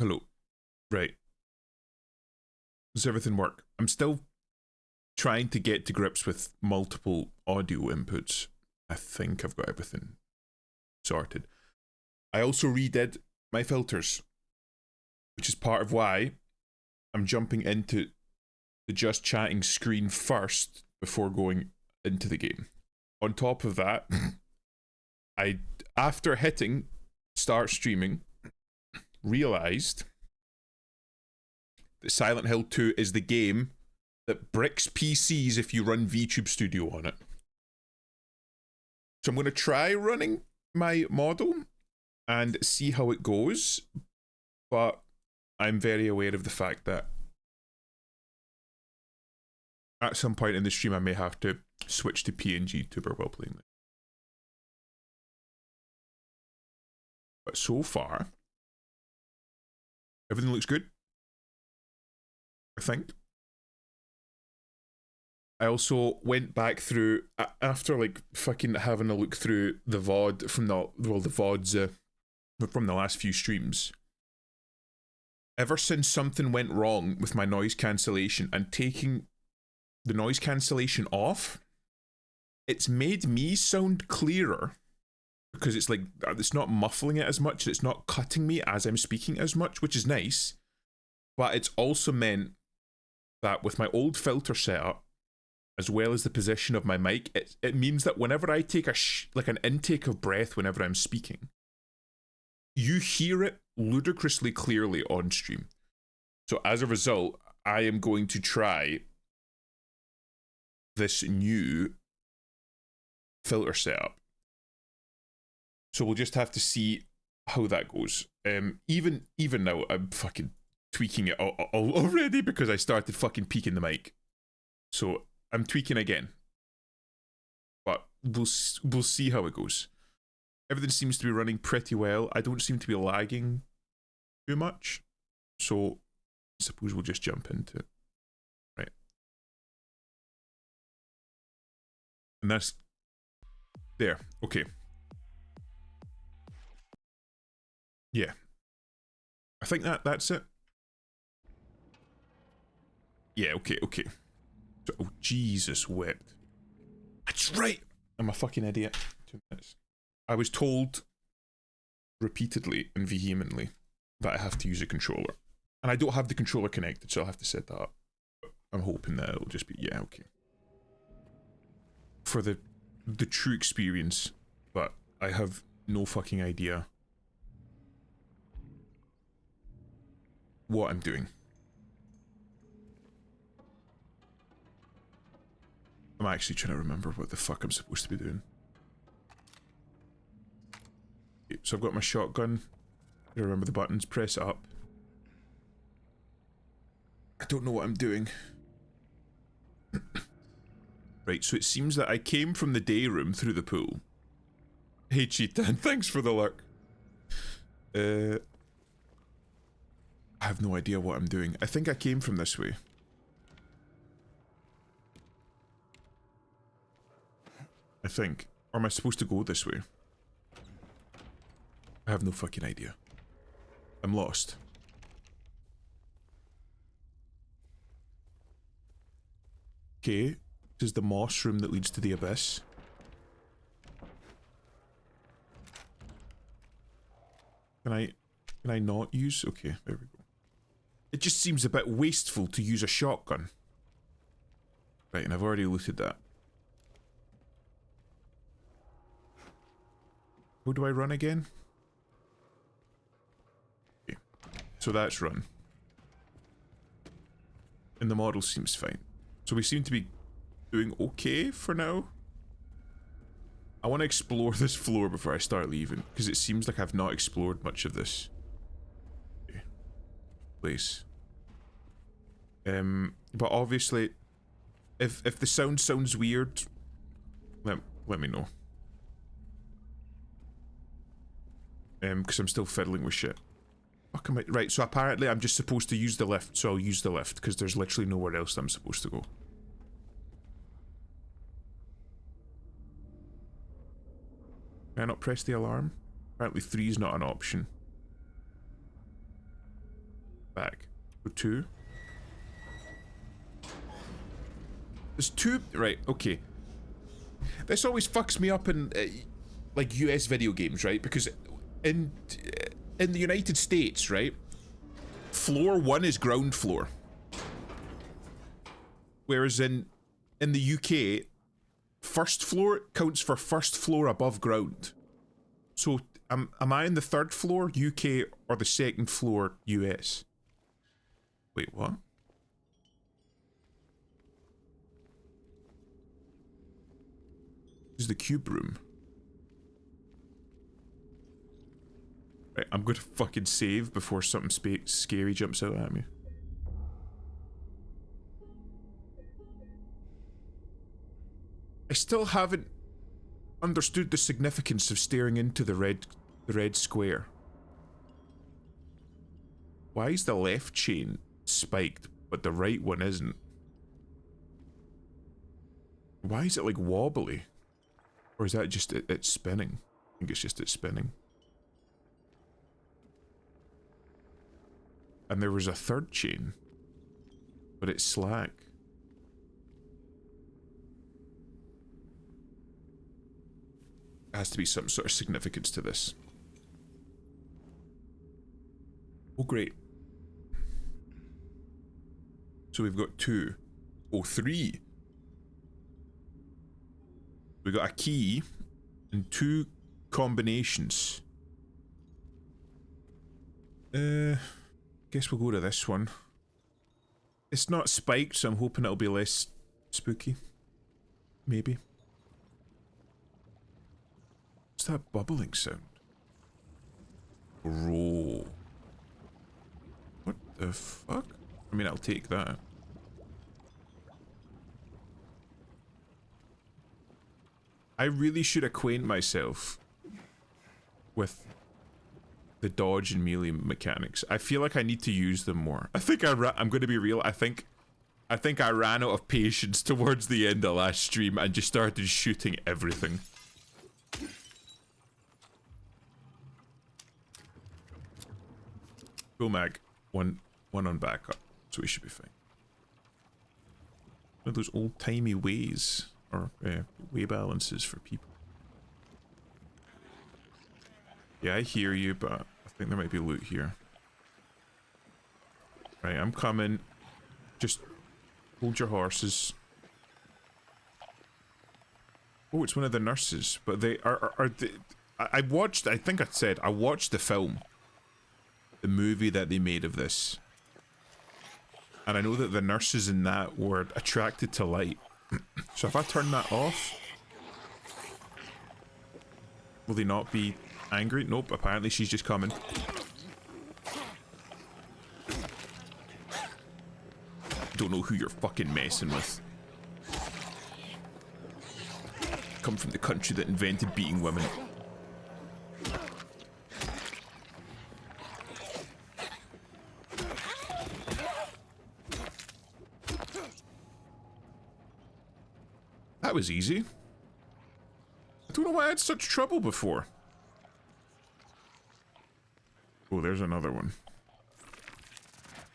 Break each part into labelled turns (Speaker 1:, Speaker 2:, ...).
Speaker 1: Hello. Right. Does everything work? I'm still trying to get to grips with multiple audio inputs. I think I've got everything sorted. I also redid my filters, which is part of why I'm jumping into the just chatting screen first before going into the game. On top of that, after hitting start streaming, realized that Silent Hill 2 is the game that bricks PCs if you run VTube Studio on it. So I'm going to try running my model and see how it goes, but I'm very aware of the fact that at some point in the stream I may have to switch to PNG Tuber while playing this. But so far, everything looks good, I think. I also went back through, after like fucking having a look through the VOD from the VODs from the last few streams. Ever since something went wrong with my noise cancellation and taking the noise cancellation off, it's made me sound clearer because it's like, it's not muffling it as much, it's not cutting me as I'm speaking as much, which is nice. But it's also meant that with my old filter setup, as well as the position of my mic, it means that whenever I take like an intake of breath whenever I'm speaking, you hear it ludicrously clearly on stream. So as a result, I am going to try this new filter setup. So we'll just have to see how that goes. Even now, I'm fucking tweaking it already because I started fucking peaking the mic. So I'm tweaking again, but we'll see how it goes. Everything seems to be running pretty well. I don't seem to be lagging too much, so I suppose we'll just jump into it. Right. And that's there. Okay. Yeah. I think that's it. Yeah, okay. So, oh, Jesus wept. That's right! I'm a fucking idiot. 2 minutes. I was told repeatedly and vehemently that I have to use a controller. And I don't have the controller connected, so I'll have to set that up. But I'm hoping that it'll just be, yeah, okay. For the true experience, but I have no fucking idea what I'm doing. I'm actually trying to remember what the fuck I'm supposed to be doing. Okay, so I've got my shotgun. I remember the buttons, press it up. I don't know what I'm doing. Right, so it seems that I came from the day room through the pool. Hey Cheetah, thanks for the luck. I have no idea what I'm doing. I think I came from this way. I think. Or am I supposed to go this way? I have no fucking idea. I'm lost. Okay. This is the moss room that leads to the abyss. Can I not use? Okay, there we go. It just seems a bit wasteful to use a shotgun. Right, and I've already looted that. How do I run again? Okay, so that's run. And the model seems fine. So we seem to be doing okay for now. I want to explore this floor before I start leaving, because it seems like I've not explored much of this place. But obviously, if the sound sounds weird, let me know. Because I'm still fiddling with shit. Fuck am I? Right, so apparently I'm just supposed to use the lift, so I'll use the lift, because there's literally nowhere else I'm supposed to go. Can I not press the alarm? Apparently 3 is not an option. back. So 2. There's 2. Right, okay. This always fucks me up in like US video games, right? Because in the United States, right? Floor 1 is ground floor. Whereas in the UK, first floor counts for first floor above ground. So am I in the 3rd floor UK or the 2nd floor US? Wait, what? This is the cube room. Right, I'm gonna fucking save before something scary jumps out at me. I still haven't understood the significance of staring into the red square. Why is the left chain spiked, but the right one isn't? Why is it like wobbly? Or is that just it spinning? I think it's just it spinning. And there was a 3rd chain, but it's slack. There has to be some sort of significance to this. Oh, great. So we've got 2. Oh, 3. We got a key and 2 combinations. Guess we'll go to this one. It's not spiked, so I'm hoping it'll be less spooky. Maybe. What's that bubbling sound? Bro. What the fuck? I mean, I'll take that. I really should acquaint myself with the dodge and melee mechanics. I feel like I need to use them more. I think I'm going to be real. I think I ran out of patience towards the end of last stream and just started shooting everything. Go mag. One on backup, so we should be fine. One of those old-timey ways, or way balances for people. Yeah, I hear you, but I think there might be loot here. Right, I'm coming. Just hold your horses. Oh, it's one of the nurses, but they are they, I watched, I think I said, I watched the film. The movie that they made of this. And I know that the nurses in that were attracted to light. So if I turn that off, will they not be angry? Nope, apparently she's just coming. Don't know who you're fucking messing with. Come from the country that invented beating women. That was easy. I don't know why I had such trouble before. Oh, there's another one.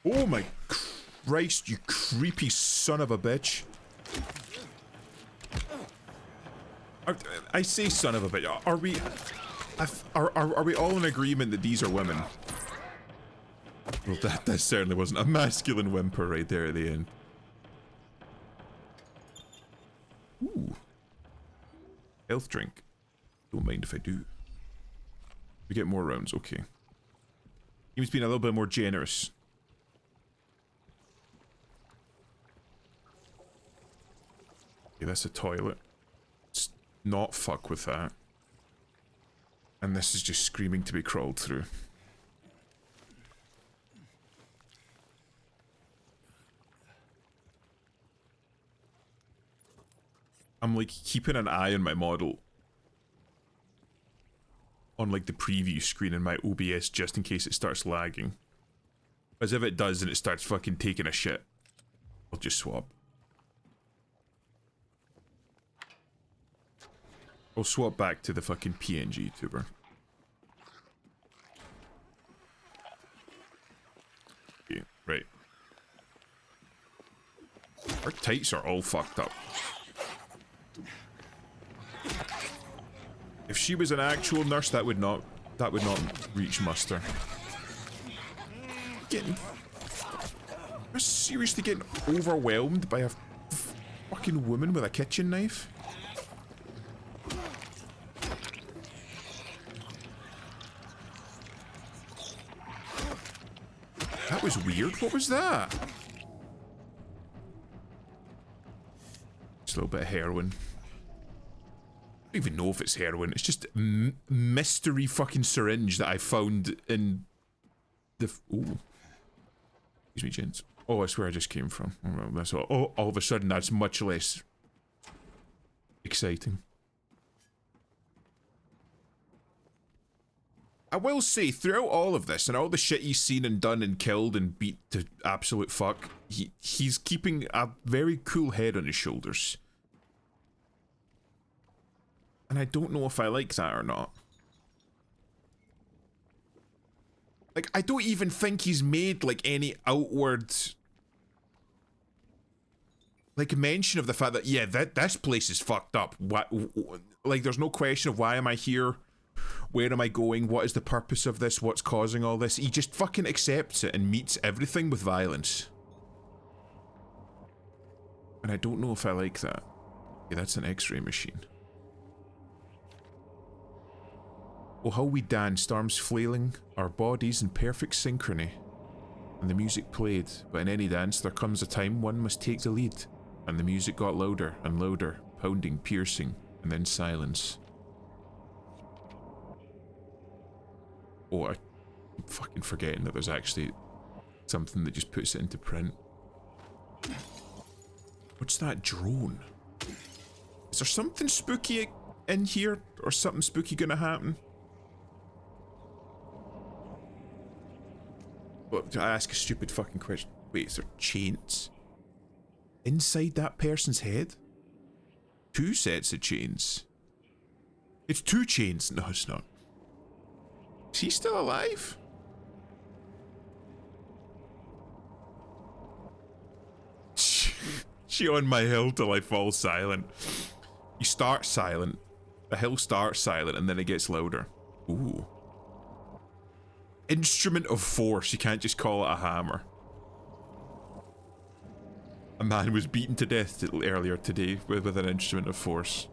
Speaker 1: Oh my Christ, you creepy son of a bitch. I say son of a bitch. Are we... Are we all in agreement that these are women? Well, that certainly wasn't a masculine whimper right there at the end. Ooh. Health drink. Don't mind if I do. We get more rounds, okay. Seems being a little bit more generous. Okay, that's a toilet. Let's not fuck with that. And this is just screaming to be crawled through. I'm like keeping an eye on my model on like the preview screen in my OBS just in case it starts lagging. As if it does and it starts fucking taking a shit, I'll just swap. I'll swap back to the fucking PNG tuber. Okay. Right. Her tights are all fucked up. If she was an actual nurse, that would not reach muster. We're seriously getting overwhelmed by a fucking woman with a kitchen knife? That was weird. What was that? Just a little bit of heroin. I don't even know if it's heroin. It's just a mystery fucking syringe that I found in the... Ooh. Excuse me, gents. Oh, that's where I just came from. That's all. Oh, all of a sudden, that's much less exciting. I will say, throughout all of this and all the shit he's seen and done and killed and beat to absolute fuck, he's keeping a very cool head on his shoulders. And I don't know if I like that or not. Like, I don't even think he's made, like, any outward... like, mention of the fact that, yeah, this place is fucked up. What, like, there's no question of why am I here? Where am I going? What is the purpose of this? What's causing all this? He just fucking accepts it and meets everything with violence. And I don't know if I like that. Yeah, that's an X-ray machine. Oh, how we danced, arms flailing, our bodies in perfect synchrony. And the music played, but in any dance there comes a time one must take the lead. And the music got louder and louder, pounding, piercing, and then silence. Oh, I'm fucking forgetting that there's actually something that just puts it into print. What's that drone? Is there something spooky in here? Or something spooky gonna happen? Well, I ask a stupid fucking question. Wait, is there chains inside that person's head? 2 sets of chains. It's 2 chains. No, it's not. Is he still alive? She on my hill till I fall silent. You start silent. The hill starts silent and then it gets louder. Ooh. Instrument of force. You can't just call it a hammer. A man was beaten to death earlier today with an instrument of force.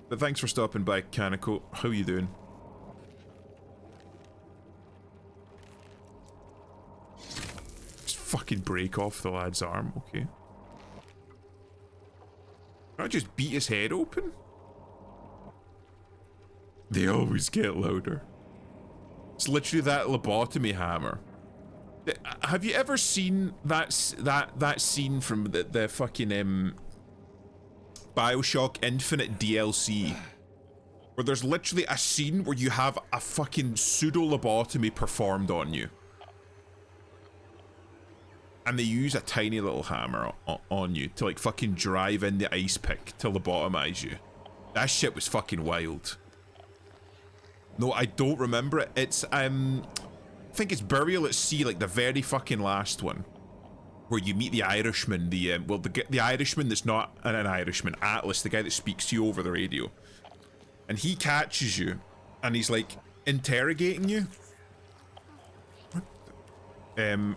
Speaker 1: But thanks for stopping by, Kaneko. How you doing? Just fucking break off the lad's arm. Okay. Can I just beat his head open? They always get louder. It's literally that lobotomy hammer. Have you ever seen that scene from the fucking BioShock Infinite DLC? Where there's literally a scene where you have a fucking pseudo lobotomy performed on you. And they use a tiny little hammer on you to like fucking drive in the ice pick to lobotomize you. That shit was fucking wild. No, I don't remember it. It's, I think it's Burial at Sea, like the very fucking last one. Where you meet the Irishman, the Irishman that's not an Irishman, Atlas, the guy that speaks to you over the radio. And he catches you, and he's like, interrogating you. And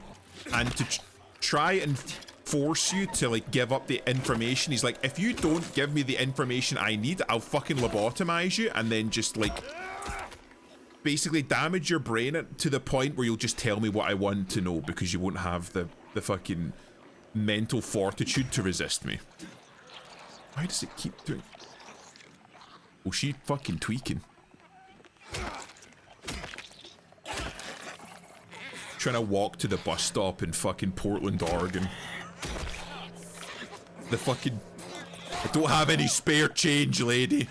Speaker 1: to try and force you to like give up the information. He's like, if you don't give me the information I need, I'll fucking lobotomize you, and then just like basically damage your brain to the point where you'll just tell me what I want to know because you won't have the fucking mental fortitude to resist me. Why does it keep doing... Oh, she fucking tweaking. Trying to walk to the bus stop in fucking Portland, Oregon. The fucking... I don't have any spare change, lady.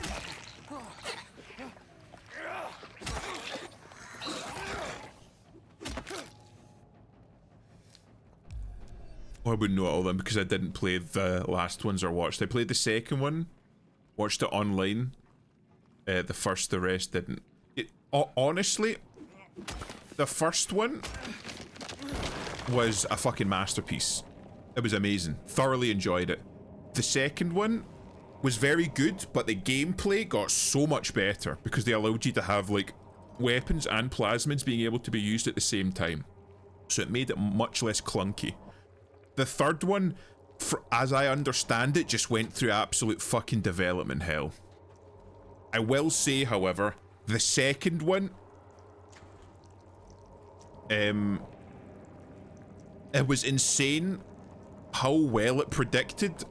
Speaker 1: Oh, I wouldn't know all of them because I didn't play the last ones or watched. I played the second one, watched it online. The first, the rest didn't. Honestly, the first one was a fucking masterpiece. It was amazing. Thoroughly enjoyed it. The second one was very good, but the gameplay got so much better because they allowed you to have like weapons and plasmids being able to be used at the same time. So it made it much less clunky. The third one, as I understand it, just went through absolute fucking development hell. I will say, however, the second one, it was insane how well it predicted.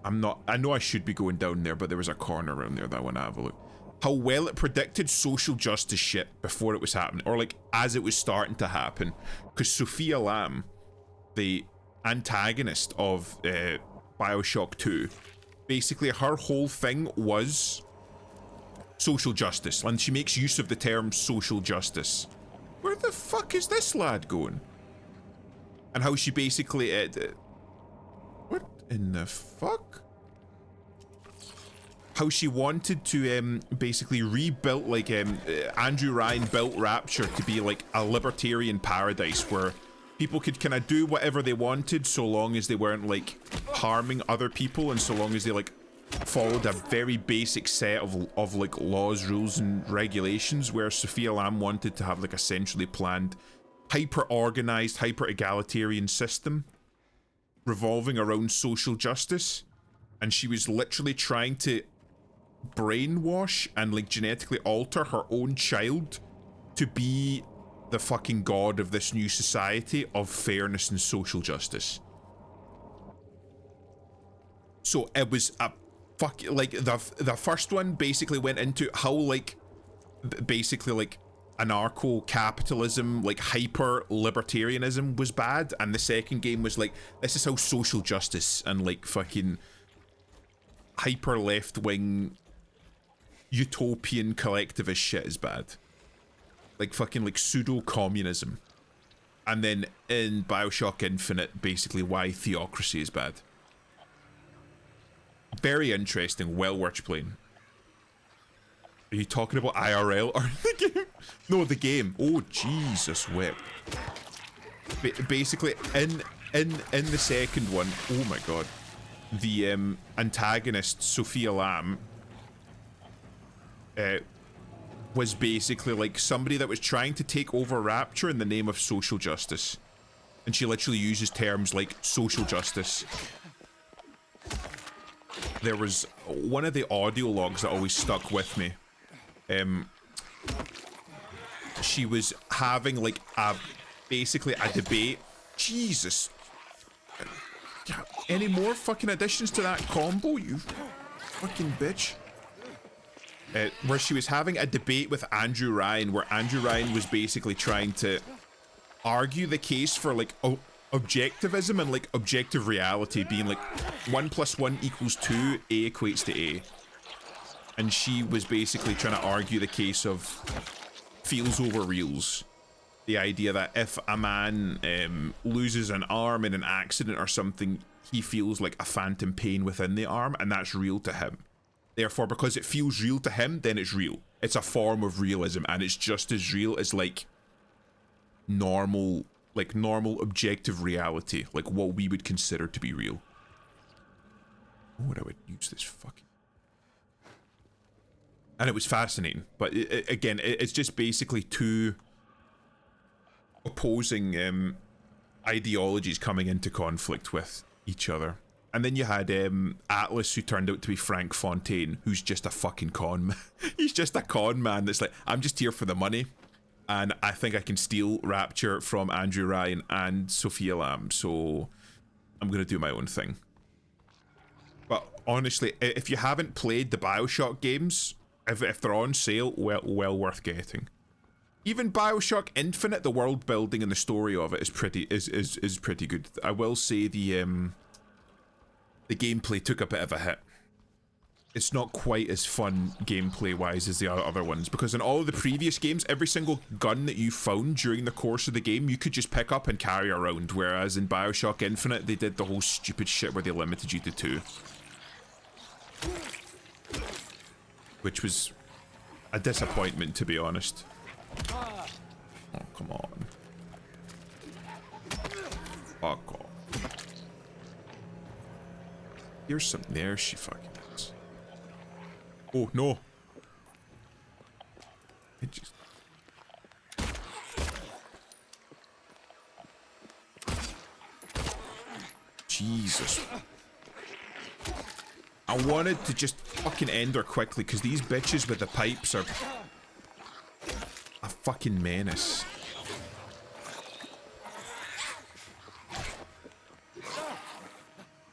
Speaker 1: I know I should be going down there, but there was a corner around there that I want to have a look. How well it predicted social justice shit before it was happening, or like as it was starting to happen. Because Sophia Lamb, the antagonist of Bioshock 2, basically her whole thing was social justice, and she makes use of the term social justice. Where the fuck is this lad going? And how she basically what in the fuck? How she wanted to basically rebuild, like Andrew Ryan built Rapture to be like a libertarian paradise where people could kind of do whatever they wanted so long as they weren't like harming other people, and so long as they like followed a very basic set of like laws, rules and regulations, where Sophia Lamb wanted to have like a centrally planned, hyper organized, hyper egalitarian system revolving around social justice. And she was literally trying to brainwash and like genetically alter her own child to be the fucking god of this new society of fairness and social justice. So it was a fuck, like the first one basically went into how like basically like anarcho-capitalism, like hyper libertarianism was bad, and the second game was like, this is how social justice and like fucking hyper left-wing utopian collectivist shit is bad. Like fucking like pseudo-communism. And then in Bioshock Infinite, basically why theocracy is bad. Very interesting, well worth playing. Are you talking about IRL or the game? No, the game. Oh, Jesus whip. Basically, in the second one, oh my god, the antagonist Sophia Lamb was basically like somebody that was trying to take over Rapture in the name of social justice, and she literally uses terms like social justice. There was one of the audio logs that always stuck with me. She was having like basically a debate. Jesus. Any more fucking additions to that combo, you fucking bitch? Where she was having a debate with Andrew Ryan, where Andrew Ryan was basically trying to argue the case for like objectivism and like objective reality, being like 1 + 1 = 2, A equates to A. And she was basically trying to argue the case of feels over reals. The idea that if a man loses an arm in an accident or something, he feels like a phantom pain within the arm, and that's real to him. Therefore, because it feels real to him, then it's real. It's a form of realism, and it's just as real as like normal objective reality, like what we would consider to be real. Oh, I would use this fucking... And it was fascinating, but again, it's just basically two opposing ideologies coming into conflict with each other. And then you had Atlas, who turned out to be Frank Fontaine, who's just a fucking con man. He's just a con man that's like, I'm just here for the money, and I think I can steal Rapture from Andrew Ryan and Sophia Lamb, so I'm gonna do my own thing. But honestly, if you haven't played the Bioshock games, if they're on sale, well worth getting. Even Bioshock Infinite, the world building and the story of it is pretty good. I will say the gameplay took a bit of a hit. It's not quite as fun gameplay wise as the other ones, because in all of the previous games, every single gun that you found during the course of the game you could just pick up and carry around, whereas in Bioshock Infinite they did the whole stupid shit where they limited you to 2. Which was a disappointment, to be honest. Oh, come on. Fuck off. Here's something. There she fucking is. Oh, no. It just... Jesus. I wanted to just fucking end her quickly because these bitches with the pipes are a fucking menace.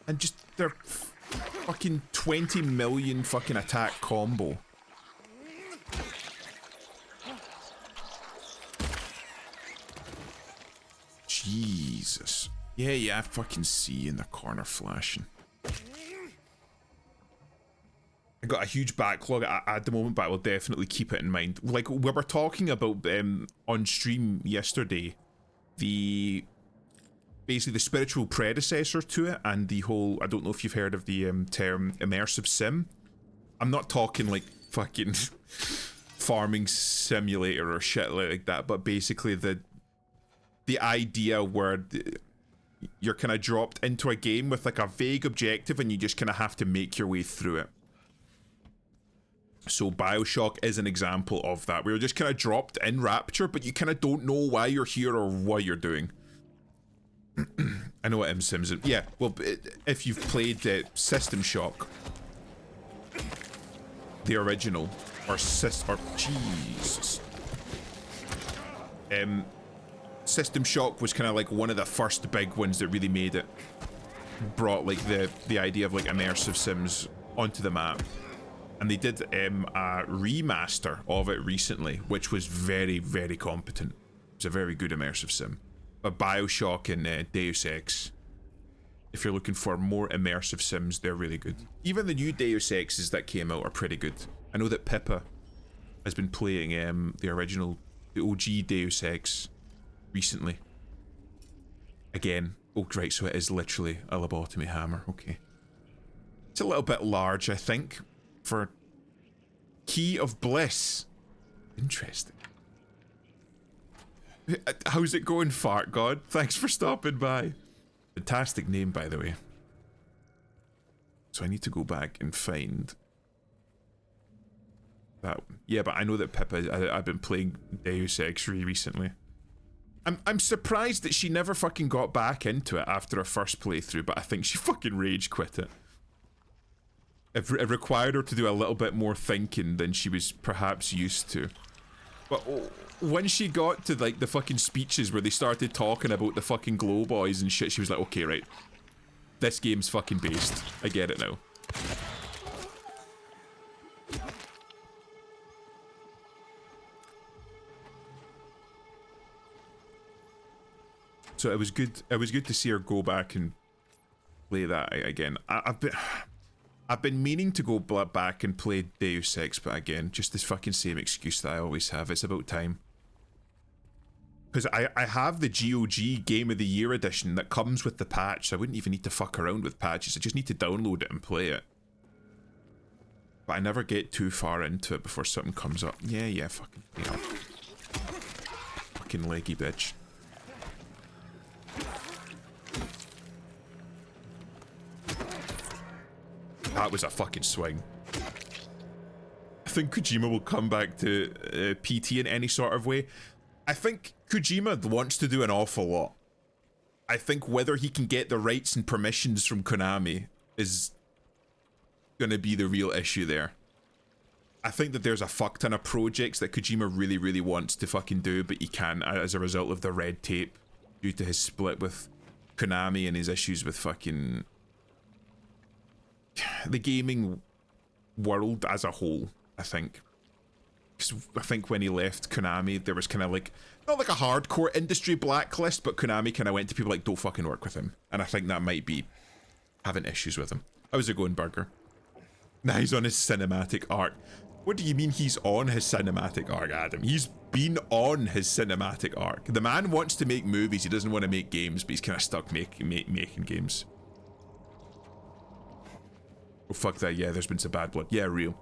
Speaker 1: And just their fucking 20 million fucking attack combo. Jesus. Yeah, I fucking see in the corner flashing. I got a huge backlog at the moment, but I will definitely keep it in mind. Like, we were talking about on stream yesterday, basically the spiritual predecessor to it, and the whole, I don't know if you've heard of the term immersive sim. I'm not talking like fucking farming simulator or shit like that, but basically the idea where you're kind of dropped into a game with like a vague objective and you just kind of have to make your way through it. So BioShock is an example of that, where you're just kind of dropped in Rapture, but you kind of don't know why you're here or what you're doing. I know what M Sims is. Yeah, well, if you've played System Shock, the original, or Jesus. System Shock was kind of like one of the first big ones that really made it. Brought like the idea of like immersive sims onto the map. And they did a remaster of it recently, which was very, very competent. It was a very good immersive sim. But BioShock and Deus Ex, if you're looking for more immersive sims, they're really good. Even the new Deus Exes that came out are pretty good. I know that Pippa has been playing the OG Deus Ex recently. Again, oh right, so it is literally a lobotomy hammer, okay. It's a little bit large, I think, for Key of Bliss. Interesting. How's it going, Fart God? Thanks for stopping by. Fantastic name, by the way. So I need to go back and find that one. Yeah, but I know that Pippa, I've been playing Deus Ex recently. I'm surprised that she never fucking got back into it after her first playthrough, but I think she fucking rage quit it. It required her to do a little bit more thinking than she was perhaps used to. But when she got to like the fucking speeches where they started talking about the fucking glow boys and shit, she was like, okay, right. This game's fucking based. I get it now. So it was good to see her go back and play that again. I've been meaning to go back and play Deus Ex, but again, just this fucking same excuse that I always have. It's about time. Because I have the GOG Game of the Year edition that comes with the patch, so I wouldn't even need to fuck around with patches. I just need to download it and play it. But I never get too far into it before something comes up. Yeah, fucking, you know. Fucking leggy bitch. That was a fucking swing. I think Kojima will come back to PT in any sort of way. I think Kojima wants to do an awful lot. I think whether he can get the rights and permissions from Konami is gonna be the real issue there. I think that there's a fuck ton of projects that Kojima really, really wants to fucking do, but he can't as a result of the red tape due to his split with Konami and his issues with fucking the gaming world as a whole, I think. Because I think when he left Konami, there was kind of like, not like a hardcore industry blacklist, but Konami kind of went to people like, don't fucking work with him. And I think that might be having issues with him. How's it going, Burger? Nah, he's on his cinematic arc. What do you mean he's on his cinematic arc, Adam? He's been on his cinematic arc. The man wants to make movies, he doesn't want to make games, but he's kind of stuck making games. Oh, fuck that, yeah, there's been some bad blood. Yeah, real.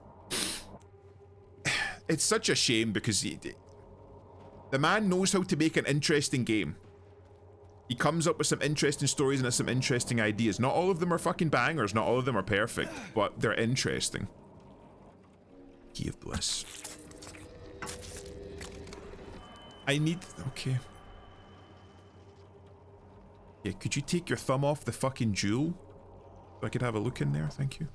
Speaker 1: It's such a shame because the man knows how to make an interesting game. He comes up with some interesting stories and has some interesting ideas. Not all of them are fucking bangers, not all of them are perfect, but they're interesting. Key of Bliss. I need... Okay. Yeah, could you take your thumb off the fucking jewel? So I could have a look in there, thank you.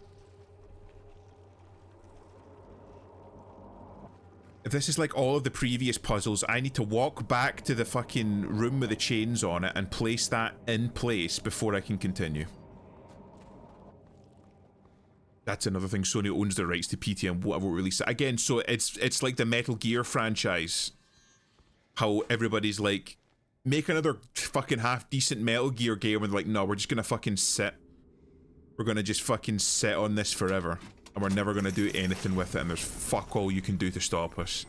Speaker 1: If this is like all of the previous puzzles, I need to walk back to the fucking room with the chains on it and place that in place before I can continue. That's another thing. Sony owns the rights to PT and whatever release it. Again, so it's like the Metal Gear franchise. How everybody's like, make another fucking half decent Metal Gear game, and they're like, no, we're just gonna fucking sit. We're gonna just fucking sit on this forever. And we're never gonna do anything with it, and there's fuck all you can do to stop us.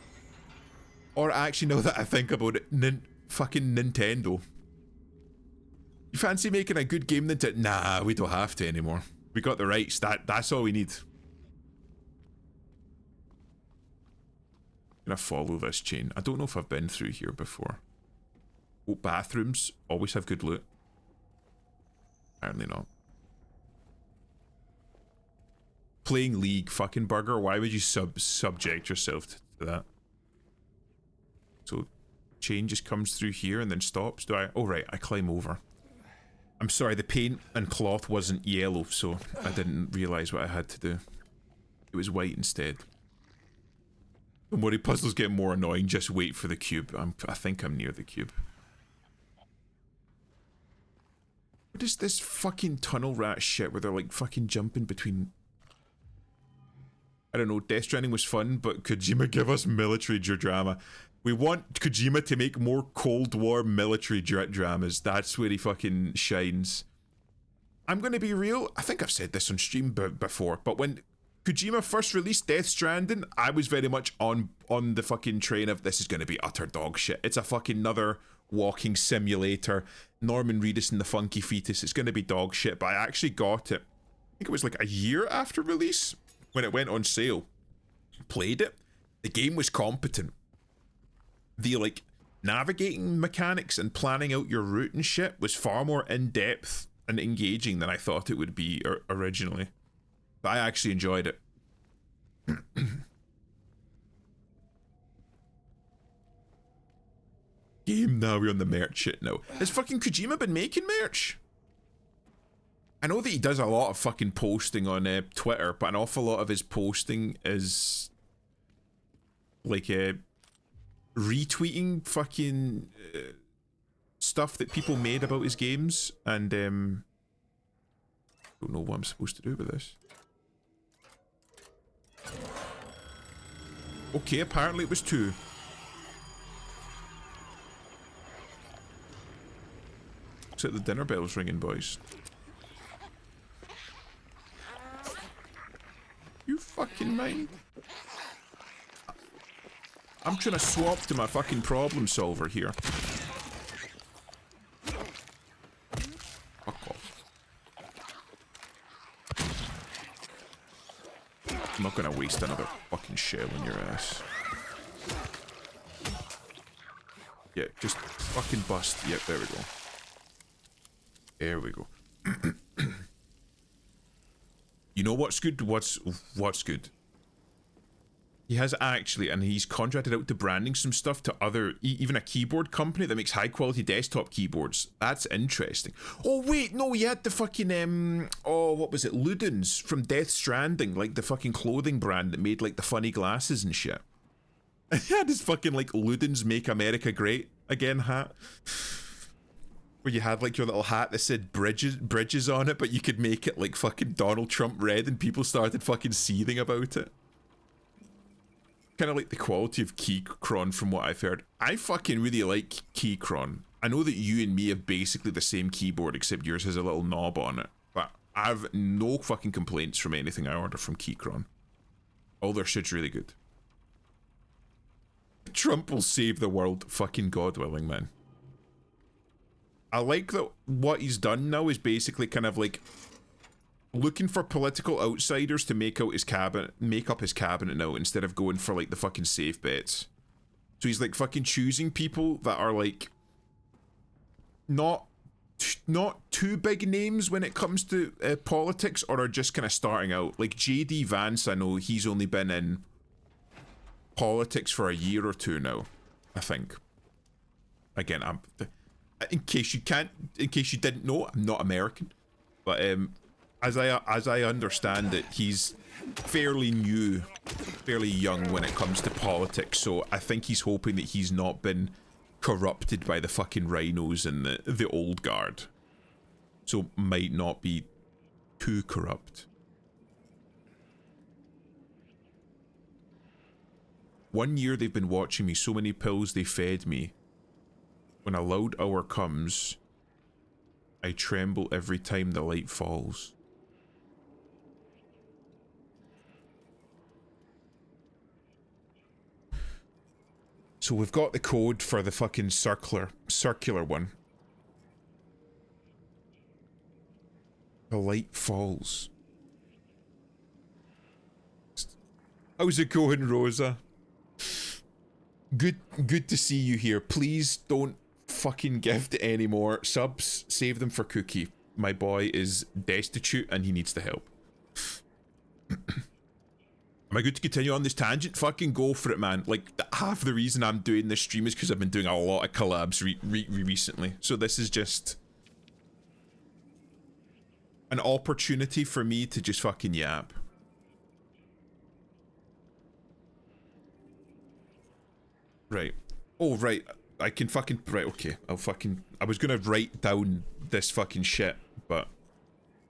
Speaker 1: Or actually, now that I think about it, fucking Nintendo. You fancy making a good game, Nintendo? Nah, we don't have to anymore. We got the rights, that's all we need. I'm gonna follow this chain. I don't know if I've been through here before. Oh, bathrooms always have good loot. Apparently not. Playing League, fucking burger. Why would you subject yourself to that? So, chain just comes through here and then stops. Do I? Oh right, I climb over. I'm sorry, the paint and cloth wasn't yellow, so I didn't realize what I had to do. It was white instead. Don't worry, puzzles get more annoying. Just wait for the cube. I think I'm near the cube. What is this fucking tunnel rat shit where they're like fucking jumping between... I don't know, Death Stranding was fun, but Kojima give us military drama. We want Kojima to make more Cold War military dramas. That's where he fucking shines. I'm gonna be real, I think I've said this on stream before, but when Kojima first released Death Stranding, I was very much on the fucking train of this is gonna be utter dog shit. It's a fucking another walking simulator. Norman Reedus and the Funky Fetus. It's gonna be dog shit, but I actually got it. I think it was like a year after release. When it went on sale, played it, the game was competent. The like navigating mechanics and planning out your route and shit was far more in-depth and engaging than I thought it would be originally. But I actually enjoyed it. Game now, we're on the merch shit now. Has fucking Kojima been making merch? I know that he does a lot of fucking posting on Twitter, but an awful lot of his posting is like retweeting fucking stuff that people made about his games, and don't know what I'm supposed to do with this. Okay, apparently it was 2. Looks like the dinner bell's ringing, boys. You fucking mind? I'm trying to swap to my fucking problem solver here. Fuck off. I'm not gonna waste another fucking shell in your ass. Yeah, just fucking bust. Yep, there we go. There we go. You know what's good? What's good? He has actually, and he's contracted out to branding some stuff to other, even a keyboard company that makes high quality desktop keyboards. That's interesting. Oh wait, no, he had the fucking, oh, what was it? Ludens from Death Stranding, like the fucking clothing brand that made like the funny glasses and shit. He had his fucking like Ludens Make America Great Again hat. Where you had like your little hat that said bridges on it, but you could make it like fucking Donald Trump red and people started fucking seething about it. Kind of like the quality of Keychron from what I've heard. I fucking really like Keychron. I know that you and me have basically the same keyboard except yours has a little knob on it. But I've no fucking complaints from anything I order from Keychron. All their shit's really good. Trump will save the world, fucking God willing, man. I like that what he's done now is basically kind of like looking for political outsiders to make up his cabinet now instead of going for like the fucking safe bets. So he's like fucking choosing people that are like not not too big names when it comes to politics, or are just kind of starting out. Like JD Vance, I know he's only been in politics for a year or two now, I think. Again, in case you didn't know, I'm not American, but as I understand it, he's fairly new, fairly young when it comes to politics. So I think he's hoping that he's not been corrupted by the fucking rhinos and the old guard, so might not be too corrupt. One year they've been watching me, so many pills they fed me. When a loud hour comes, I tremble every time the light falls. So we've got the code for the fucking circular one. The light falls. How's it going, Rosa? Good to see you here. Please don't fucking gift any more subs. Save them for Cookie. My boy is destitute and he needs the help. Am I good to continue on this tangent? Fucking go for it, man. Like, half the reason I'm doing this stream is because I've been doing a lot of collabs recently. So this is just an opportunity for me to just fucking yap. Right. Oh, right. I can fucking... Right, okay. I was gonna write down this fucking shit, but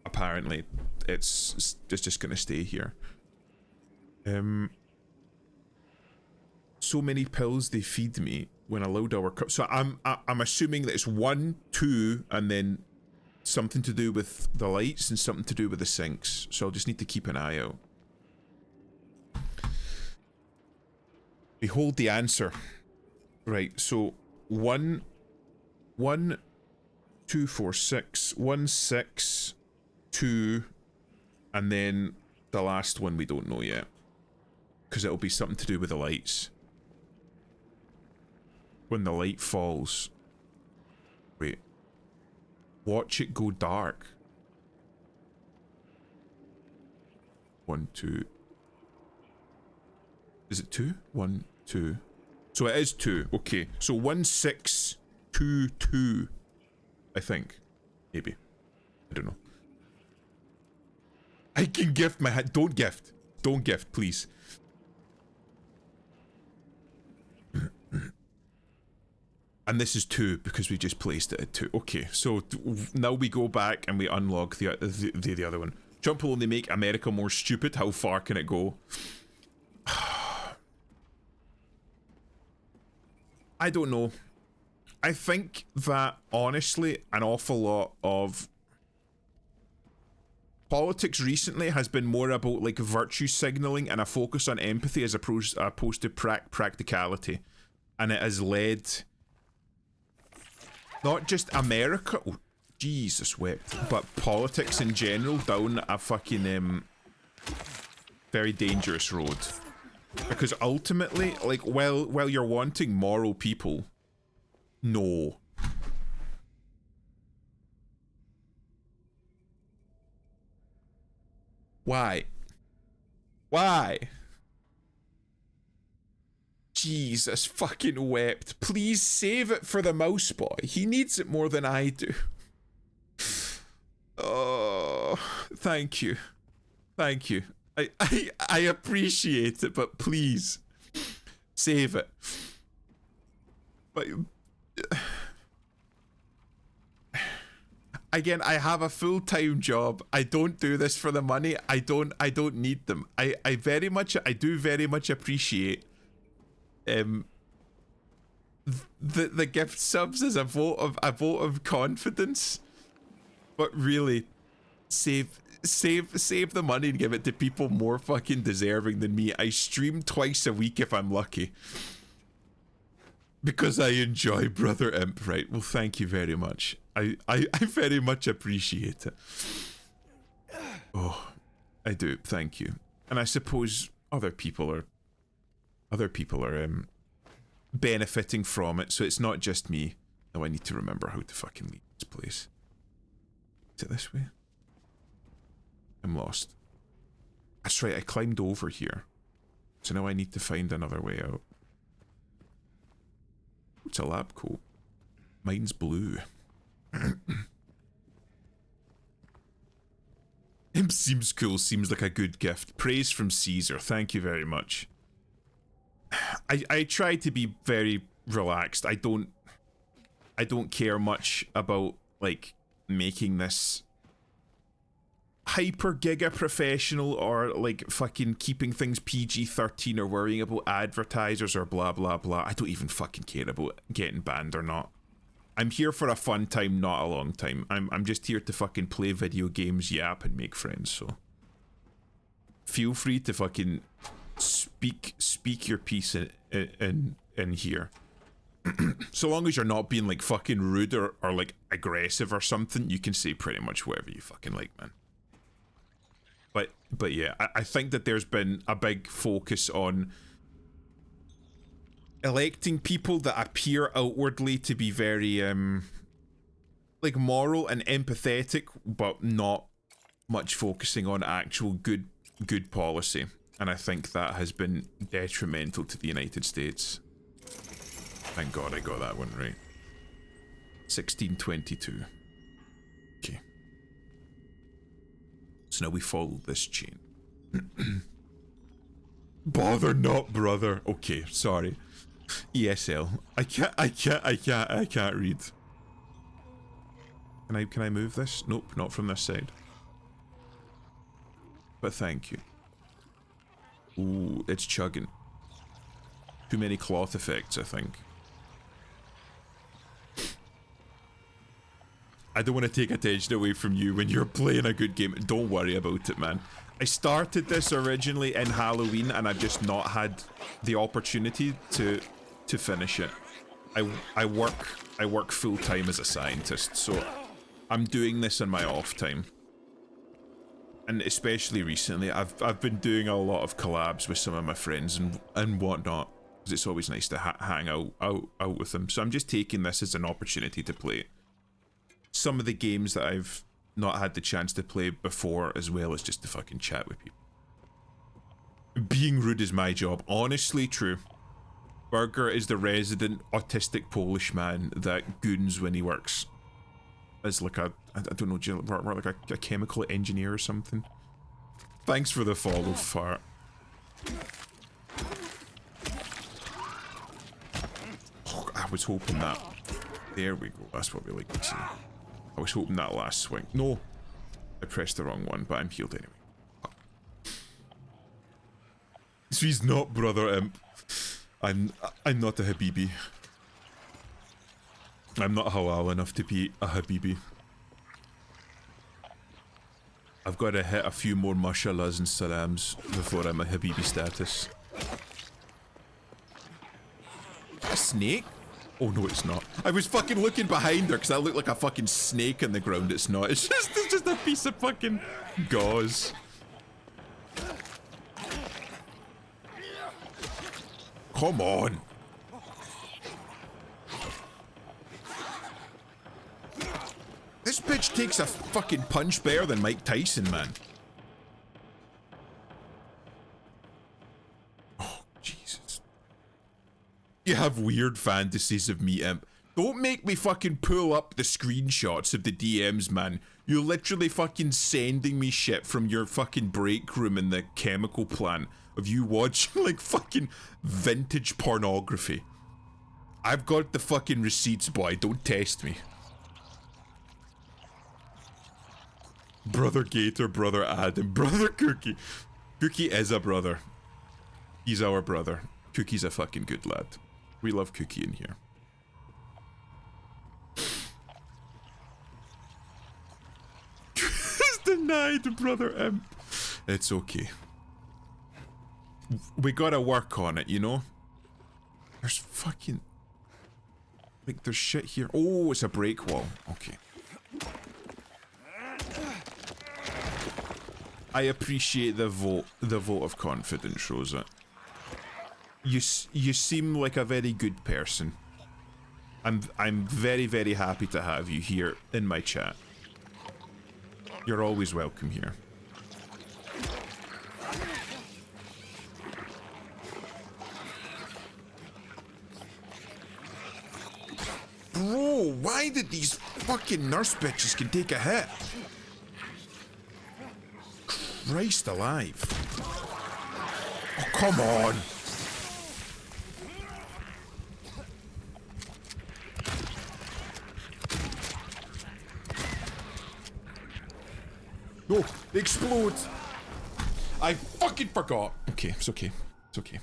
Speaker 1: apparently it's just gonna stay here. So many pills they feed me when a loud hour comes. So I'm assuming that it's 1, 2, and then something to do with the lights and something to do with the sinks. So I'll just need to keep an eye out. Behold the answer. Right, so 1, 2, 4, 6, 1, 6, 2, and then the last one we don't know yet. Because it'll be something to do with the lights. When the light falls. Wait. Watch it go dark. 1, 2. Is it 2? 1, 2. So it is 2. Okay. So 1, 6, 2, 2. I think. Maybe. I don't know. I can gift my hand. Don't gift. Don't gift, please. And this is 2 because we just placed it at 2. Okay, so now we go back and we unlock the other one. Trump will only make America more stupid. How far can it go? I don't know. I think that, honestly, an awful lot of politics recently has been more about, like, virtue signaling and a focus on empathy as opposed to practicality. And it has led not just America, oh, Jesus wept, but politics in general down a fucking very dangerous road. Because ultimately, like, while you're wanting moral people, no. Why? Why? Jesus fucking wept. Please save it for the mouse boy. He needs it more than I do. Oh, thank you. Thank you. I appreciate it, but please save it. But again, I have a full-time job. I don't do this for the money. I don't need them. I do very much appreciate the gift subs as a vote of confidence, but really save the money and give it to people more fucking deserving than me. I stream twice a week if I'm lucky because I enjoy Brother Imp. Right, well, thank you very much. I very much appreciate it. Oh, I do. Thank you. And I suppose other people are benefiting from it, so it's not just me. Now I need to remember how to fucking leave this place. Is it this way? I'm lost. That's right, I climbed over here. So now I need to find another way out. It's a lab coat. Mine's blue. Imp seems cool, seems like a good gift. Praise from Caesar, thank you very much. I try to be very relaxed. I don't care much about like making this hyper giga professional or like fucking keeping things PG-13 or worrying about advertisers or blah blah blah. I don't even fucking care about getting banned or not. I'm here for a fun time, not a long time. I'm just here to fucking play video games, yap, and make friends, so feel free to fucking speak your piece in here. So long as you're not being like fucking rude or like aggressive or something, you can say pretty much whatever you fucking like, man. But yeah, I think that there's been a big focus on electing people that appear outwardly to be very like moral and empathetic, but not much focusing on actual good policy. And I think that has been detrimental to the United States. Thank God I got that one right. 1622. Okay. So now we follow this chain. Bother not, brother. Okay, sorry. ESL. I can't read. Can I move this? Nope, not from this side. But thank you. Ooh, it's chugging. Too many cloth effects, I think. I don't want to take attention away from you when you're playing a good game. Don't worry about it, man. I started this originally in Halloween and I've just not had the opportunity to finish it. I work full-time as a scientist, so I'm doing this in my off time. And especially recently, I've been doing a lot of collabs with some of my friends and whatnot, because it's always nice to hang out with them. So I'm just taking this as an opportunity to play some of the games that I've not had the chance to play before, as well as just to fucking chat with people. Being rude is my job. Honestly, true. Burger is the resident autistic Polish man that goons when he works as like a, I don't know, like a chemical engineer or something. Thanks for the follow, Fart. Oh, I was hoping that. There we go. That's what we like to see. I was hoping that last swing. No, I pressed the wrong one, but I'm healed anyway. So he's not Brother Imp. I'm not a Habibi. I'm not halal enough to be a Habibi. I've got to hit a few more mashallahs and salams before I'm a Habibi status. A snake? Oh no, it's not. I was fucking looking behind her because I look like a fucking snake in the ground. It's not. It's just a piece of fucking gauze. Come on. This bitch takes a fucking punch better than Mike Tyson, man. Oh, Jesus. You have weird fantasies of me, Imp. Don't make me fucking pull up the screenshots of the DMs, man. You're literally fucking sending me shit from your fucking break room in the chemical plant of you watching like fucking vintage pornography. I've got the fucking receipts, boy. Don't test me. Brother Gator, Brother Adam, Brother Cookie. Cookie is a brother. He's our brother. Cookie's a fucking good lad. We love Cookie in here. It's denied, Brother Imp. It's okay. We gotta work on it, you know? There's fucking... like, there's shit here. Oh, it's a break wall. Okay. I appreciate the vote of confidence, Rosa. You seem like a very good person. I'm very, very happy to have you here in my chat. You're always welcome here. Bro, why did these fucking nurse bitches can take a hit? Christ alive. Oh, come on. No, they explode. I fucking forgot. Okay, it's okay. It's okay.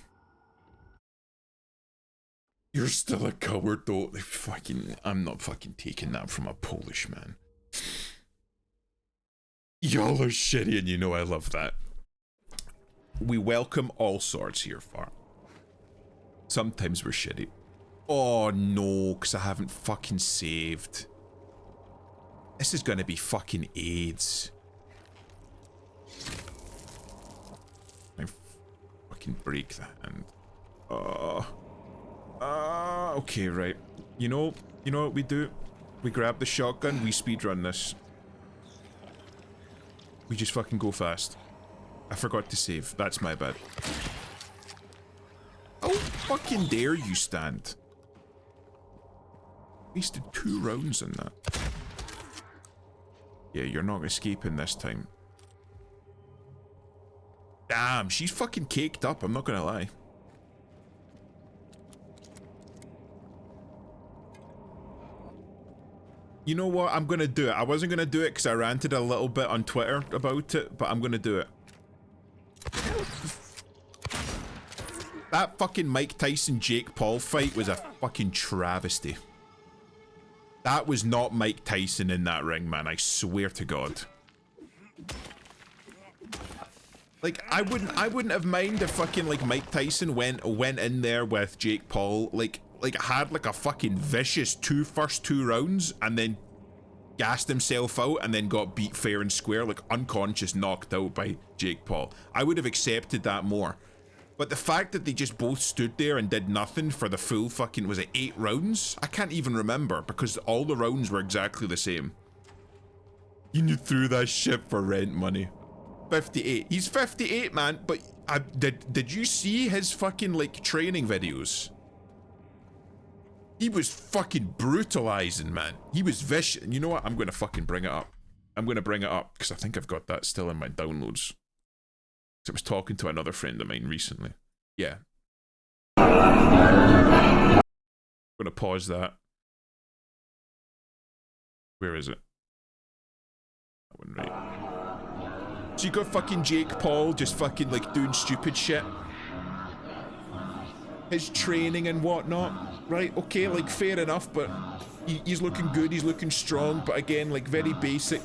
Speaker 1: You're still a coward though. I'm not fucking taking that from a Polish man. Y'all are shitty and you know I love that. We welcome all sorts here, Far. Sometimes we're shitty. Oh no, because I haven't fucking saved. This is gonna be fucking AIDS. I fucking break that hand. Okay, right. You know what we do? We grab the shotgun, we speedrun this. We just fucking go fast. I forgot to save. That's my bad. How fucking dare you stand? Wasted 2 rounds on that. Yeah, you're not escaping this time. Damn, she's fucking caked up, I'm not gonna lie. You know what? I'm gonna do it. I wasn't gonna do it because I ranted a little bit on Twitter about it, but I'm gonna do it. That fucking Mike Tyson Jake Paul fight was a fucking travesty. That was not Mike Tyson in that ring, man. I swear to God. Like, I wouldn't have minded if fucking like Mike Tyson went in there with Jake Paul, like had like a fucking vicious first two rounds and then gassed himself out and then got beat fair and square, like unconscious, knocked out by Jake Paul. I would have accepted that more. But the fact that they just both stood there and did nothing for the full fucking, was it 8 rounds? I can't even remember because all the rounds were exactly the same. You threw that shit for rent money. 58. He's 58, man, but did you see his fucking like training videos? He was fucking brutalizing, man. He was vicious. And you know what? I'm gonna fucking bring it up. I'm gonna bring it up because I think I've got that still in my downloads. I was talking to another friend of mine recently. Yeah. I'm gonna pause that. Where is it? That one, right. So you got fucking Jake Paul just fucking like doing stupid shit. His training and whatnot. Right, okay, like fair enough, but he's looking good, he's looking strong, but again, like very basic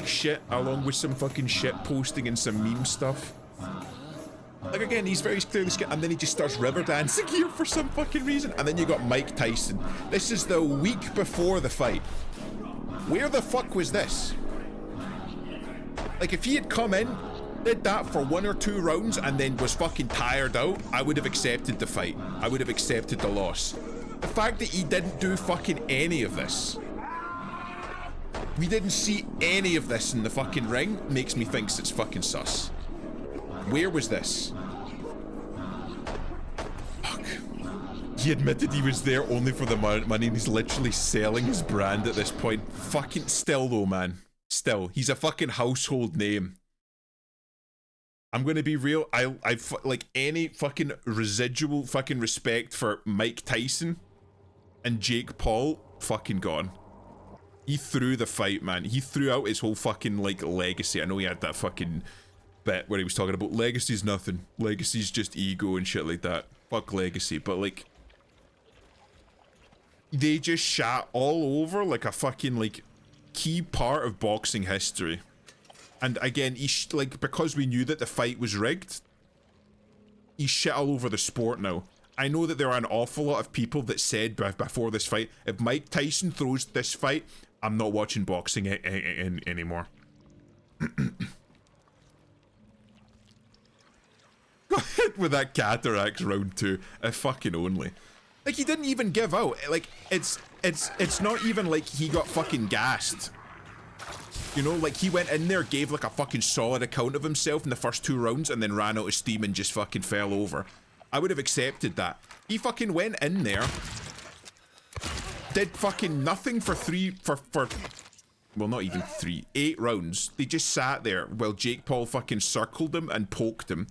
Speaker 1: shit, along with some fucking shit posting and some meme stuff. Like again, he's very clearly scared, and then he just starts river dancing here for some fucking reason, and then you got Mike Tyson. This is the week before the fight. Where the fuck was this? Like if he had come in, did that for 1 or 2 rounds and then was fucking tired out, I would have accepted the fight. I would have accepted the loss. The fact that he didn't do fucking any of this. We didn't see any of this in the fucking ring makes me think it's fucking sus. Where was this? Fuck. He admitted he was there only for the money and he's literally selling his brand at this point. Fucking still though, man. Still, he's a fucking household name. I'm gonna be real, I like any fucking residual fucking respect for Mike Tyson and Jake Paul, fucking gone. He threw the fight, man. He threw out his whole fucking like legacy. I know he had that fucking bit where he was talking about legacy's nothing. Legacy's just ego and shit like that. Fuck legacy, but like they just shat all over like a fucking like key part of boxing history. And again, like, because we knew that the fight was rigged, he's shit all over the sport now. I know that there are an awful lot of people that said before this fight, if Mike Tyson throws this fight, I'm not watching boxing anymore. Go ahead with that cataracts round 2, if fucking only. Like, he didn't even give out. Like, it's not even like he got fucking gassed. You know, like he went in there, gave like a fucking solid account of himself in the first 2 rounds and then ran out of steam and just fucking fell over. I would have accepted that. He fucking went in there, did fucking nothing for well, not even 3, 8 rounds. They just sat there while Jake Paul fucking circled him and poked him.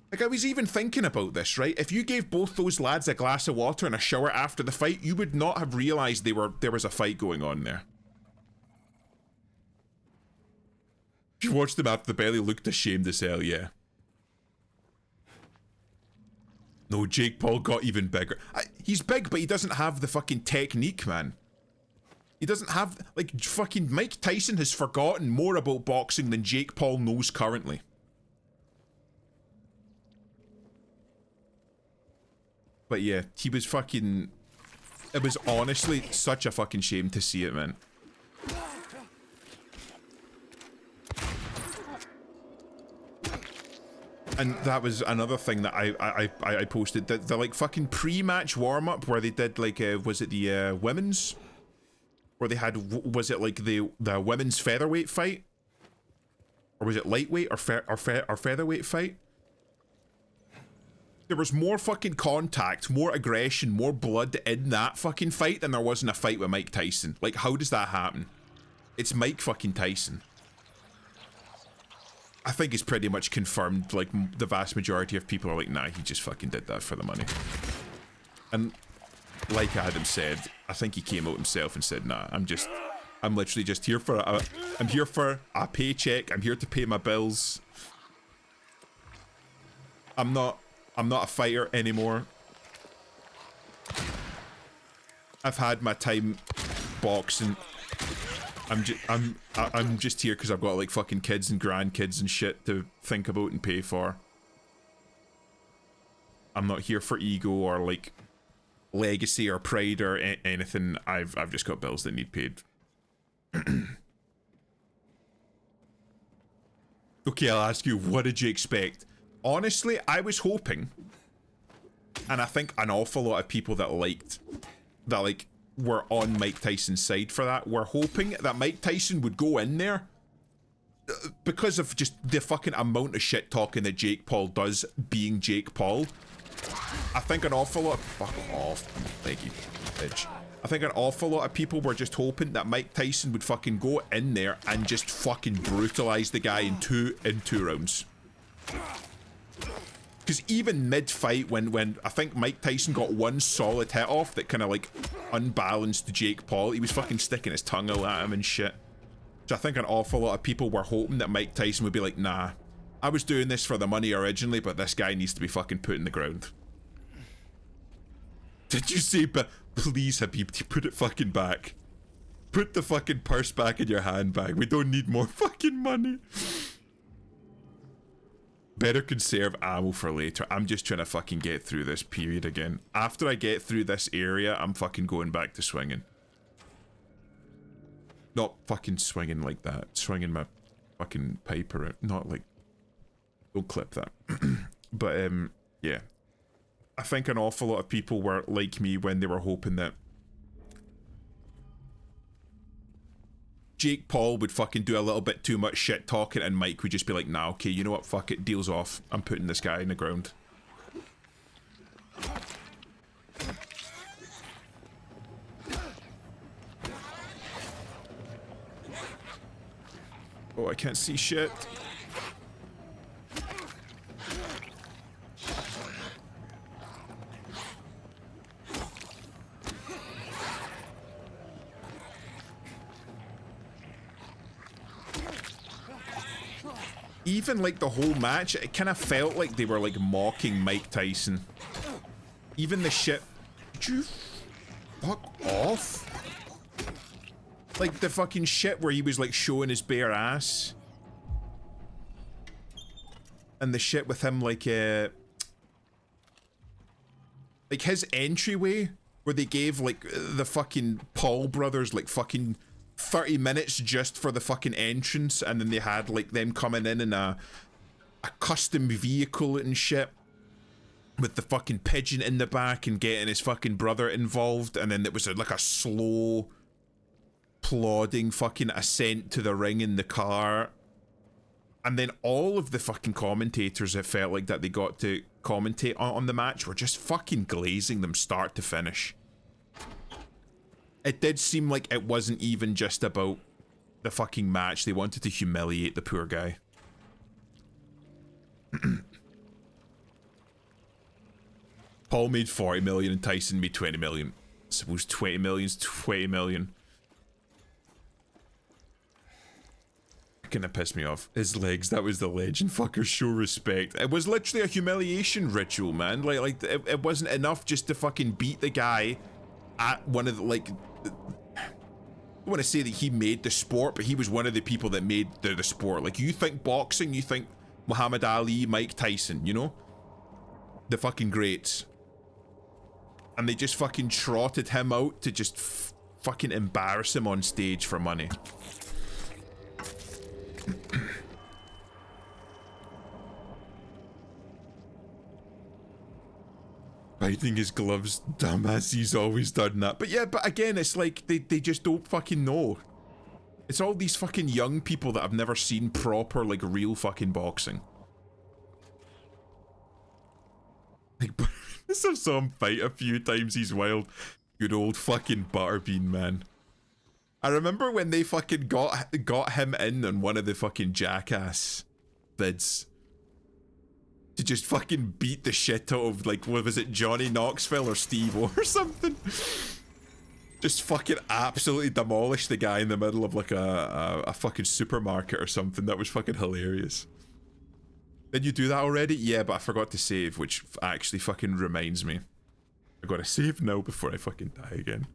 Speaker 1: Like, I was even thinking about this, right? If you gave both those lads a glass of water and a shower after the fight, you would not have realized there was a fight going on there. If you watched them after the belly, looked ashamed as hell, yeah. No, Jake Paul got even bigger. He's big, but he doesn't have the fucking technique, man. He doesn't have, like, fucking Mike Tyson has forgotten more about boxing than Jake Paul knows currently. But yeah, he was fucking... It was honestly such a fucking shame to see it, man. And that was another thing that I posted. The like fucking pre-match warm-up where they did like, was it the women's? Where they had, was it like the women's featherweight fight? Or was it lightweight or featherweight fight? There was more fucking contact, more aggression, more blood in that fucking fight than there was in a fight with Mike Tyson. Like, how does that happen? It's Mike fucking Tyson. I think it's pretty much confirmed, like, the vast majority of people are like, nah, he just fucking did that for the money. And like Adam said, I think he came out himself and said, nah, I'm literally just here for I'm here for a paycheck. I'm here to pay my bills. I'm not a fighter anymore. I've had my time boxing. I'm just here because I've got like fucking kids and grandkids and shit to think about and pay for. I'm not here for ego or like legacy or pride or anything. I've just got bills that need paid. Okay, I'll ask you, what did you expect? Honestly, I was hoping, and I think an awful lot of people that were on Mike Tyson's side for that were hoping that Mike Tyson would go in there because of just the fucking amount of shit talking that Jake Paul does being Jake Paul. I think an awful lot... Fuck off. Thank you, bitch. I think an awful lot of people were just hoping that Mike Tyson would fucking go in there and just fucking brutalize the guy in two rounds. Because even mid-fight, when I think Mike Tyson got one solid hit off that kind of like unbalanced Jake Paul, he was fucking sticking his tongue out at him and shit. So I think an awful lot of people were hoping that Mike Tyson would be like, nah, I was doing this for the money originally, but this guy needs to be fucking put in the ground. Did you say, but please, Habib, put it fucking back. Put the fucking purse back in your handbag. We don't need more fucking money. Better conserve ammo for later. I'm just trying to fucking get through this period again. After I get through this area, I'm fucking going back to swinging. Not fucking swinging like that. Swinging my fucking pipe around. Not like... Don't clip that. But, yeah. I think an awful lot of people were like me when they were hoping that Jake Paul would fucking do a little bit too much shit talking and Mike would just be like, nah, okay, you know what, fuck it, deal's off. I'm putting this guy in the ground. Oh, I can't see shit. Even like the whole match, it kind of felt like they were like mocking Mike Tyson. Even the shit. Would you fuck off? Like the fucking shit where he was like showing his bare ass. And the shit with him like his entryway where they gave like the fucking Paul brothers like fucking 30 minutes just for the fucking entrance, and then they had like them coming in a custom vehicle and shit with the fucking pigeon in the back and getting his fucking brother involved, and then it was like a slow plodding fucking ascent to the ring in the car. And then all of the fucking commentators, it felt like that they got to commentate on the match, were just fucking glazing them start to finish. It did seem like it wasn't even just about the fucking match. They wanted to humiliate the poor guy. Paul made 40 million and Tyson made 20 million. I suppose 20 million's 20 million. Kinda pissed me off. His legs, that was the legend. Fucker, show respect. It was literally a humiliation ritual, man. Like it wasn't enough just to fucking beat the guy at one of the, like, I want to say that he made the sport, but he was one of the people that made the sport. Like, you think boxing, you think Muhammad Ali, Mike Tyson, you know? The fucking greats. And they just fucking trotted him out to just fucking embarrass him on stage for money. Biting his gloves, dumbass, he's always done that. But yeah, but again, it's like they just don't fucking know. It's all these fucking young people that have never seen proper, like, real fucking boxing. Like, I saw him fight a few times, he's wild. Good old fucking Butterbean, man. I remember when they fucking got him in on one of the fucking Jackass vids. To just fucking beat the shit out of, like, what was it, Johnny Knoxville or Steve-O or something? Just fucking absolutely demolish the guy in the middle of, like, a fucking supermarket or something. That was fucking hilarious. Did you do that already? Yeah, but I forgot to save, which actually fucking reminds me. I gotta save now before I fucking die again.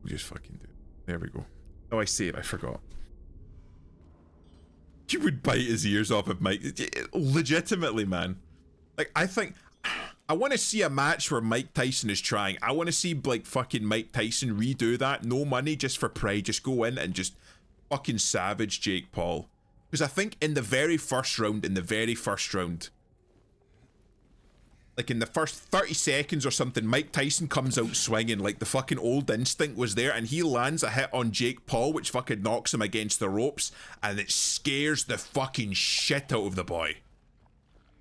Speaker 1: We'll just fucking do it. There we go. Oh, I saved, I forgot. You would bite his ears off if Mike... Legitimately, man. Like, I think... I want to see a match where Mike Tyson is trying. I want to see, like, fucking Mike Tyson redo that. No money, just for pride. Just go in and just fucking savage Jake Paul. Because I think in the very first round, like in the first 30 seconds or something, Mike Tyson comes out swinging, like the fucking old instinct was there, and he lands a hit on Jake Paul, which fucking knocks him against the ropes, and it scares the fucking shit out of the boy.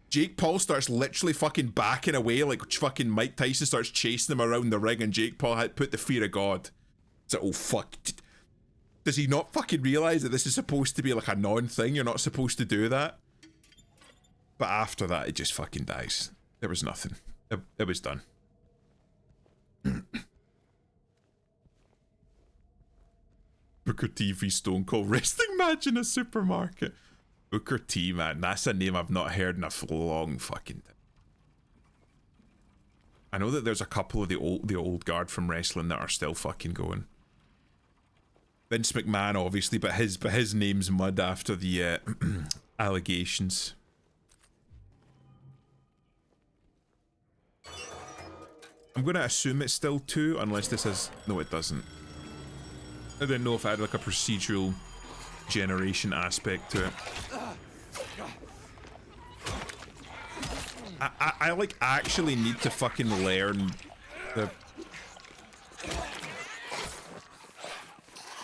Speaker 1: Jake Paul starts literally fucking backing away, like fucking Mike Tyson starts chasing him around the ring, and Jake Paul had put the fear of God. It's like, oh fuck. Does he not fucking realise that this is supposed to be like a non-thing? You're not supposed to do that? But after that, it just fucking dies. There was nothing. It was done. Booker T v Stone Cold wrestling match in a supermarket. Booker T, man. That's a name I've not heard in a long fucking time. I know that there's a couple of the old guard from wrestling that are still fucking going. Vince McMahon, obviously, but his name's mud after the allegations. I'm gonna assume it's still 2, unless this has... No, it doesn't. I didn't know if I had like a procedural generation aspect to it. I like actually need to fucking learn the...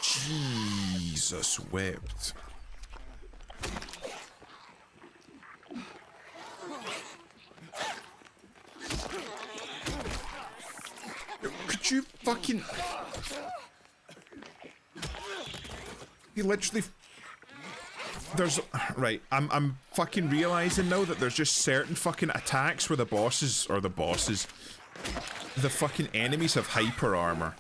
Speaker 1: Jesus wept. Could you fucking... He literally... There's... Right, I'm fucking realizing now that there's just certain fucking attacks where the bosses... Or the bosses... The fucking enemies have hyper armor.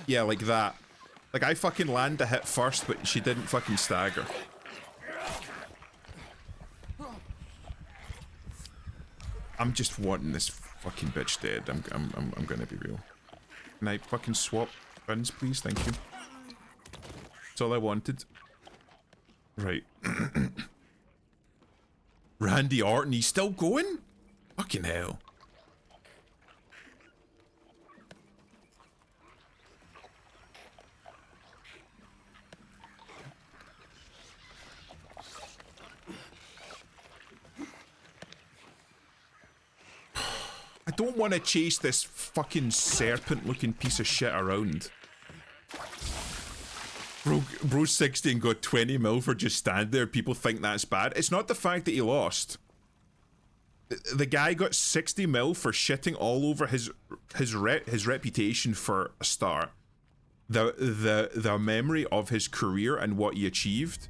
Speaker 1: Yeah, like that. Like, I fucking land a hit first, but she didn't fucking stagger. I'm just wanting this fucking bitch dead. I'm gonna be real. Can I fucking swap guns, please? Thank you. That's all I wanted. Right. Randy Orton, he's still going? Fucking hell. don't want to chase this fucking serpent-looking piece of shit around. Bro 16 got 20 mil for just stand there. People think that's bad. It's not the fact that he lost. The guy got 60 mil for shitting all over his reputation for a start. The memory of his career and what he achieved.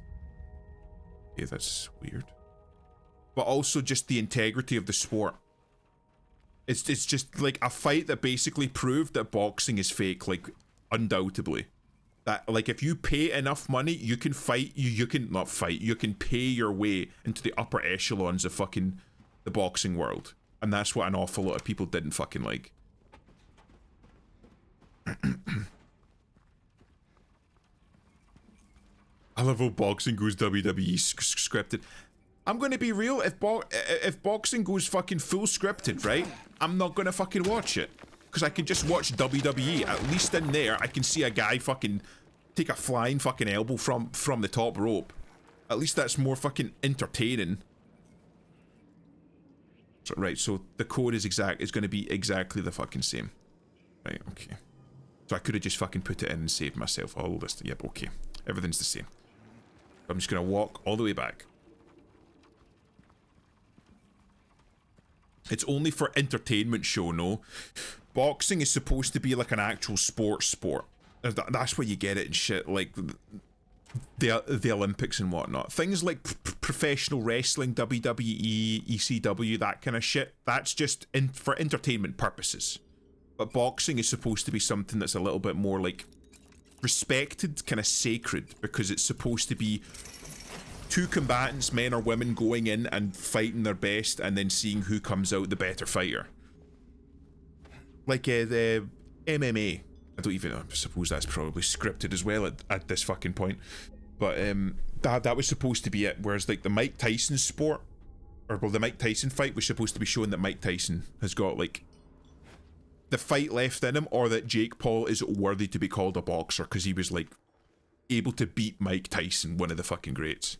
Speaker 1: Yeah, that's weird. But also just the integrity of the sport. It's just like a fight that basically proved that boxing is fake, like undoubtedly. That like if you pay enough money, you can fight. You can not fight. You can pay your way into the upper echelons of fucking the boxing world, and that's what an awful lot of people didn't fucking like. I love how boxing goes WWE scripted. I'm gonna be real. If boxing goes fucking full scripted, right? I'm not gonna fucking watch it. Because I can just watch WWE. At least in there, I can see a guy fucking take a flying fucking elbow from the top rope. At least that's more fucking entertaining. So, right, so the code is going to be exactly the fucking same. Right, okay. So I could have just fucking put it in and saved myself all this. Yep, okay. Everything's the same. I'm just gonna walk all the way back. It's only for entertainment show, no? Boxing is supposed to be like an actual sport. That's where you get it and shit, like the Olympics and whatnot. Things like professional wrestling, WWE, ECW, that kind of shit, that's just for entertainment purposes. But boxing is supposed to be something that's a little bit more like respected, kind of sacred, because it's supposed to be two combatants, men or women, going in and fighting their best and then seeing who comes out the better fighter. Like the MMA. I don't even know, I suppose that's probably scripted as well at this fucking point. But that was supposed to be it. Whereas like the Mike Tyson sport, or well, the Mike Tyson fight was supposed to be showing that Mike Tyson has got like the fight left in him, or that Jake Paul is worthy to be called a boxer because he was like able to beat Mike Tyson, one of the fucking greats.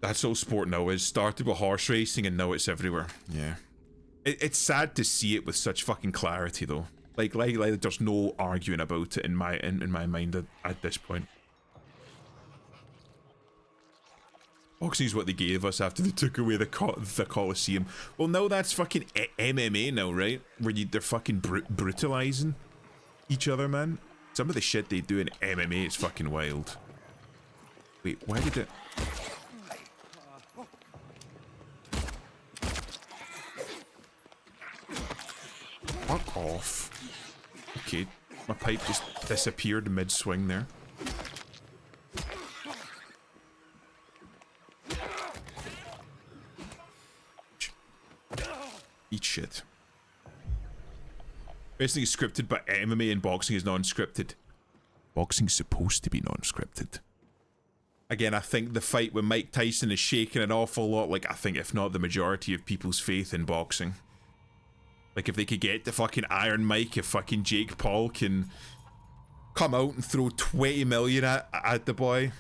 Speaker 1: That's all sport now is. Started with horse racing and now it's everywhere. Yeah. It's sad to see it with such fucking clarity though. Like there's no arguing about it in my mind at this point. Boxing is what they gave us after they took away the Coliseum. Well, now that's fucking MMA now, right? Where they're fucking brutalizing each other, man. Some of the shit they do in MMA is fucking wild. Wait, why did it... Fuck off. Okay, my pipe just disappeared mid-swing there. Eat shit. Wrestling is scripted, but MMA and boxing is non-scripted. Boxing's supposed to be non-scripted. Again, I think the fight with Mike Tyson is shaking an awful lot, like I think if not the majority of people's faith in boxing. Like, if they could get the fucking Iron Mike, if fucking Jake Paul can come out and throw 20 million at the boy.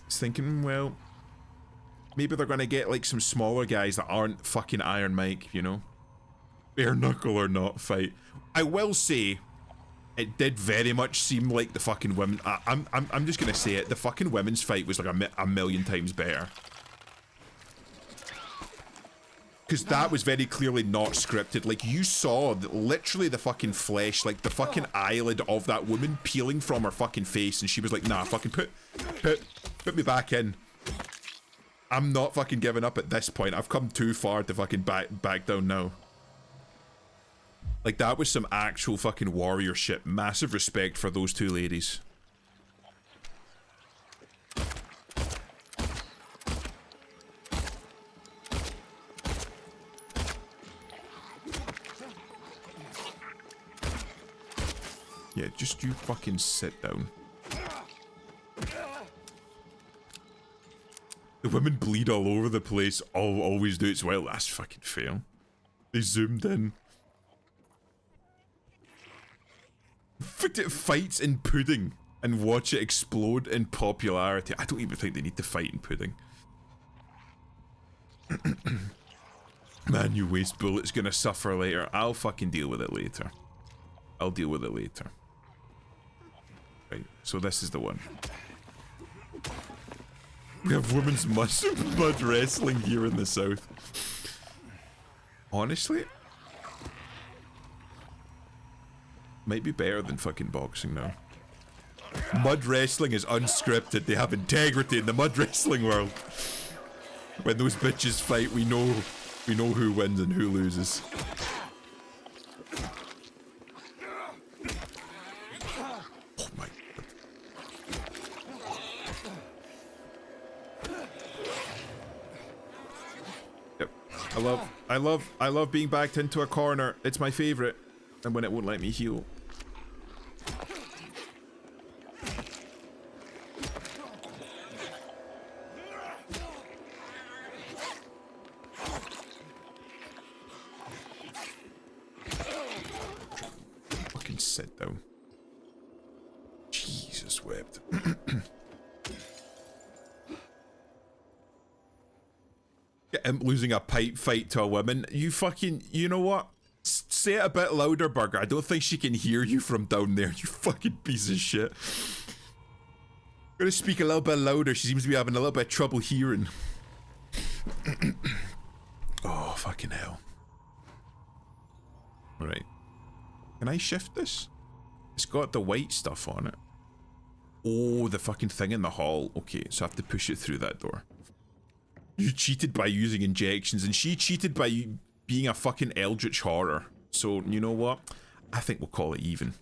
Speaker 1: Just thinking, well, maybe they're gonna get, like, some smaller guys that aren't fucking Iron Mike, you know? Bare knuckle or not fight. I will say, it did very much seem like the fucking women... I'm just gonna say it, the fucking women's fight was, like, a million times better. Because that was very clearly not scripted. Like, you saw literally the fucking flesh, like the fucking eyelid of that woman peeling from her fucking face, and she was like, nah, fucking put me back in. I'm not fucking giving up at this point. I've come too far to fucking back down now. Like, that was some actual fucking warrior shit. Massive respect for those two ladies. Yeah, just you fucking sit down. The women bleed all over the place. Always do it. Well, that's fucking fail. They zoomed in. Fights in pudding and watch it explode in popularity. I don't even think they need to fight in pudding. Man, you waste bullets gonna suffer later. I'll fucking deal with it later. I'll deal with it later. Right, so this is the one. We have women's mud wrestling here in the south. Honestly, might be better than fucking boxing now. Mud wrestling is unscripted. They have integrity in the mud wrestling world. When those bitches fight, we know who wins and who loses. Oh my god. Yep. I love being backed into a corner. It's my favorite. And when it won't let me heal. Fucking sit down. Jesus wept. Imp losing a pipe fight to a woman. You fucking, you know what? Say it a bit louder, Burger. I don't think she can hear you from down there, you fucking piece of shit. Gotta speak a little bit louder. She seems to be having a little bit of trouble hearing. Oh, fucking hell. Alright. Can I shift this? It's got the white stuff on it. Oh, the fucking thing in the hall. Okay, so I have to push it through that door. You cheated by using injections, and she cheated by being a fucking eldritch horror. So, you know what? I think we'll call it even.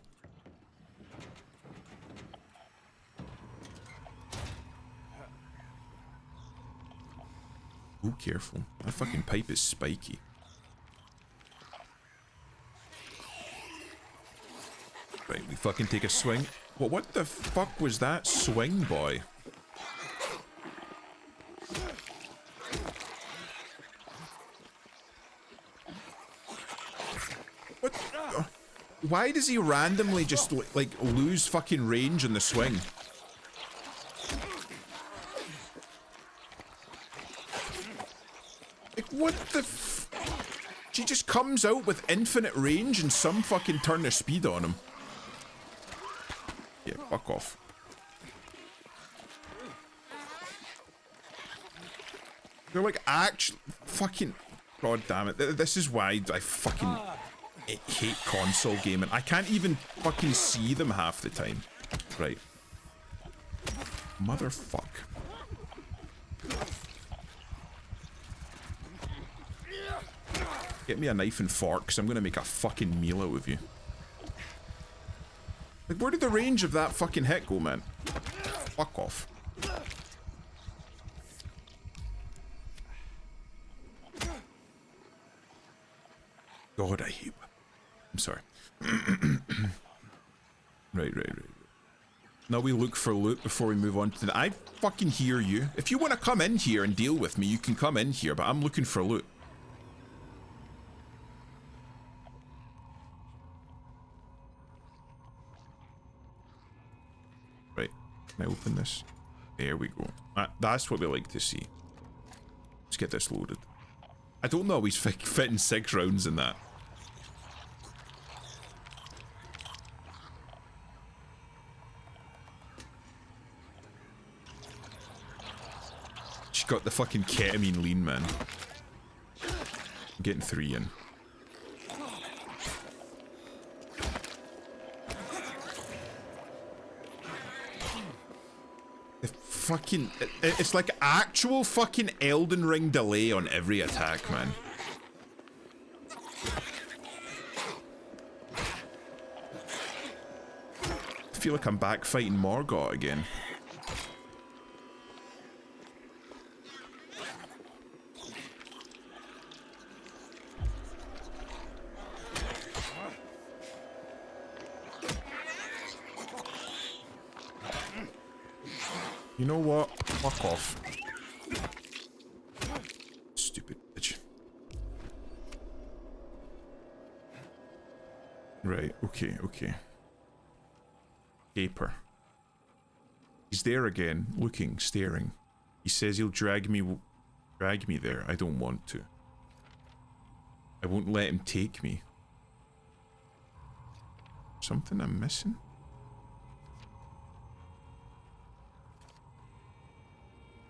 Speaker 1: Ooh, careful. That fucking pipe is spiky. Right, we fucking take a swing. Well, what the fuck was that swing, boy? What? Why does he randomly just, like, lose fucking range on the swing? Like, what the f... She just comes out with infinite range and some fucking turn their speed on him. Yeah, fuck off. They're like, actually... Fucking... God damn it. This is why I fucking... hate console gaming. I can't even fucking see them half the time. Right. Motherfuck. Get me a knife and fork, because I'm gonna make a fucking meal out of you. Like, where did the range of that fucking hit go, man? Fuck off. God, I hate... I'm sorry. Right. Now we look for loot before we move on to the... I fucking hear you. If you want to come in here and deal with me, you can come in here, but I'm looking for loot. Right. Can I open this? There we go. That's what we like to see. Let's get this loaded. I don't know how he's fitting 6 rounds in that. She got the fucking ketamine lean, man. I'm getting 3 in. The fucking... It's like actual fucking Elden Ring delay on every attack, man. I feel like I'm back fighting Morgott again. You know what? Fuck off. Stupid bitch. Right, okay. Gaper. He's there again, looking, staring. He says he'll drag me... Drag me there. I don't want to. I won't let him take me. Something I'm missing?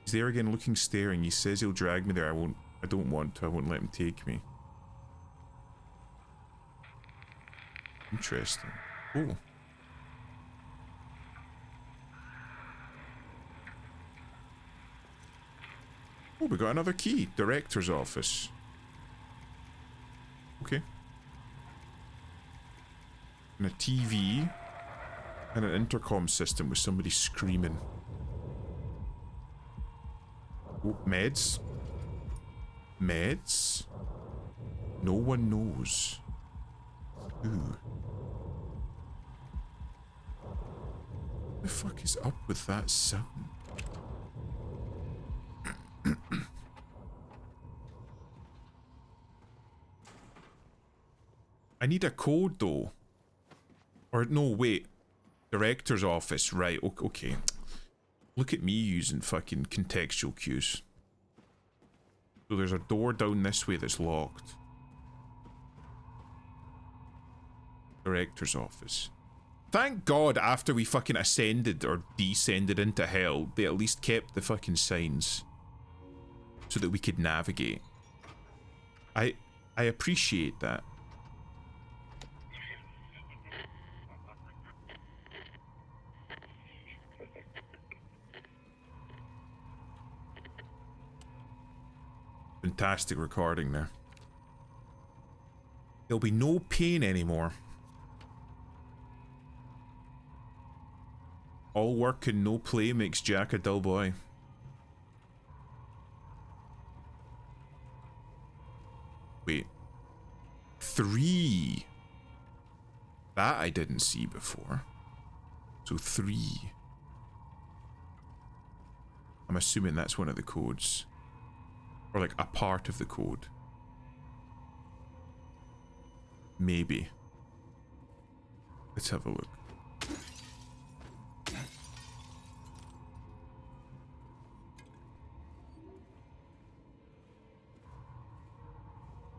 Speaker 1: He's there again looking staring. He says he'll drag me there. I don't want to. I won't let him take me. Interesting. Oh. Oh, we got another key. Director's office. Okay. And a TV. And an intercom system with somebody screaming. Oh, meds. Meds. No one knows. Who? What the fuck is up with that sound? I need a code though. Or no, wait. Director's office, right, okay. Look at me using fucking contextual cues. So there's a door down this way that's locked. Director's office. Thank God after we fucking ascended or descended into hell, they at least kept the fucking signs. So that we could navigate. I appreciate that. Fantastic recording there. There'll be no pain anymore. All work and no play makes Jack a dull boy. Wait. 3. That I didn't see before. So 3. I'm assuming that's one of the codes. Or like a part of the code. Maybe. Let's have a look.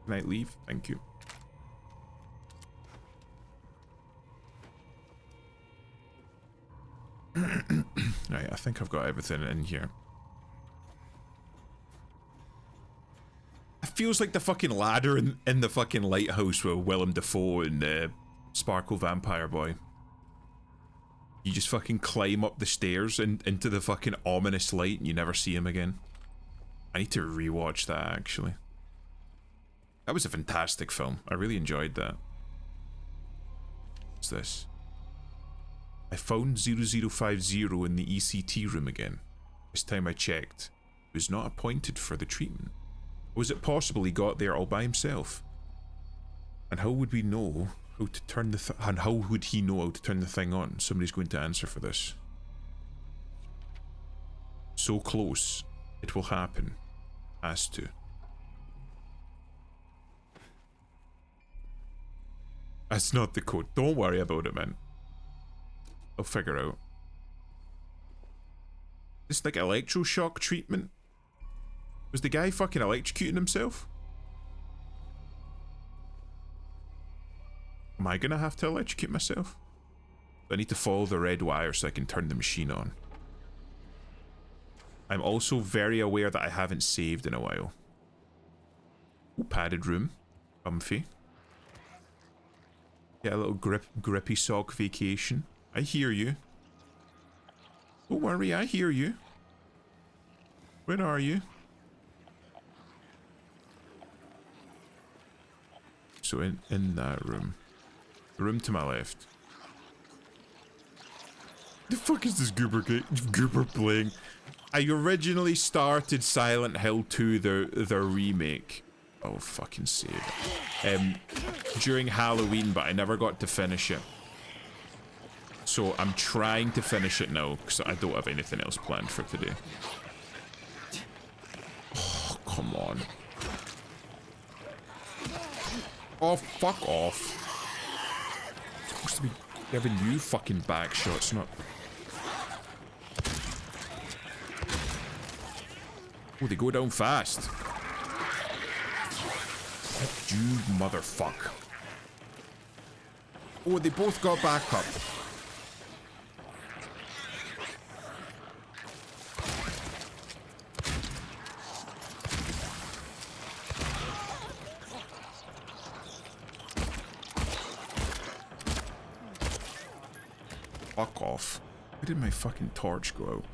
Speaker 1: Can I leave? Thank you. Right, I think I've got everything in here. It feels like the fucking ladder in the fucking lighthouse with Willem Dafoe and Sparkle Vampire Boy. You just fucking climb up the stairs and into the fucking ominous light and you never see him again. I need to rewatch that actually. That was a fantastic film. I really enjoyed that. What's this? I found 0050 in the ECT room again. This time I checked. He was not appointed for the treatment. Was it possible he got there all by himself? And how would we know how to turn the and how would he know how to turn the thing on? Somebody's going to answer for this. So close. It will happen. Has to. That's not the code. Don't worry about it, man. I'll figure out. This like electroshock treatment? Was the guy fucking electrocuting himself? Am I gonna have to electrocute myself? I need to follow the red wire so I can turn the machine on. I'm also very aware that I haven't saved in a while. Ooh, padded room. Comfy. Get a little grippy sock vacation. I hear you. Don't worry, I hear you. Where are you? So in that room. The room to my left. The fuck is this Goober playing? I originally started Silent Hill 2, the remake. Oh, fucking save it. During Halloween, but I never got to finish it. So I'm trying to finish it now, because I don't have anything else planned for today. Oh, come on. Oh, fuck off. I'm supposed to be giving you fucking back shots, not... Oh, they go down fast. You motherfucker. Oh, they both got back up. Fuck off. Why did my fucking torch go out?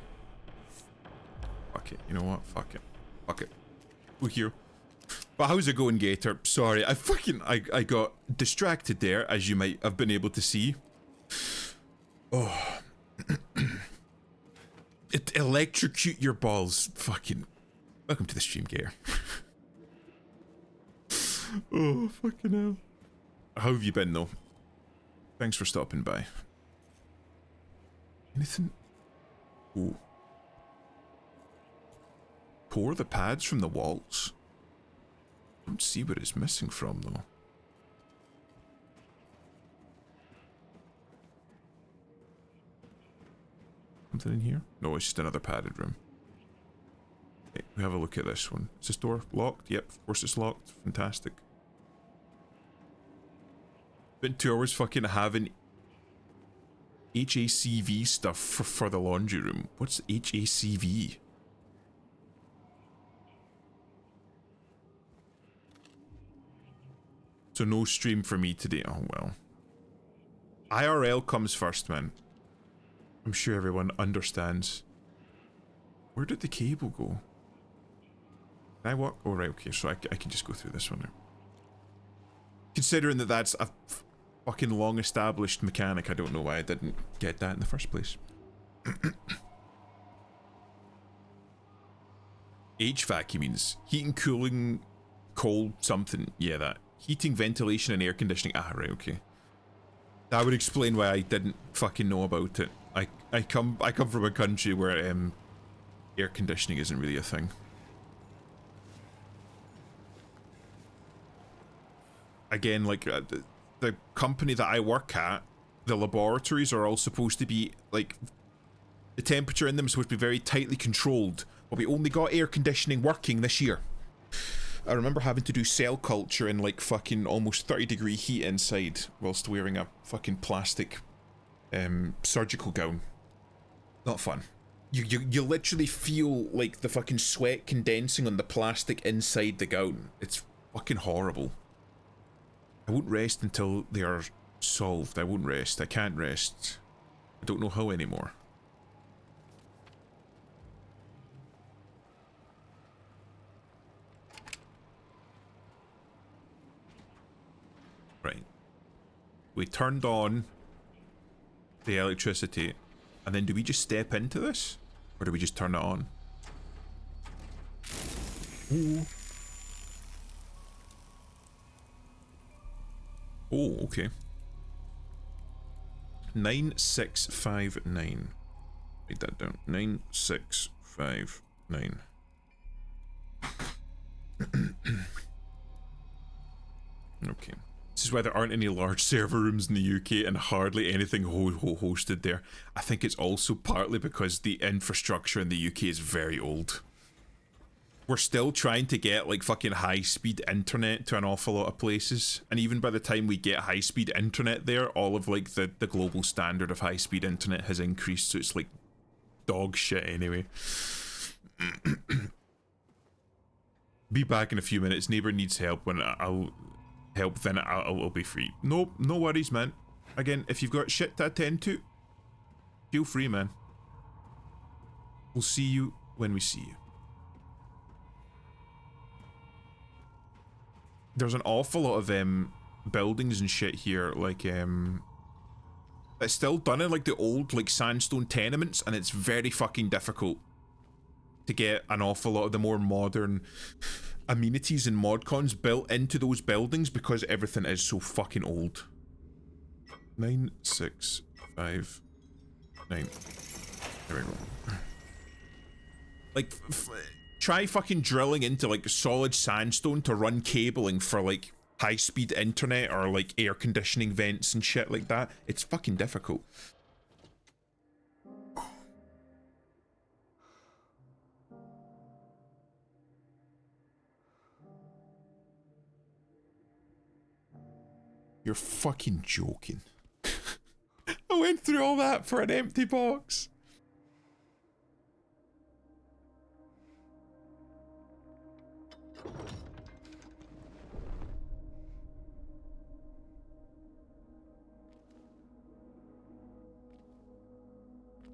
Speaker 1: Fuck it. You know what? Fuck it. Fuck it. We're here. But how's it going, Gator? Sorry, I got distracted there, as you might have been able to see. Oh. It electrocute your balls. Fucking. Welcome to the stream, Gator. Oh, fucking hell. How have you been, though? Thanks for stopping by. Anything? Ooh. Pour the pads from the walls? I don't see what it's missing from, though. Something in here? No, it's just another padded room. Okay, we have a look at this one. Is this door locked? Yep, of course it's locked. Fantastic. Been 2 hours fucking having HACV stuff for the laundry room. What's HACV? So no stream for me today. Oh well. IRL comes first, man. I'm sure everyone understands. Where did the cable go? Can I walk? Oh right, okay, so I can just go through this one now. Considering that that's a fucking long established mechanic, I don't know why I didn't get that in the first place. HVAC, he means heating, cooling, cold, something. Yeah, that. Heating, ventilation, and air conditioning. Ah, right, okay. That would explain why I didn't fucking know about it. I come from a country where air conditioning isn't really a thing. Again, like the company that I work at, the laboratories are all supposed to be like the temperature in them is supposed to be very tightly controlled, but we only got air conditioning working this year. I remember having to do cell culture in like fucking almost 30-degree heat inside whilst wearing a fucking plastic surgical gown. Not fun. You literally feel like the fucking sweat condensing on the plastic inside the gown. It's fucking horrible. I won't rest until they are solved. I won't rest. I can't rest. I don't know how anymore. Right. We turned on the electricity, and then do we just step into this? Or do we just turn it on? Ooh. Oh, okay. 9659. Write that down. 9659. Okay. This is why there aren't any large server rooms in the UK and hardly anything hosted there. I think it's also partly because the infrastructure in the UK is very old. We're still trying to get like fucking high-speed internet to an awful lot of places, and even by the time we get high-speed internet there, all of like the global standard of high-speed internet has increased, so it's like dog shit anyway. Be back in a few minutes. Neighbor needs help. When I'll help, then I'll be free. Nope, no worries, man. Again, if you've got shit to attend to, feel free, man. We'll see you when we see you. There's an awful lot of buildings and shit here, like it's still done in like the old like sandstone tenements, and it's very fucking difficult to get an awful lot of the more modern amenities and mod cons built into those buildings because everything is so fucking old. 9659. There we go. Like, try fucking drilling into like solid sandstone to run cabling for like high-speed internet or like air conditioning vents and shit like that. It's fucking difficult. You're fucking joking. I went through all that for an empty box.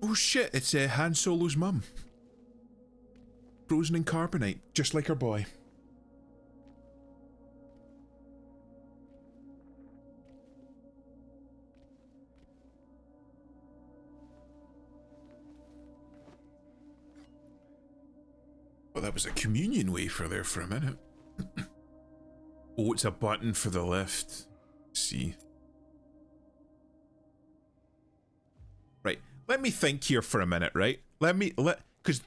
Speaker 1: Oh shit, it's Han Solo's mum. Frozen in carbonite, just like her boy. Well, that was a communion wafer there for a minute. Oh, it's a button for the lift. See. Right, let me think here for a minute, right? Because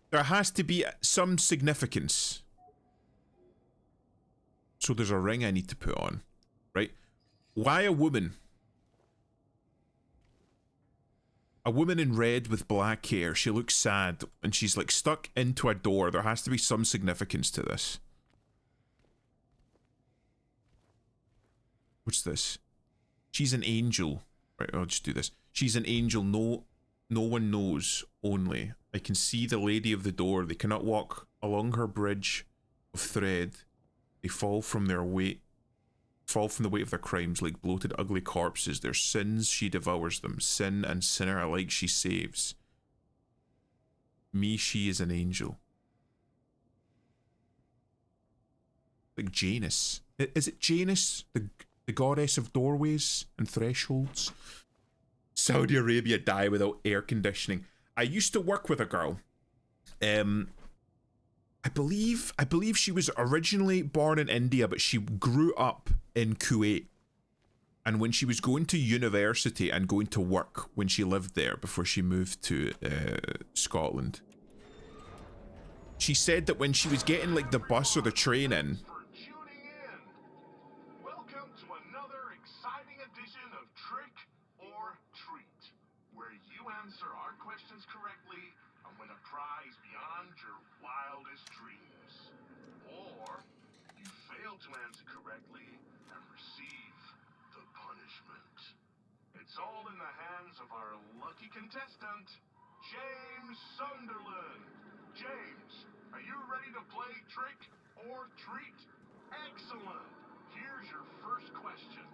Speaker 1: there has to be some significance. So there's a ring I need to put on, right? Why a woman? A woman in red with black hair. She looks sad and she's like stuck into a door. There has to be some significance to this. What's this? She's an angel. Right, I'll just do this. She's an angel. No one knows. Only I can see the lady of the door. They cannot walk along her bridge of thread. They fall from the weight of their crimes like bloated, ugly corpses. Their sins, she devours them. Sin and sinner alike she saves. Me, she is an angel. Like Janus. Is it Janus? The goddess of doorways and thresholds? Saudi Arabia die without air conditioning. I used to work with a girl. I believe she was originally born in India, but she grew up in Kuwait. And when she was going to university and going to work when she lived there before she moved to Scotland, she said that when she was getting like the bus or the train in,
Speaker 2: welcome to another exciting edition of Trick or Treat, where you answer our questions correctly and win a prize beyond your wildest dreams. Or you fail to answer correctly and receive the punishment. It's all in the hands of our lucky contestant, James Sunderland. James, are you ready to play Trick or Treat? Excellent. Here's your first question.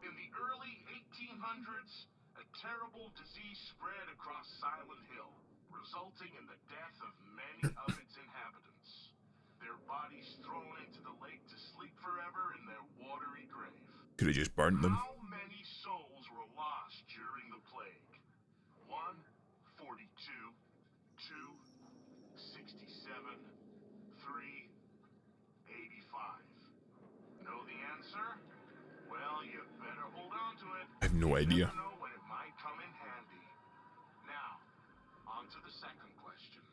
Speaker 2: In the early 1800s, a terrible disease spread across Silent Hill, resulting in the death of many of its inhabitants. Their bodies thrown into the lake to sleep forever in their watery grave.
Speaker 1: Could have just burnt them.
Speaker 2: How many souls were lost during the plague? 1, 42, 2, 67, 3, 85. Know the answer? Well, you better hold on to it.
Speaker 1: I have no idea.
Speaker 2: You never know when it might come in handy. Now, on to the second question.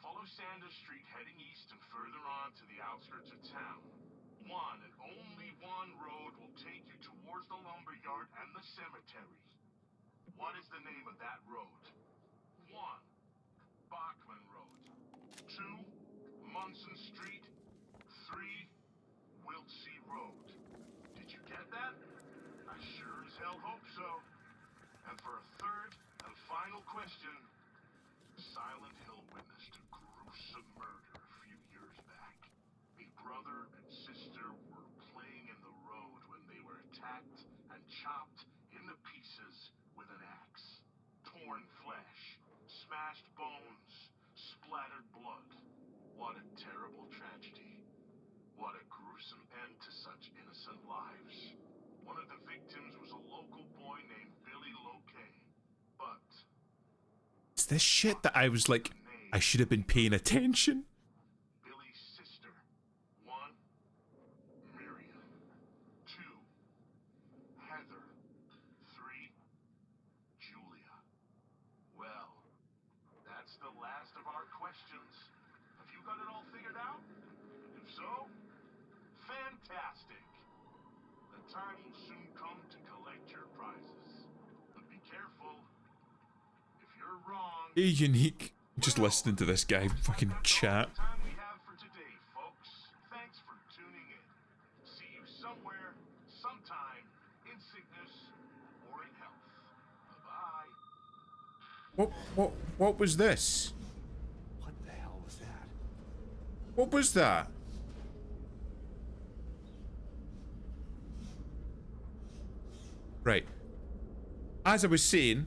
Speaker 2: Follow Sanders Street heading east and further on to the outskirts of town. One and only one road will take you towards the lumberyard and the cemetery. What is the name of that road? 1, Bachman Road. 2, Munson Street. 3, Wiltsea Road. Did you get that? I sure as hell hope so. And for a third and final question, Silent Hill witnessed a gruesome murder a few years back. A brother and sister were playing in the road when they were attacked and chopped into pieces with an axe. Torn flesh, smashed bones, splattered blood. What a terrible tragedy. What a gruesome end to such innocent lives. One of the victims was a local boy named Billy Locay. But
Speaker 1: It's this shit that I was like, I should have been paying attention.
Speaker 2: Billy's sister. 1, Miriam. 2, Heather. 3, Julia. Well, that's the last of our questions. Have you got it all figured out? If so, fantastic. The time will soon come to collect your prizes. But be careful. If you're wrong...
Speaker 1: Hey, Unique. Just listening to this guy fucking chat.
Speaker 2: That's all the time we have for today, folks. Thanks for tuning in. See you somewhere, sometime in sickness or in health. Bye-bye.
Speaker 1: What was this?
Speaker 3: What the hell was that?
Speaker 1: What was that? Right. As I was saying,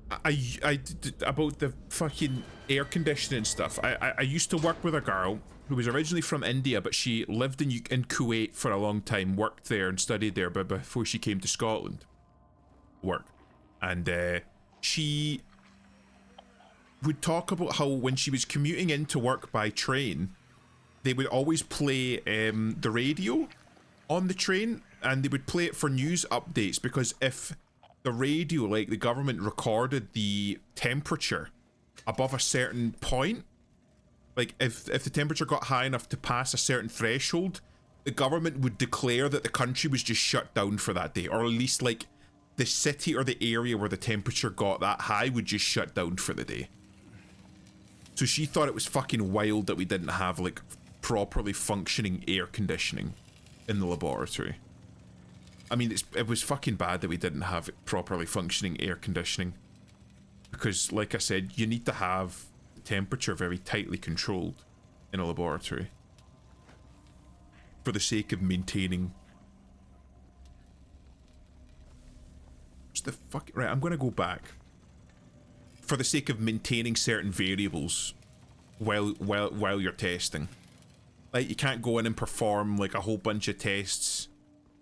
Speaker 1: about the fucking air conditioning stuff. I used to work with a girl who was originally from India, but she lived in Kuwait for a long time, worked there and studied there, but before she came to Scotland, work, and she would talk about how when she was commuting into work by train, they would always play the radio on the train, and they would play it for news updates, because if the radio, like the government, recorded the temperature above a certain point, like if the temperature got high enough to pass a certain threshold, the government would declare that the country was just shut down for that day, or at least like the city or the area where the temperature got that high would just shut down for the day. So she thought it was fucking wild that we didn't have like properly functioning air conditioning in the laboratory. I mean, it was fucking bad that we didn't have properly functioning air conditioning, because like I said, you need to have the temperature very tightly controlled in a laboratory for the sake of maintaining. What's the fuck? Right, I'm gonna go back. For the sake of maintaining certain variables while you're testing. Like, you can't go in and perform like a whole bunch of tests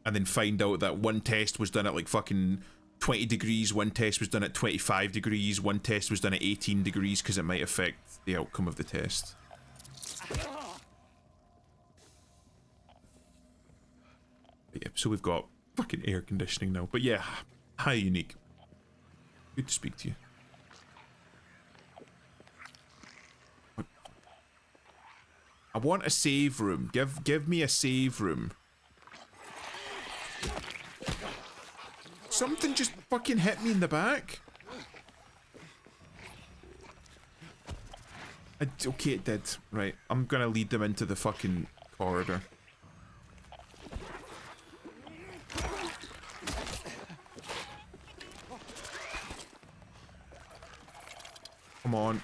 Speaker 1: and then find out that one test was done at like fucking 20 degrees, one test was done at 25 degrees, one test was done at 18 degrees, because it might affect the outcome of the test. But yeah, so we've got fucking air conditioning now. But yeah, hi Unique. Good to speak to you. What? I want a save room. Give me a save room. Something just fucking hit me in the back. Okay, it did. Right, I'm gonna lead them into the fucking corridor. Come on.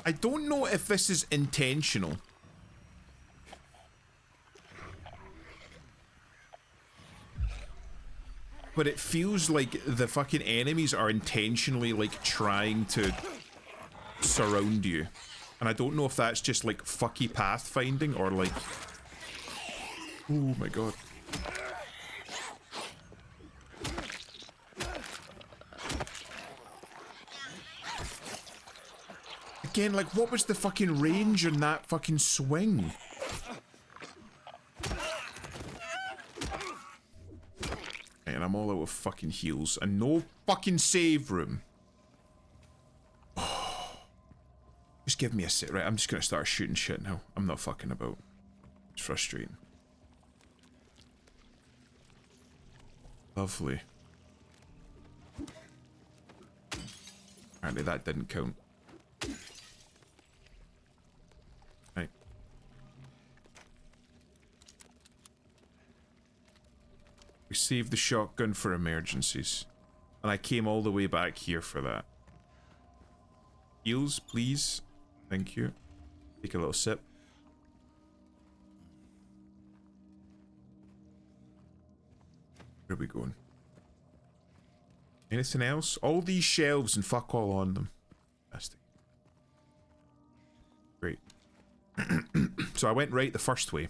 Speaker 1: I don't know if this is intentional. But it feels like the fucking enemies are intentionally like trying to surround you. And I don't know if that's just like fucky pathfinding or like... Oh my god. Again, like, what was the fucking range in that fucking swing? And I'm all out of fucking heals and no fucking save room. Oh. Just give me a sit, right? I'm just gonna start shooting shit now. I'm not fucking about. It's frustrating. Lovely. Apparently that didn't count. Right. We saved the shotgun for emergencies. And I came all the way back here for that. Heals, please. Thank you. Take a little sip. Where are we going? Anything else? All these shelves and fuck all on them. Fantastic. Great. So I went right the first way.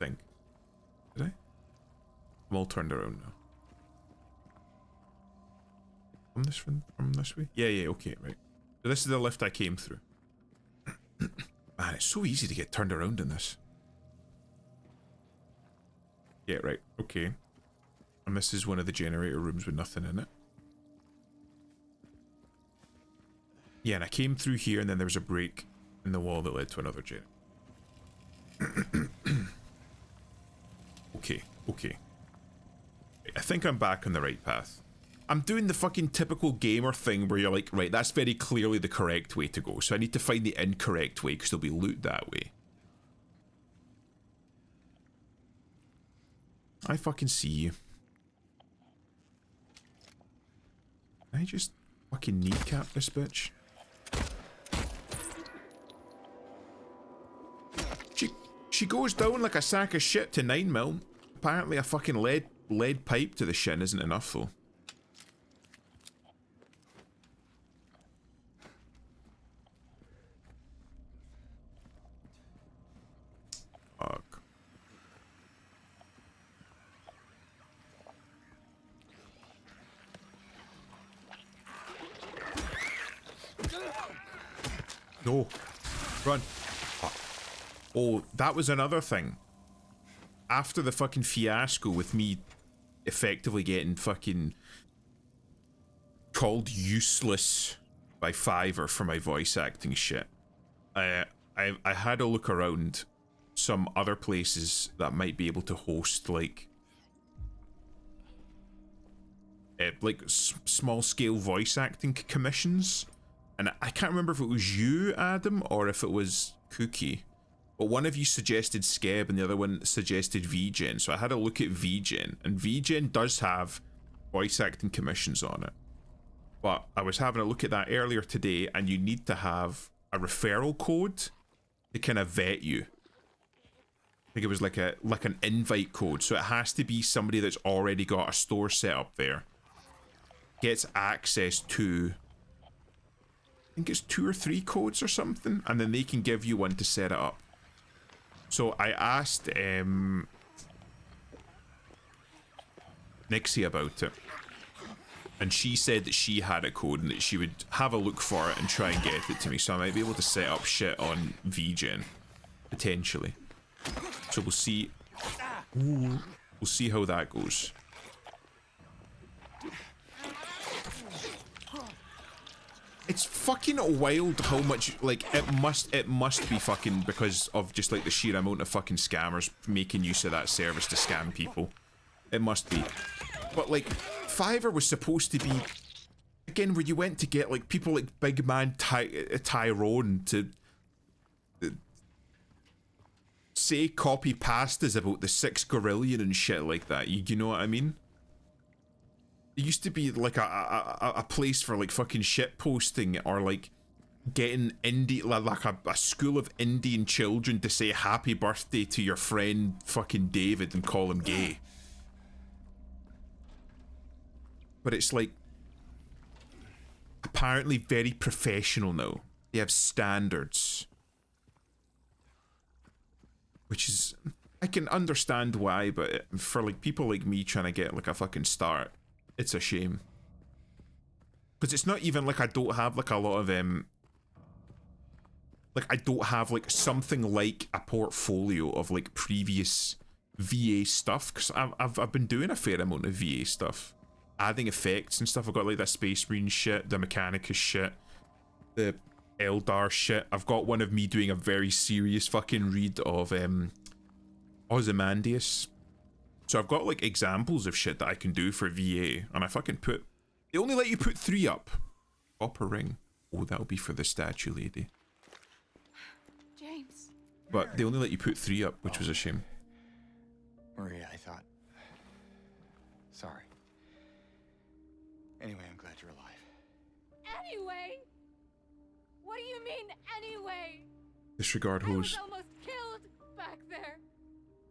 Speaker 1: I think. Did I? I'm all turned around now. From this way? Yeah, okay, right. So this is the lift I came through. Man, it's so easy to get turned around in this. Yeah, right, okay. And this is one of the generator rooms with nothing in it. Yeah, and I came through here and then there was a break in the wall that led to another generator. Okay. I think I'm back on the right path. I'm doing the fucking typical gamer thing where you're like, right, that's very clearly the correct way to go. So I need to find the incorrect way because there'll be loot that way. I fucking see you. Can I just fucking kneecap this bitch? She goes down like a sack of shit to 9mm. Apparently a fucking lead pipe to the shin isn't enough though. Fuck. No. Run. Oh, that was another thing. After the fucking fiasco with me effectively getting fucking called useless by Fiverr for my voice acting shit, I had a look around some other places that might be able to host like small scale voice acting commissions, and I can't remember if it was you, Adam, or if it was Cookie. But one of you suggested Skeb and the other one suggested VGen. So I had a look at VGen, and VGen does have voice acting commissions on it. But I was having a look at that earlier today, and you need to have a referral code to kind of vet you. I think it was like an invite code. So it has to be somebody that's already got a store set up there. Gets access to, I think it's 2 or 3 codes or something, and then they can give you one to set it up. So I asked Nixie about it, and she said that she had a code and that she would have a look for it and try and get it to me, so I might be able to set up shit on VGen, potentially. So we'll see. Ooh, we'll see how that goes. It's fucking wild how much, like, it must be fucking because of just like the sheer amount of fucking scammers making use of that service to scam people. It must be. But like, Fiverr was supposed to be, again, where you went to get like people like Big Man Tyrone to say copy pastas about the 6 Gorillion and shit like that. You know what I mean? It used to be like a place for like fucking shit posting, or like getting like a school of Indian children to say happy birthday to your friend fucking David and call him gay. But it's like apparently very professional now. They have standards, which is, I can understand why, but for like people like me trying to get like a fucking start, it's a shame. Because it's not even like I don't have like a lot of like I don't have like something like a portfolio of like previous VA stuff, because I've been doing a fair amount of VA stuff, adding effects and stuff. I've got like the Space Marine shit, the Mechanicus shit, the Eldar shit. I've got one of me doing a very serious fucking read of Ozymandias. So I've got like examples of shit that I can do for VA, and I fucking put, they only let you put 3 up. Copper ring. Oh, that'll be for the statue lady.
Speaker 4: James.
Speaker 1: But they only let you put 3 up, which was a shame.
Speaker 3: Maria, I thought. Sorry. Anyway, I'm glad you're alive.
Speaker 4: Anyway? What do you mean, anyway?
Speaker 1: Disregard
Speaker 4: I
Speaker 1: hose.
Speaker 4: was almost killed back there.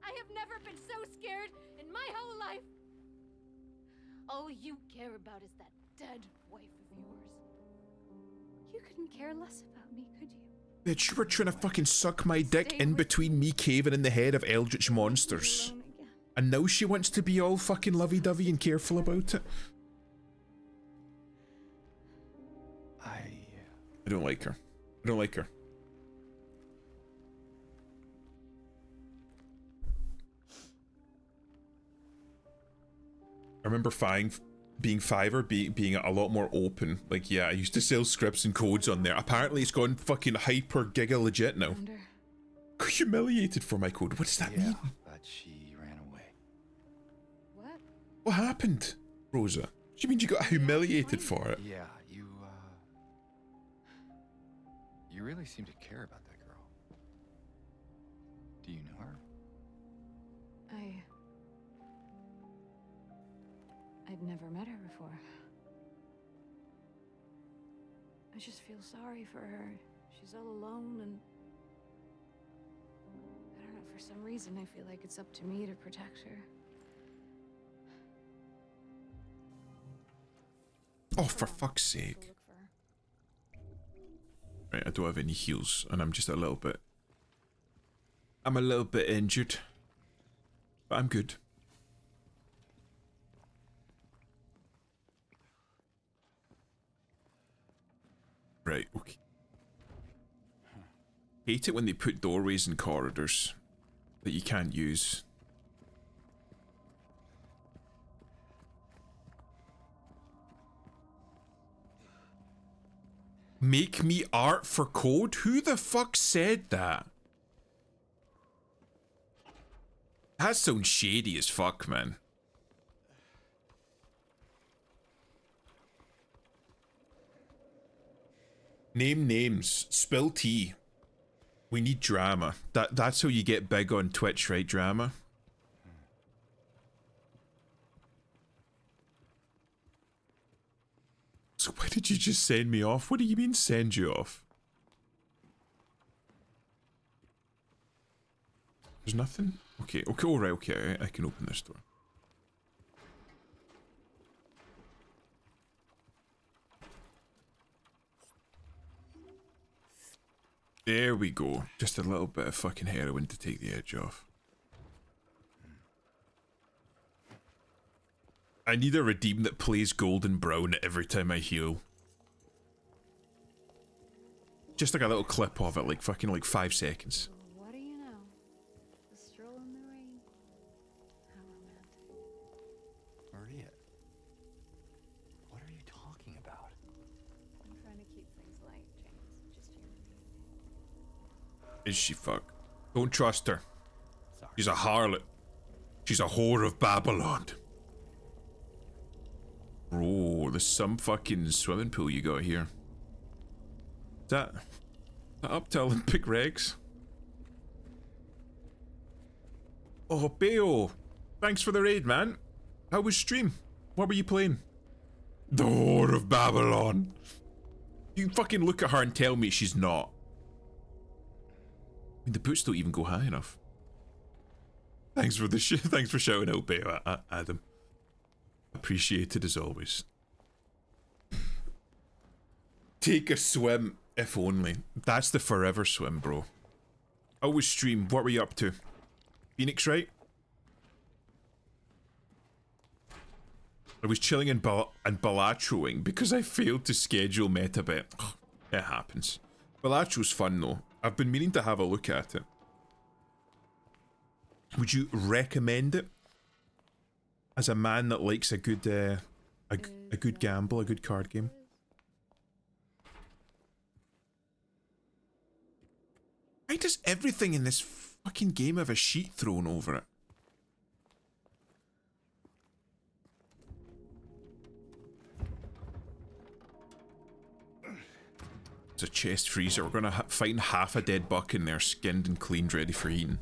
Speaker 4: I have never been so scared in my whole life. All you care about is that dead wife of yours. You couldn't care less about me, could you?
Speaker 1: Bitch, you were trying to fucking suck my dick in between me caving in the head of eldritch monsters. And now she wants to be all fucking lovey-dovey and careful about it. I don't like her. I don't like her. I remember being Fiverr being a lot more open. Like, yeah, I used to sell scripts and codes on there. Apparently it's gone fucking hyper giga legit now. Humiliated for my code. What does that mean?
Speaker 3: But she ran away.
Speaker 4: What?
Speaker 1: What happened, Rosa? What do you mean you got humiliated for it?
Speaker 3: Yeah, you really seem to care about that girl. Do you know her?
Speaker 4: I'd never met her before. I just feel sorry for her. She's all alone and... I don't know, for some reason I feel like it's up to me to protect her.
Speaker 1: Oh, for fuck's sake.
Speaker 4: Go look for her.
Speaker 1: Right, I don't have any heals, and I'm just a little bit... I'm a little bit injured. But I'm good. Right, okay. Hate it when they put doorways in corridors that you can't use. Make me art for code? Who the fuck said that? That sounds shady as fuck, man. Name names. Spill tea. We need drama. That's how you get big on Twitch, right? Drama. So why did you just send me off? What do you mean send you off? There's nothing? Okay, alright, okay, I can open this door. There we go. Just a little bit of fucking heroin to take the edge off. I need a redeem that plays golden brown every time I heal. Just like a little clip of it, like fucking like 5 seconds.
Speaker 4: What do you know? A stroll in the rain. How romantic.
Speaker 3: Maria, what are you talking about?
Speaker 4: I'm trying to keep things light, James. Just you and me.
Speaker 1: Is she fuck? Don't trust her.
Speaker 3: Sorry.
Speaker 1: She's a harlot. She's a whore of Babylon. Bro, there's some fucking swimming pool you got here. Is that up to Olympic regs? Oh, Beo. Thanks for the raid, man. How was stream? What were you playing? The Whore of Babylon. You fucking look at her and tell me she's not. I mean, the boots don't even go high enough. Thanks for the thanks for shouting out, Beo, Adam. Appreciated as always. Take a swim, if only. That's the forever swim, bro. Always stream. What were you up to? Phoenix, right? I was chilling and Ballatroing because I failed to schedule Metabet. It happens. Ballatro's fun though. I've been meaning to have a look at it. Would you recommend it? As a man that likes a good gamble, a good card game. Why does everything in this fucking game have a sheet thrown over it? It's a chest freezer. We're gonna find half a dead buck in there, skinned and cleaned, ready for eating.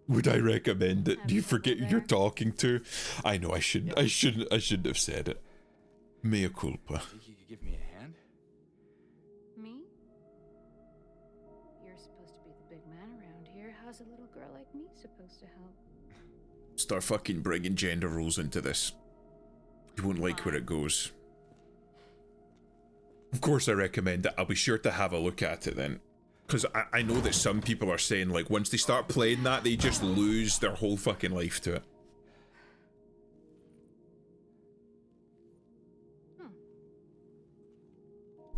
Speaker 1: Would I recommend it? Do you forget who you're talking to? I know I shouldn't have said it. Mea culpa.
Speaker 3: Think you could give me a hand?
Speaker 4: Me? You're supposed to be the big man around here. How's a little girl like me supposed to help?
Speaker 1: Start fucking bringing gender roles into this. You won't like where it goes. Of course I recommend it. I'll be sure to have a look at it then. Because I know that some people are saying, like, once they start playing that, they just lose their whole fucking life to it.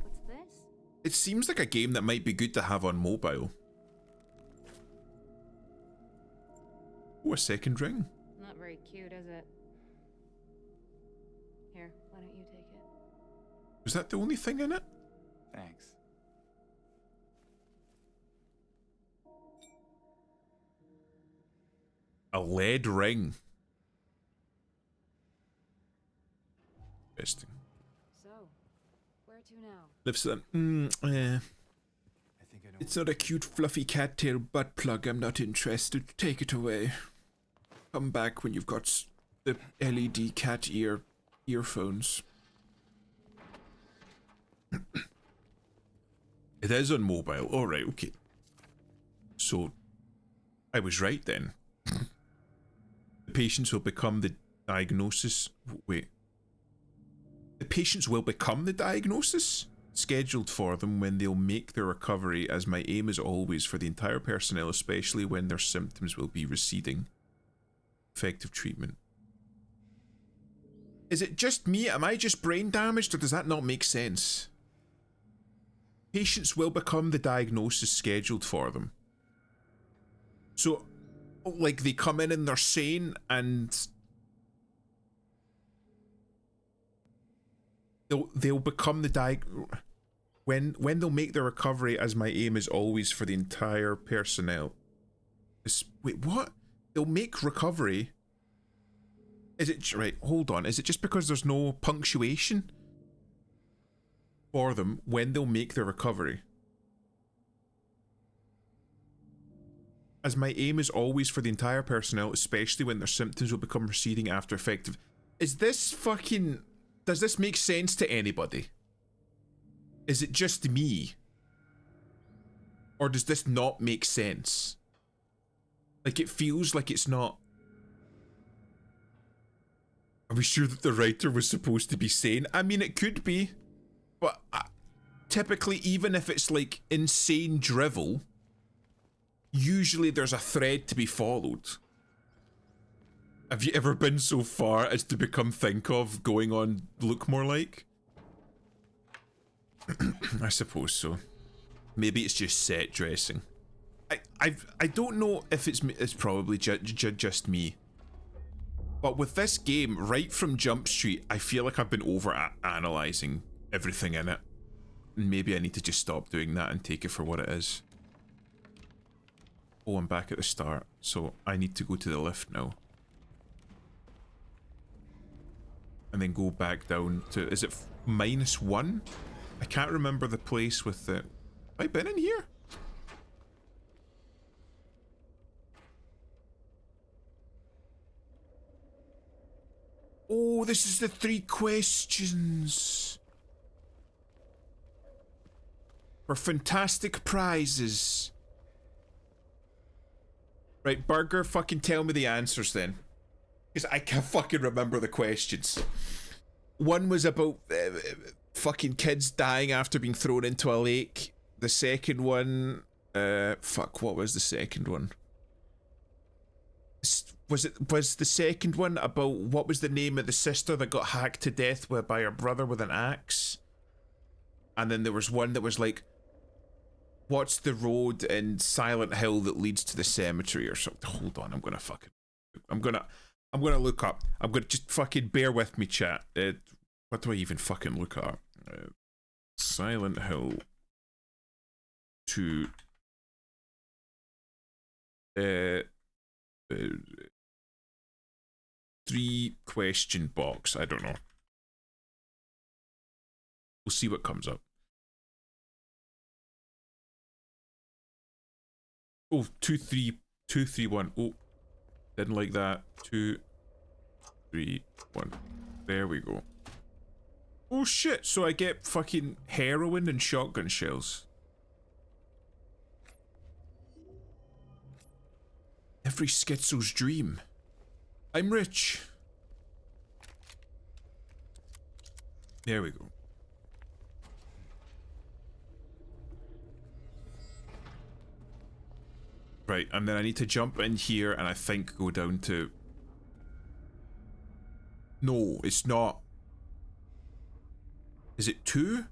Speaker 4: What's this?
Speaker 1: It seems like a game that might be good to have on mobile. Oh, a second ring.
Speaker 4: Not very cute, is it? Here, why don't you take it?
Speaker 1: Was that the only thing in it?
Speaker 3: Thanks.
Speaker 1: A lead ring. Interesting.
Speaker 4: So, where to now?
Speaker 1: Lifts them.
Speaker 3: I think I know.
Speaker 1: It's not a cute fluffy cattail butt plug. I'm not interested. Take it away. Come back when you've got the LED cat earphones. It is on mobile. All right, okay. So, I was right then. The patients will become the diagnosis. Wait. The patients will become the diagnosis? Scheduled for them when they'll make their recovery, as my aim is always for the entire personnel, especially when their symptoms will be receding. Effective treatment. Is it just me? Am I just brain damaged, or does that not make sense? Patients will become the diagnosis scheduled for them. So, like, they come in and they're sane, and they'll become the when they'll make their recovery, as my aim is always for the entire personnel. Wait, what? They'll make recovery? Is it right? Hold on. Is it just because there's no punctuation for them when they'll make their recovery? As my aim is always for the entire personnel, especially when their symptoms will become receding after effective. Is this fucking... Does this make sense to anybody? Is it just me? Or does this not make sense? Like, it feels like it's not... Are we sure that the writer was supposed to be sane? I mean, it could be. But typically, even if it's like insane drivel, usually there's a thread to be followed. Have you ever been so far as to become think of going on Look More Like? I suppose so. Maybe it's just set dressing. I don't know if it's probably just me. But with this game, right from Jump Street, I feel like I've been over-analysing everything in it. And maybe I need to just stop doing that and take it for what it is. Oh, I'm back at the start, so I need to go to the lift now. And then go back down to... Is it -1? I can't remember the place with the... Have I been in here? Oh, this is the 3 questions. For fantastic prizes. Right, Burger, fucking tell me the answers then. Because I can't fucking remember the questions. One was about fucking kids dying after being thrown into a lake. The second one... fuck, what was the second one? Was the second one about what was the name of the sister that got hacked to death by her brother with an axe? And then there was one that was like, what's the road in Silent Hill that leads to the cemetery or something? Hold on, I'm gonna look up. I'm gonna just fucking bear with me, chat. What do I even fucking look up? Silent Hill 2. 3 question box. I don't know. We'll see what comes up. Oh, 2 3 1. Oh, didn't like that. 2 3 1. There we go. Oh shit, so I get fucking heroin and shotgun shells. Every schizo's dream. I'm rich. There we go. Right, and then I need to jump in here and I think go down to... No, it's not. Is it 2?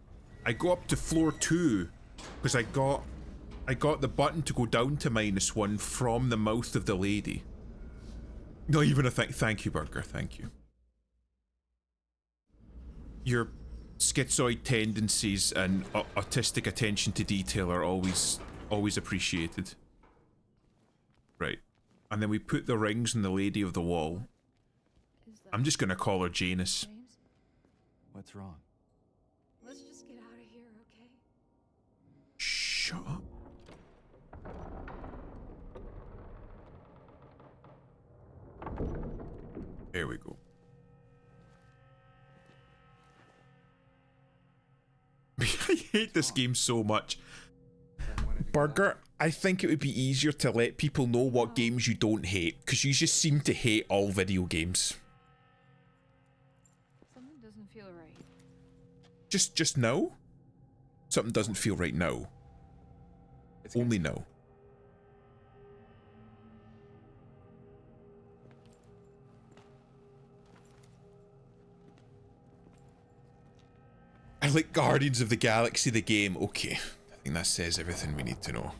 Speaker 1: I go up to floor 2 because I got the button to go down to -1 from the mouth of the lady. Not even a thank you, Burger, thank you. Your schizoid tendencies and autistic attention to detail are always appreciated. Right. And then we put the rings on the lady of the wall. I'm just gonna call her Janice.
Speaker 4: James?
Speaker 3: What's wrong?
Speaker 4: Let's just get out of here, okay?
Speaker 1: Shut up. There we go. I hate this game so much. Burger, I think it would be easier to let people know what games you don't hate, because you just seem to hate all video games.
Speaker 4: Something doesn't feel right.
Speaker 1: Just now? Something doesn't feel right now. Only now. I like Guardians of the Galaxy, the game. Okay. I think that says everything we need to know.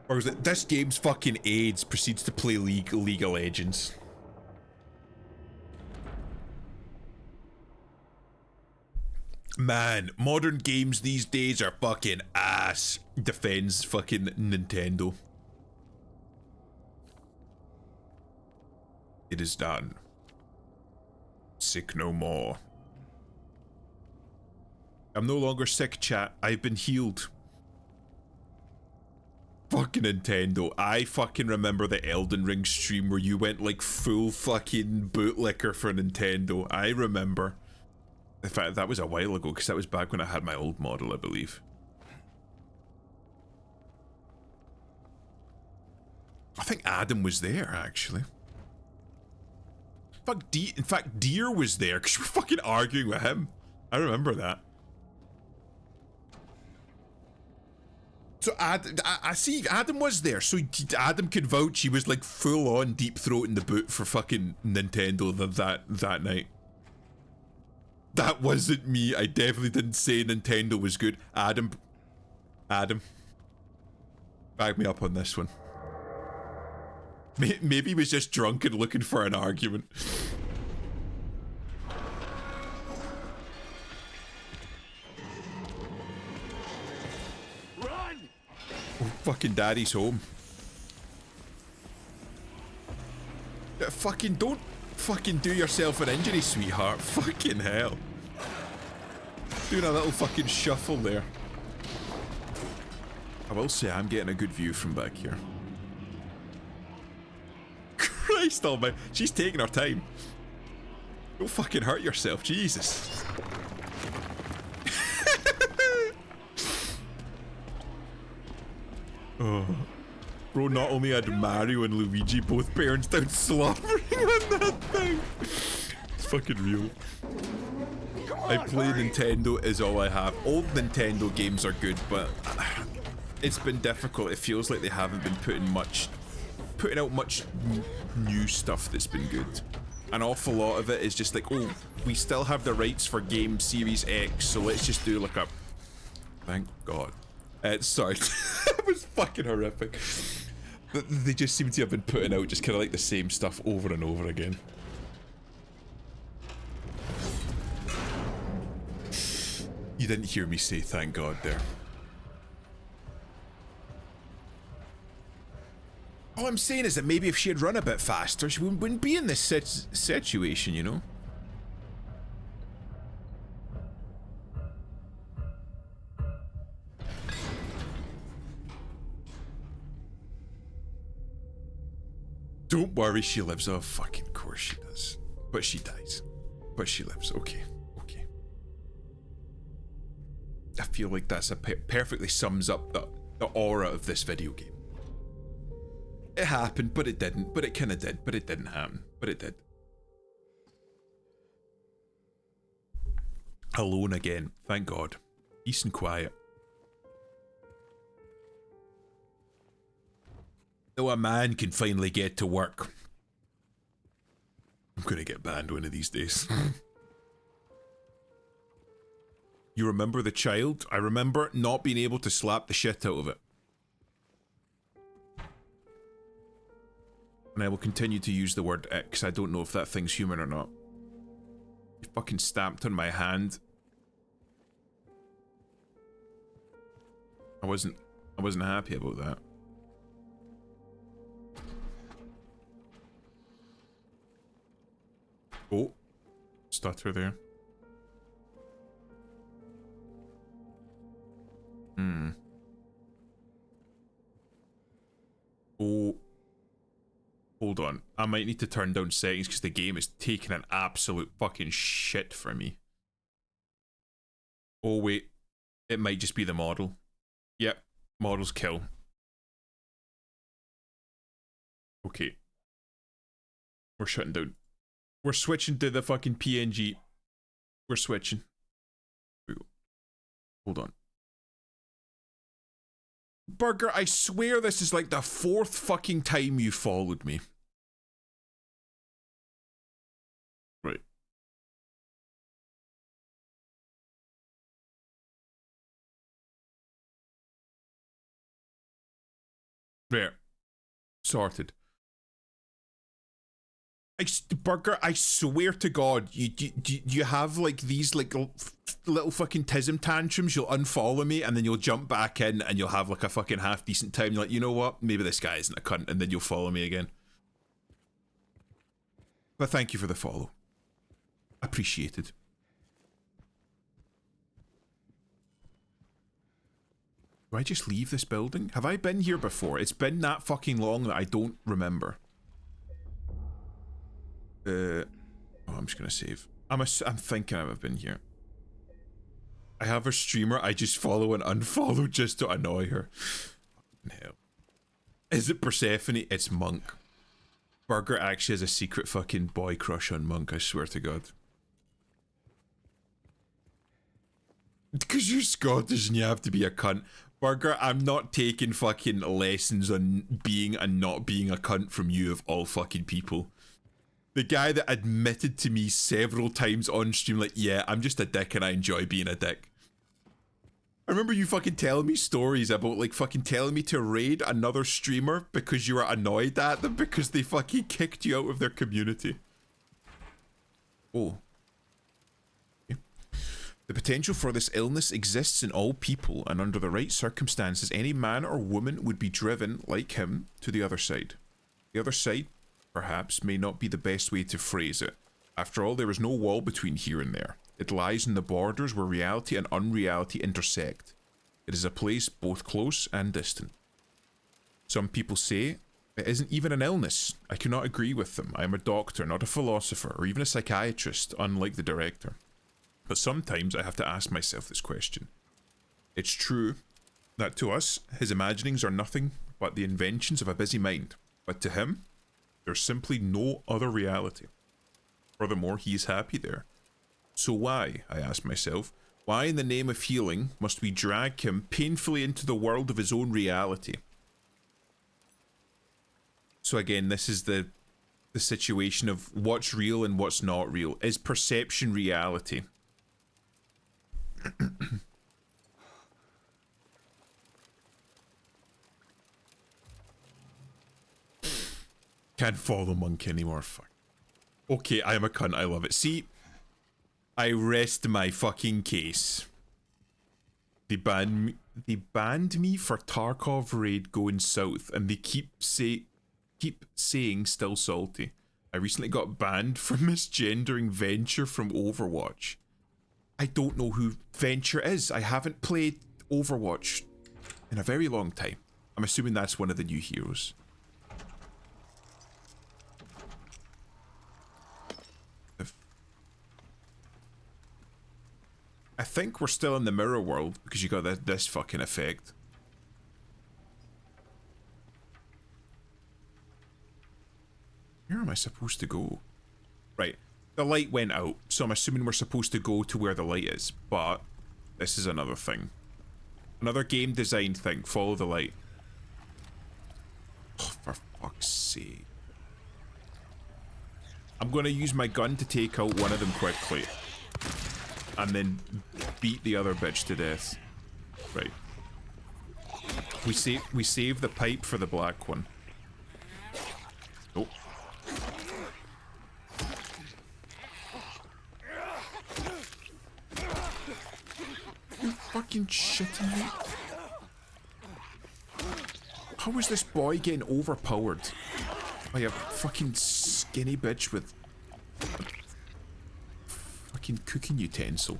Speaker 1: Or is it, this game's fucking AIDS proceeds to play League of Legends. Man, modern games these days are fucking ass. Defends fucking Nintendo. It is done. Sick no more. I'm no longer sick, chat. I've been healed. Fucking Nintendo. I fucking remember the Elden Ring stream where you went like full fucking bootlicker for Nintendo. I remember. In fact, that was a while ago because that was back when I had my old model, I believe. I think Adam was there, actually. In fact, Deer was there because you were fucking arguing with him. I remember that. So I see Adam was there, so Adam could vouch he was like full on deep throating the boot for fucking Nintendo that night. That wasn't me. I definitely didn't say Nintendo was good. Adam, back me up on this one. Maybe he was just drunk and looking for an argument.
Speaker 2: Run!
Speaker 1: Oh, fucking daddy's home. Fucking don't fucking do yourself an injury, sweetheart. Fucking hell. Doing a little fucking shuffle there. I will say I'm getting a good view from back here. Christ almighty. She's taking her time. Don't fucking hurt yourself, Jesus. Oh. Bro not only had Mario and Luigi, both parents down slobbering on that thing. It's fucking real. I play Nintendo is all I have. Old Nintendo games are good, but it's been difficult. It feels like they haven't been putting out much new stuff that's been good. An awful lot of it is just like, oh, we still have the rights for Game Series X, so let's just do like a... Thank God. Sorry. That was fucking horrific. They just seem to have been putting out just kind of like the same stuff over and over again. You didn't hear me say thank God there. All I'm saying is that maybe if she had run a bit faster, she wouldn't be in this situation, you know? Don't worry, she lives. Oh, fucking course she does. But she dies. But she lives. Okay. Okay. I feel like that's perfectly sums up the aura of this video game. It happened, but it didn't. But it kind of did. But it didn't happen. But it did. Alone again. Thank God. Peace and quiet. Though a man can finally get to work. I'm gonna get banned one of these days. You remember the child? I remember not being able to slap the shit out of it. And I will continue to use the word it, because I don't know if that thing's human or not. You fucking stamped on my hand. I wasn't happy about that. Oh. stutter there. Hmm. Oh. Hold on. I might need to turn down settings because the game is taking an absolute fucking shit for me. Oh, wait. It might just be the model. Yep. Models kill. Okay. We're shutting down. We're switching to the fucking PNG. We're switching. Here we go. Hold on. Burger, I swear this is like the 4th fucking time you followed me. Right. There. Sorted. Burger, I swear to God, you have like these like little fucking tism tantrums. You'll unfollow me and then you'll jump back in and you'll have like a fucking half decent time. You're like, you know what? Maybe this guy isn't a cunt, and then you'll follow me again. But thank you for the follow. Appreciated. Do I just leave this building? Have I been here before? It's been that fucking long that I don't remember. Oh, I'm just gonna save. I'm thinking I've been here. I have a streamer I just follow and unfollow just to annoy her. Fucking hell. Is it Persephone? It's Monk. Burger actually has a secret fucking boy crush on Monk, I swear to God. Because you're Scottish and you have to be a cunt. Burger, I'm not taking fucking lessons on being and not being a cunt from you of all fucking people. The guy that admitted to me several times on stream, like, yeah, I'm just a dick and I enjoy being a dick. I remember you fucking telling me stories about, like, fucking telling me to raid another streamer because you were annoyed at them because they fucking kicked you out of their community. Oh. Okay. The potential for this illness exists in all people, and under the right circumstances, any man or woman would be driven, like him, to the other side. The other side, perhaps, may not be the best way to phrase it. After all, there is no wall between here and there. It lies in the borders where reality and unreality intersect. It is a place both close and distant. Some people say it isn't even an illness. I cannot agree with them. I am a doctor, not a philosopher, or even a psychiatrist, unlike the director. But sometimes I have to ask myself this question. It's true that to us, his imaginings are nothing but the inventions of a busy mind. But to him, there's simply no other reality. Furthermore, he is happy there. So why, I ask myself, why in the name of healing must we drag him painfully into the world of his own reality? So again, this is the situation of what's real and what's not real. Is perception reality? Can't follow Monk anymore, fuck. Okay, I am a cunt, I love it. See, I rest my fucking case. They banned me for Tarkov raid going south, and they keep saying still salty. I recently got banned for misgendering Venture from Overwatch. I don't know who Venture is. I haven't played Overwatch in a very long time. I'm assuming that's one of the new heroes. I think we're still in the mirror world because you got this fucking effect. Where am I supposed to go? Right. The light went out, so I'm assuming we're supposed to go to where the light is. But this is another thing. Another game design thing. Follow the light. Oh, for fuck's sake. I'm going to use my gun to take out one of them quickly. And then beat the other bitch to death. Right. We save the pipe for the black one. Oh. You fucking shitting me? How is this boy getting overpowered by a fucking skinny bitch with fucking cooking utensil.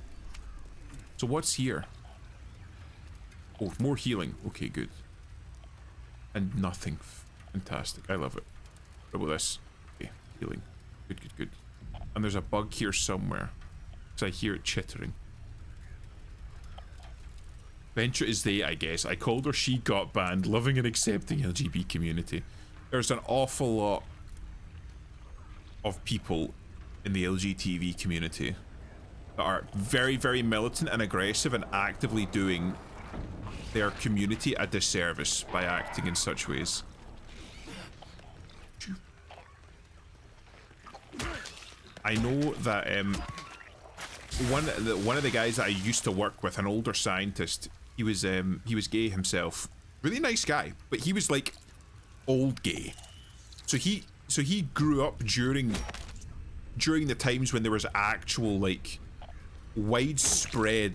Speaker 1: So what's here? Oh, more healing. Okay, good. And nothing. Fantastic. I love it. What about this? Okay, healing. Good, good, good. And there's a bug here somewhere. Because I hear it chittering. Venture is they, I guess. I called her She Got Banned. Loving and accepting LGBT community. There's an awful lot of people in the LGTV community that are very, very militant and aggressive and actively doing their community a disservice by acting in such ways. I know that one of the guys that I used to work with, an older scientist, he was gay himself. Really nice guy, but he was like old gay. So he grew up during the times when there was actual like widespread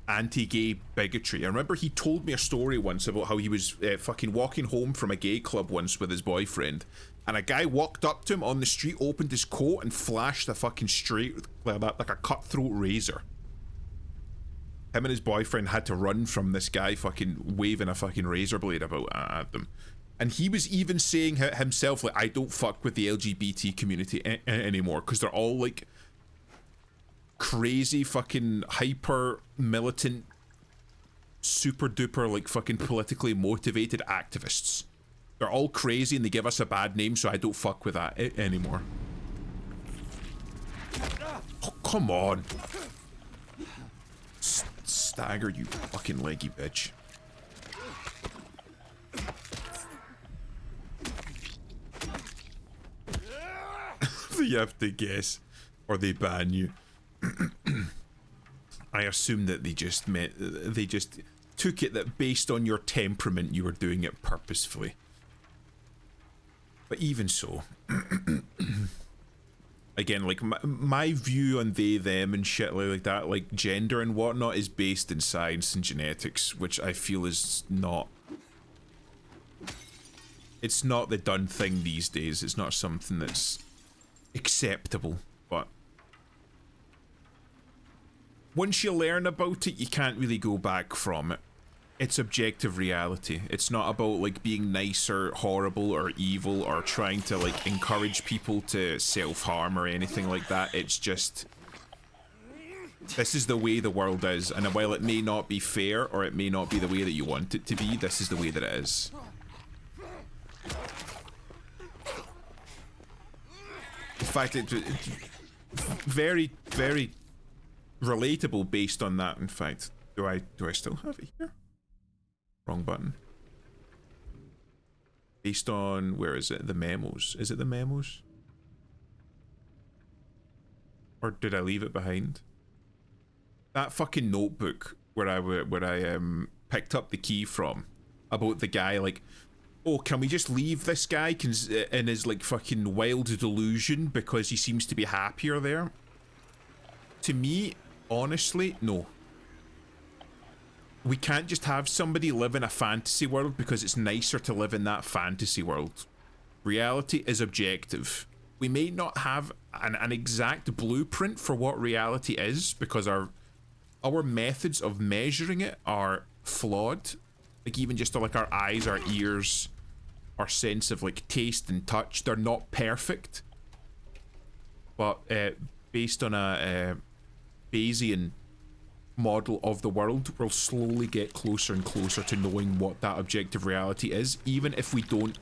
Speaker 1: anti-gay bigotry. I remember he told me a story once about how he was fucking walking home from a gay club once with his boyfriend, and a guy walked up to him on the street, opened his coat, and flashed a fucking straight like a cutthroat razor. Him and his boyfriend had to run from this guy fucking waving a fucking razor blade about at them. And he was even saying himself, like, I don't fuck with the LGBT community anymore, because they're all like crazy fucking hyper militant super duper like fucking politically motivated activists. They're all crazy and they give us a bad name, so I don't fuck with that anymore. Oh, come on. Stagger, you fucking leggy bitch. You have to guess, or they ban you. I assume that they just took it that based on your temperament you were doing it purposefully. But even so, again, like my view on they, them and shit like that, like gender and whatnot, is based in science and genetics, which I feel is not, it's not the done thing these days. It's not something that's acceptable, but once you learn about it, you can't really go back from it. It's objective reality. It's not about like being nice or horrible or evil or trying to like encourage people to self-harm or anything like that. It's just, this is the way the world is, and while it may not be fair or it may not be the way that you want it to be, this is the way that it is. In fact, it's very, very relatable based on that. In fact, do I still have it here? Wrong button. Based on, where is it? The memos. Is it the memos? Or did I leave it behind? That fucking notebook where I picked up the key from, about the guy like, oh, can we just leave this guy in his like fucking wild delusion because he seems to be happier there? To me, honestly, no. We can't just have somebody live in a fantasy world because it's nicer to live in that fantasy world. Reality is objective. We may not have an exact blueprint for what reality is because our methods of measuring it are flawed. Like even just like our eyes, our ears, our sense of like taste and touch, they're not perfect. But based on a Bayesian model of the world, we'll slowly get closer and closer to knowing what that objective reality is, even if we don't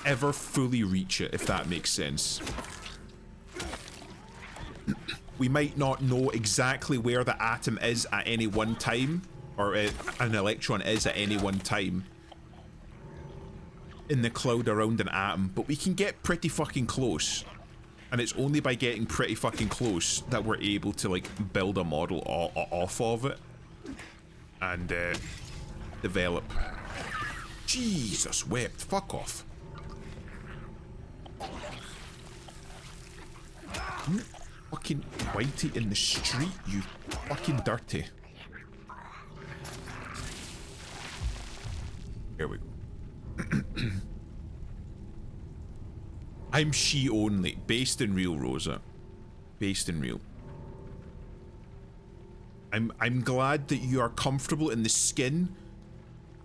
Speaker 1: ever fully reach it, if that makes sense. We might not know exactly where the atom is at any one time, or an electron is at any one time in the cloud around an atom, but we can get pretty fucking close. And it's only by getting pretty fucking close that we're able to like build a model off of it and develop. Jesus wept, fuck off. You fucking whitey in the street, you fucking dirty. Here we go. I'm she only. Based in real, Rosa. Based in real. I'm glad that you are comfortable in the skin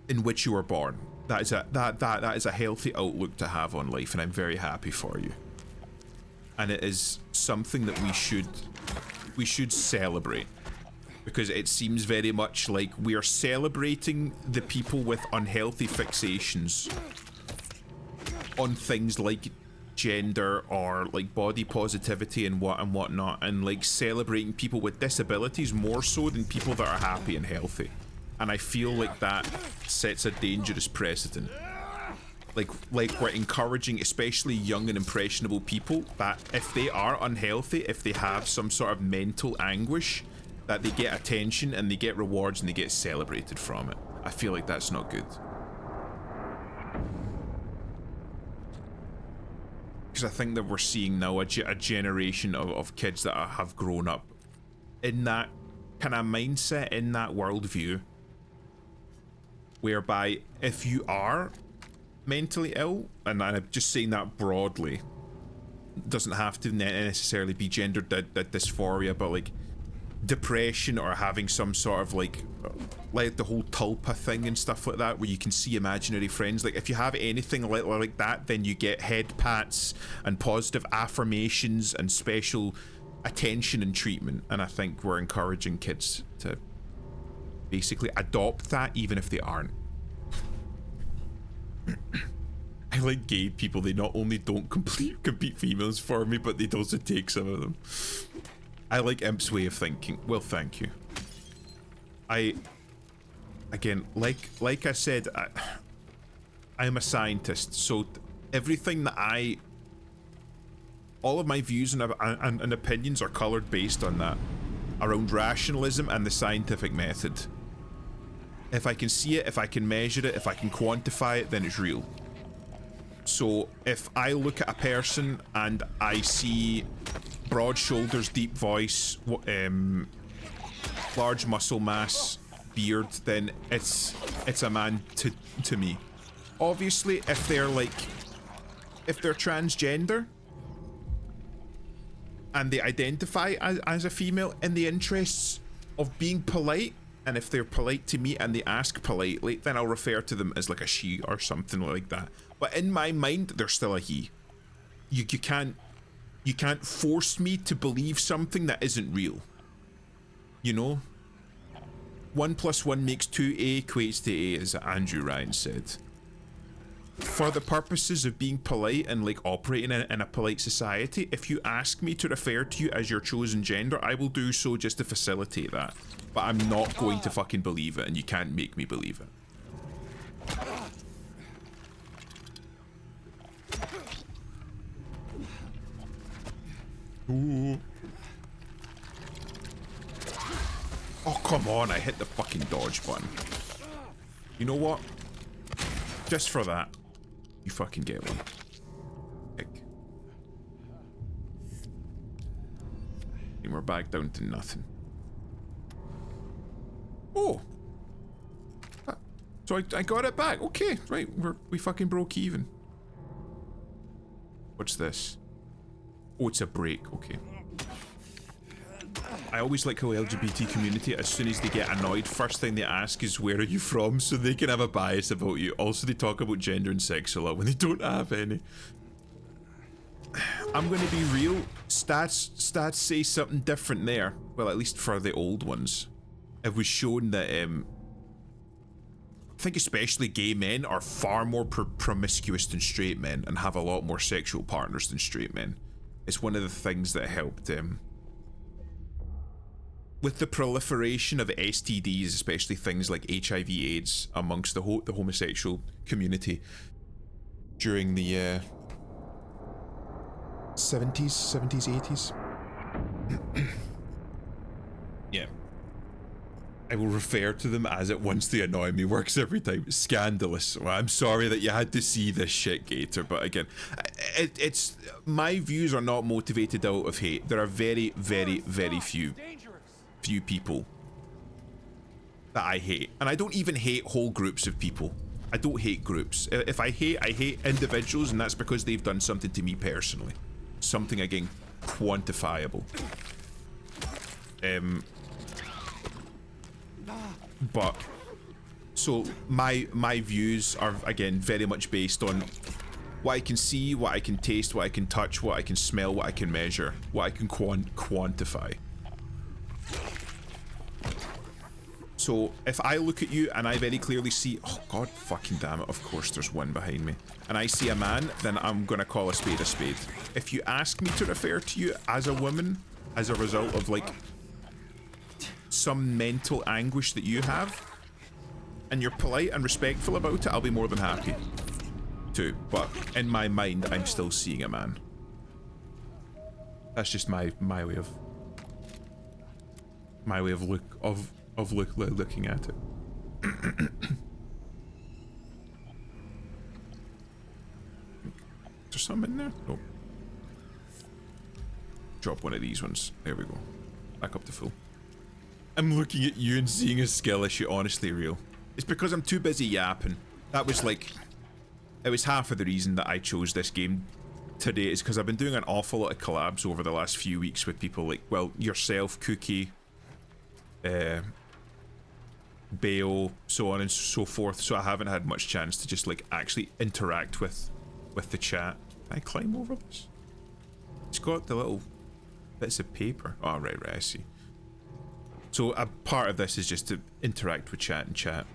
Speaker 1: in which you were born. That is a healthy outlook to have on life, and I'm very happy for you. And it is something that we should celebrate, because it seems very much like we are celebrating the people with unhealthy fixations on things like gender or like body positivity and whatnot, and like celebrating people with disabilities more so than people that are happy and healthy. And I feel like that sets a dangerous precedent. Like we're encouraging especially young and impressionable people that if they are unhealthy, if they have some sort of mental anguish, that they get attention and they get rewards and they get celebrated from it. I feel like that's not good. Because I think that we're seeing now a generation of kids that have grown up in that kind of mindset, in that worldview, whereby if you are mentally ill, and I'm just saying that broadly, doesn't have to necessarily be gender dysphoria, but like depression or having some sort of like the whole tulpa thing and stuff like that, where you can see imaginary friends. Like if you have anything like that, then you get head pats and positive affirmations and special attention and treatment. And I think we're encouraging kids to basically adopt that, even if they aren't. I like gay people. They not only don't compete females for me, but they'd also take some of them. I like Imp's way of thinking. Well, thank you. Again, like I said, I'm a scientist, so everything that all of my views and opinions are colored based on that, around rationalism and the scientific method. If I can see it, if I can measure it, if I can quantify it, then it's real. So if I look at a person and I see broad shoulders, deep voice, large muscle mass, beard, then it's a man to me. Obviously, if they're transgender and they identify as a female in the interests of being polite, and if they're polite to me and they ask politely, then I'll refer to them as like a she or something like that. But in my mind, they're still a he. You can't force me to believe something that isn't real. You know? 1 + 1 makes 2. A equates to A, as Andrew Ryan said. For the purposes of being polite and like operating in a polite society, if you ask me to refer to you as your chosen gender, I will do so just to facilitate that. But I'm not going to fucking believe it, and you can't make me believe it. Ooh. Oh, come on, I hit the fucking dodge button. You know what? Just for that, you fucking get one. Heck. And we're back down to nothing. Oh! So I got it back. Okay, right, we fucking broke even. What's this? Oh, it's a break. Okay. I always like how LGBT community, as soon as they get annoyed, first thing they ask is, where are you from? So they can have a bias about you. Also, they talk about gender and sex a lot when they don't have any. I'm going to be real. Stats say something different there. Well, at least for the old ones. It was shown that, I think especially gay men are far more promiscuous than straight men and have a lot more sexual partners than straight men. It's one of the things that helped with the proliferation of STDs, especially things like HIV/AIDS amongst the homosexual community during the 70s, 80s. Yeah. I will refer to them as it once they annoy me. Works every time. Scandalous. Well, I'm sorry that you had to see this shit, Gator, but again, it's my views are not motivated out of hate. There are very, very, very few people that I hate, and I don't even hate whole groups of people. I don't hate groups. If I hate individuals, and that's because they've done something to me personally, something again quantifiable. But so my views are again very much based on what I can see, what I can taste, what I can touch, what I can smell, what I can measure, what I can quantify. So if I look at you and I very clearly see, oh god fucking damn it, of course there's one behind me, and I see a man, then I'm gonna call a spade a spade. If you ask me to refer to you as a woman as a result of like some mental anguish that you have, and you're polite and respectful about it, I'll be more than happy to. But in my mind, I'm still seeing a man. That's just my way of looking at it. Is there some in there? Nope. Drop one of these ones. There we go. Back up to full. I'm looking at you and seeing a skill issue, honestly real. It's because I'm too busy yapping. That was like... It was half of the reason that I chose this game today, is because I've been doing an awful lot of collabs over the last few weeks with people like, well, yourself, Cookie, Bale, so on and so forth, so I haven't had much chance to just like actually interact with the chat. Can I climb over this? It's got the little bits of paper. Oh, right, I see. So a part of this is just to interact with chat and chat.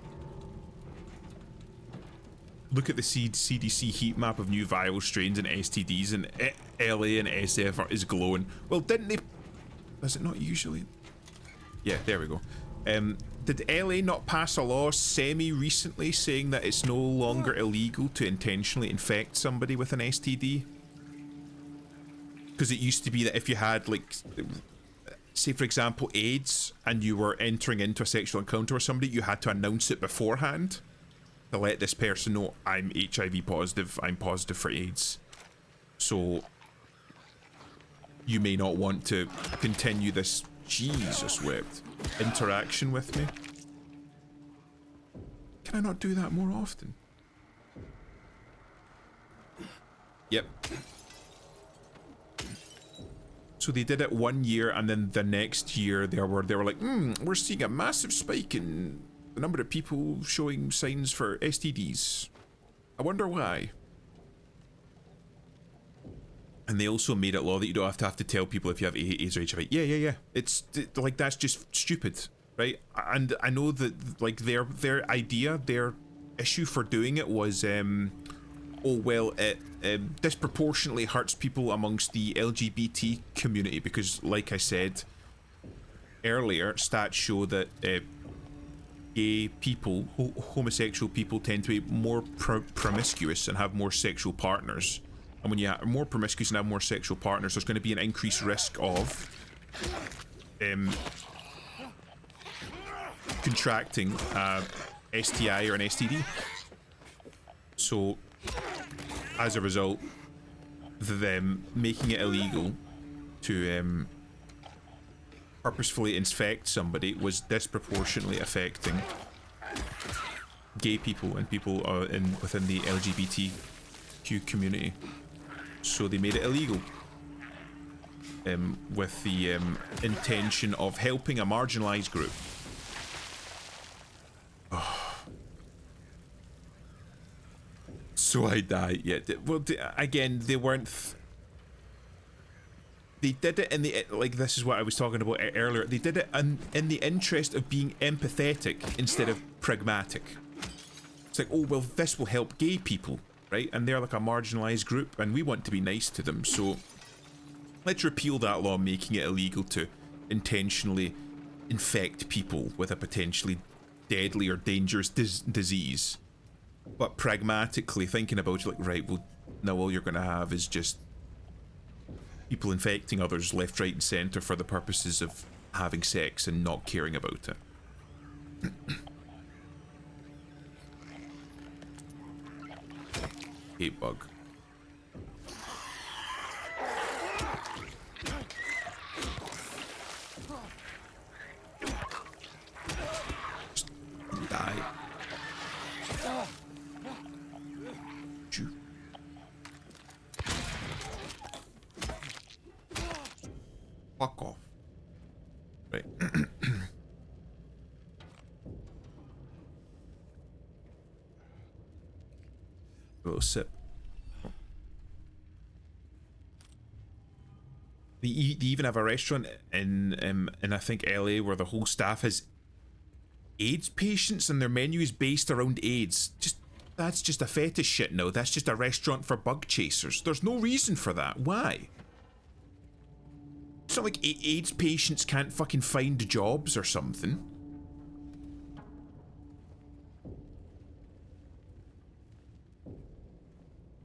Speaker 1: Look at the CDC heat map of new viral strains and STDs, and LA and SF is glowing. Well, didn't they... Is it not usually? Yeah, there we go. Did LA not pass a law semi-recently saying that it's no longer illegal to intentionally infect somebody with an STD? Because it used to be that if you had, like, say for example, AIDS, and you were entering into a sexual encounter with somebody, you had to announce it beforehand to let this person know, I'm HIV positive, I'm positive for AIDS. So you may not want to continue this, Jesus wept, interaction with me. Can I not do that more often? Yep. So they did it 1 year, and then the next year they were like, we're seeing a massive spike in the number of people showing signs for STDs. I wonder why. And they also made it law that you don't have to tell people if you have AIDS or HIV. Yeah. It's like, that's just stupid, right? And I know that like their idea, their issue for doing it was, oh well, it disproportionately hurts people amongst the LGBT community because, like I said earlier, stats show that gay people, homosexual people, tend to be more promiscuous and have more sexual partners. And when you are more promiscuous and have more sexual partners, there's going to be an increased risk of contracting a STI or an STD. So, as a result, them making it illegal to purposefully infect somebody was disproportionately affecting gay people and people within the LGBTQ community. So they made it illegal with the intention of helping a marginalized group. Oh. So I died. Yeah. Well, again, they weren't. They did it in the, like, this is what I was talking about earlier. They did it in the interest of being empathetic instead of pragmatic. It's like, oh well, this will help gay people. Right? And they're like a marginalized group, and we want to be nice to them, so let's repeal that law, making it illegal to intentionally infect people with a potentially deadly or dangerous disease. But pragmatically thinking about it, like, right, well, now all you're going to have is just people infecting others left, right, and center for the purposes of having sex and not caring about it. Hate bug. Just die. Choo. Fuck off. Right. little sip. They even have a restaurant in I think LA where the whole staff has AIDS patients and their menu is based around AIDS. That's just a fetish shit now. That's just a restaurant for bug chasers. There's no reason for that. Why? It's not like AIDS patients can't fucking find jobs or something.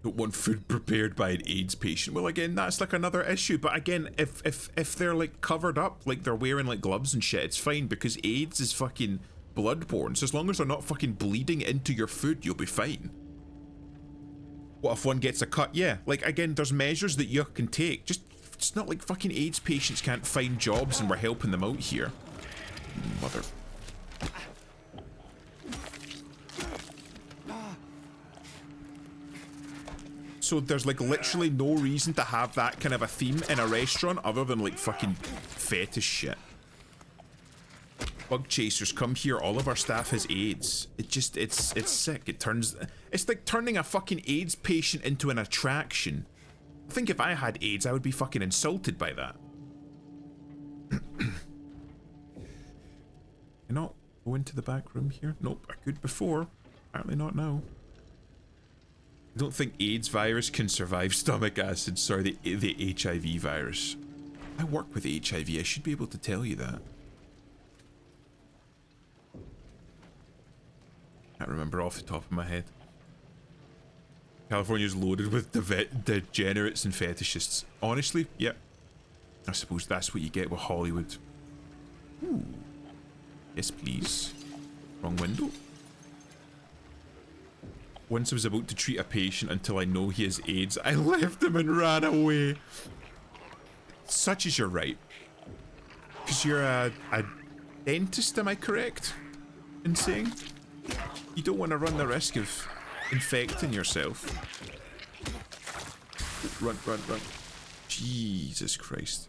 Speaker 1: Don't want food prepared by an AIDS patient. Well, again, that's like another issue. But again, if they're like covered up, like they're wearing like gloves and shit, it's fine because AIDS is fucking bloodborne. So as long as they're not fucking bleeding into your food, you'll be fine. What if one gets a cut? Yeah, like again, there's measures that you can take. Just it's not like fucking AIDS patients can't find jobs and we're helping them out here. Mother. So there's like literally no reason to have that kind of a theme in a restaurant other than like fucking fetish shit. Bug chasers come here, all of our staff has AIDS. It's sick. It's like turning a fucking AIDS patient into an attraction. I think if I had AIDS, I would be fucking insulted by that. Can I not go into the back room here? Nope, I could before. Apparently not now. I don't think AIDS virus can survive stomach acid. Sorry, the HIV virus. I work with HIV. I should be able to tell you that. Can't remember off the top of my head. California's loaded with degenerates and fetishists. Honestly, yeah. I suppose that's what you get with Hollywood. Ooh. Yes, please. Wrong window. Once I was about to treat a patient until I know he has AIDS, I left him and ran away. Such is your right. Because you're a dentist, am I correct in saying? You don't want to run the risk of infecting yourself. Run, run, run. Jesus Christ.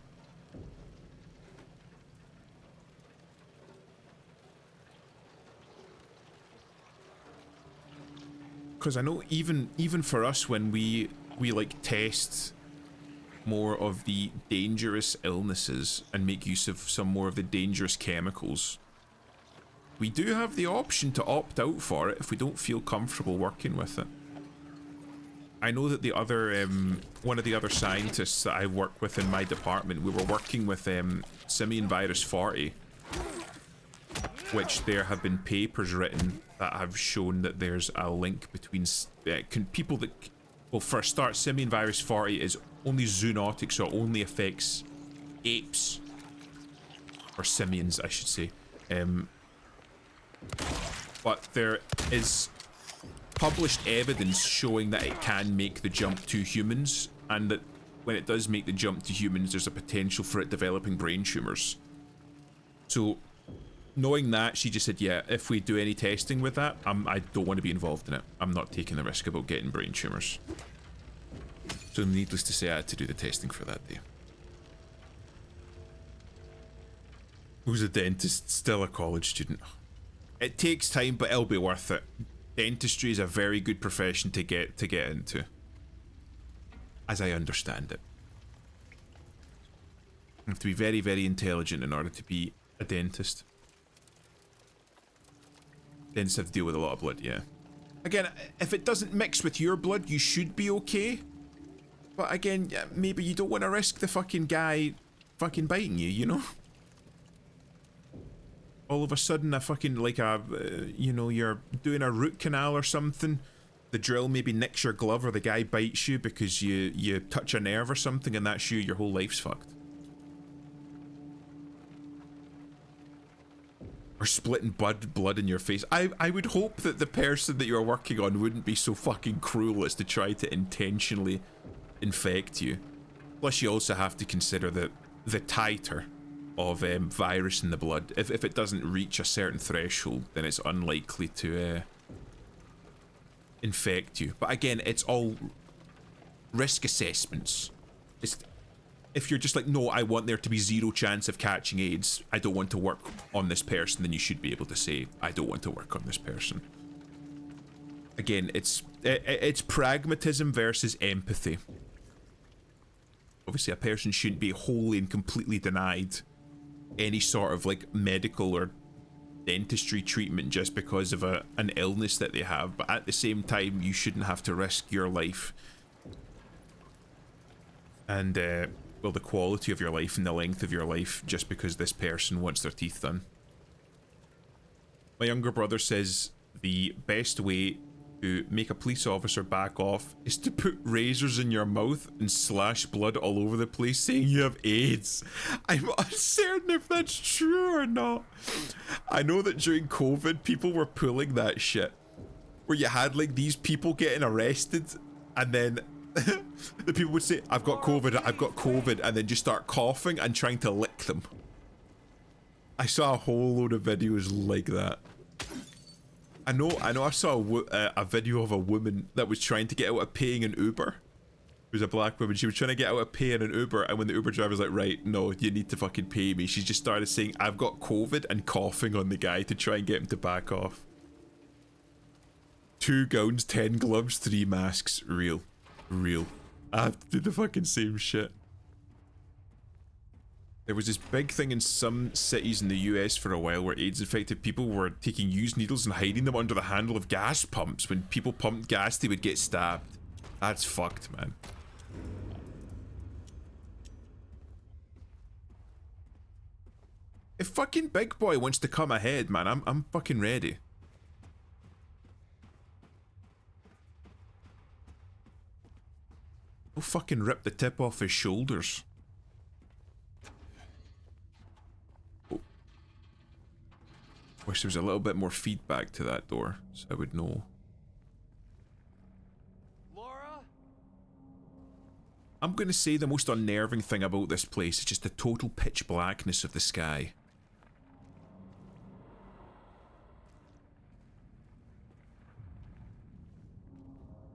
Speaker 1: Because I know even for us when we like test more of the dangerous illnesses and make use of some more of the dangerous chemicals, we do have the option to opt out for it if we don't feel comfortable working with it. I know that the other one of the other scientists that I work with in my department, we were working with simian virus 40, which there have been papers written that have shown that there's a link between people that, well, for a start, simian virus 40 is only zoonotic, so it only affects apes, or simians, I should say. But there is published evidence showing that it can make the jump to humans, and that when it does make the jump to humans, there's a potential for it developing brain tumors. So, knowing that, she just said, yeah, if we do any testing with that, I don't want to be involved in it. I'm not taking the risk about getting brain tumors. So needless to say, I had to do the testing for that day. Who's a dentist? Still a college student. It takes time, but it'll be worth it. Dentistry is a very good profession to get into, as I understand it. You have to be very, very intelligent in order to be a dentist. Dentists have to deal with a lot of blood, yeah. Again, if it doesn't mix with your blood, you should be okay. But again, maybe you don't want to risk the fucking guy fucking biting you, you know? All of a sudden, a fucking, like you know, you're doing a root canal or something. The drill maybe nicks your glove or the guy bites you because you touch a nerve or something and that's you, your whole life's fucked. Or splitting blood in your face. I would hope that the person that you're working on wouldn't be so fucking cruel as to try to intentionally infect you. Plus you also have to consider the titer of virus in the blood. If it doesn't reach a certain threshold, then it's unlikely to infect you. But again, it's all risk assessments. If you're just like, no, I want there to be zero chance of catching AIDS, I don't want to work on this person, then you should be able to say, I don't want to work on this person. again, it's pragmatism versus empathy. Obviously, a person shouldn't be wholly and completely denied any sort of like medical or dentistry treatment just because of an illness that they have, but at the same time, you shouldn't have to risk your life and well, the quality of your life and the length of your life just because this person wants their teeth done. My younger brother says the best way to make a police officer back off is to put razors in your mouth and slash blood all over the place saying you have AIDS. I'm uncertain if that's true or not. I know that during COVID, people were pulling that shit where you had like these people getting arrested and then the people would say, I've got COVID, and then just start coughing and trying to lick them. I saw a whole load of videos like that. I know I saw a video of a woman that was trying to get out of paying an Uber. It was a black woman. She was trying to get out of paying an Uber, and when the Uber driver was like, right, no, you need to fucking pay me, she just started saying, I've got COVID, and coughing on the guy to try and get him to back off. 2 gowns, 10 gloves, 3 masks. Real. I have to do the fucking same shit. There was this big thing in some cities in the US for a while where AIDS infected people were taking used needles and hiding them under the handle of gas pumps. When people pumped gas, they would get stabbed. That's fucked, man. If fucking Big Boy wants to come ahead, man, I'm fucking ready. He'll fucking rip the tip off his shoulders. Oh. Wish there was a little bit more feedback to that door, so I would know.
Speaker 3: Laura?
Speaker 1: I'm gonna say the most unnerving thing about this place is just the total pitch blackness of the sky.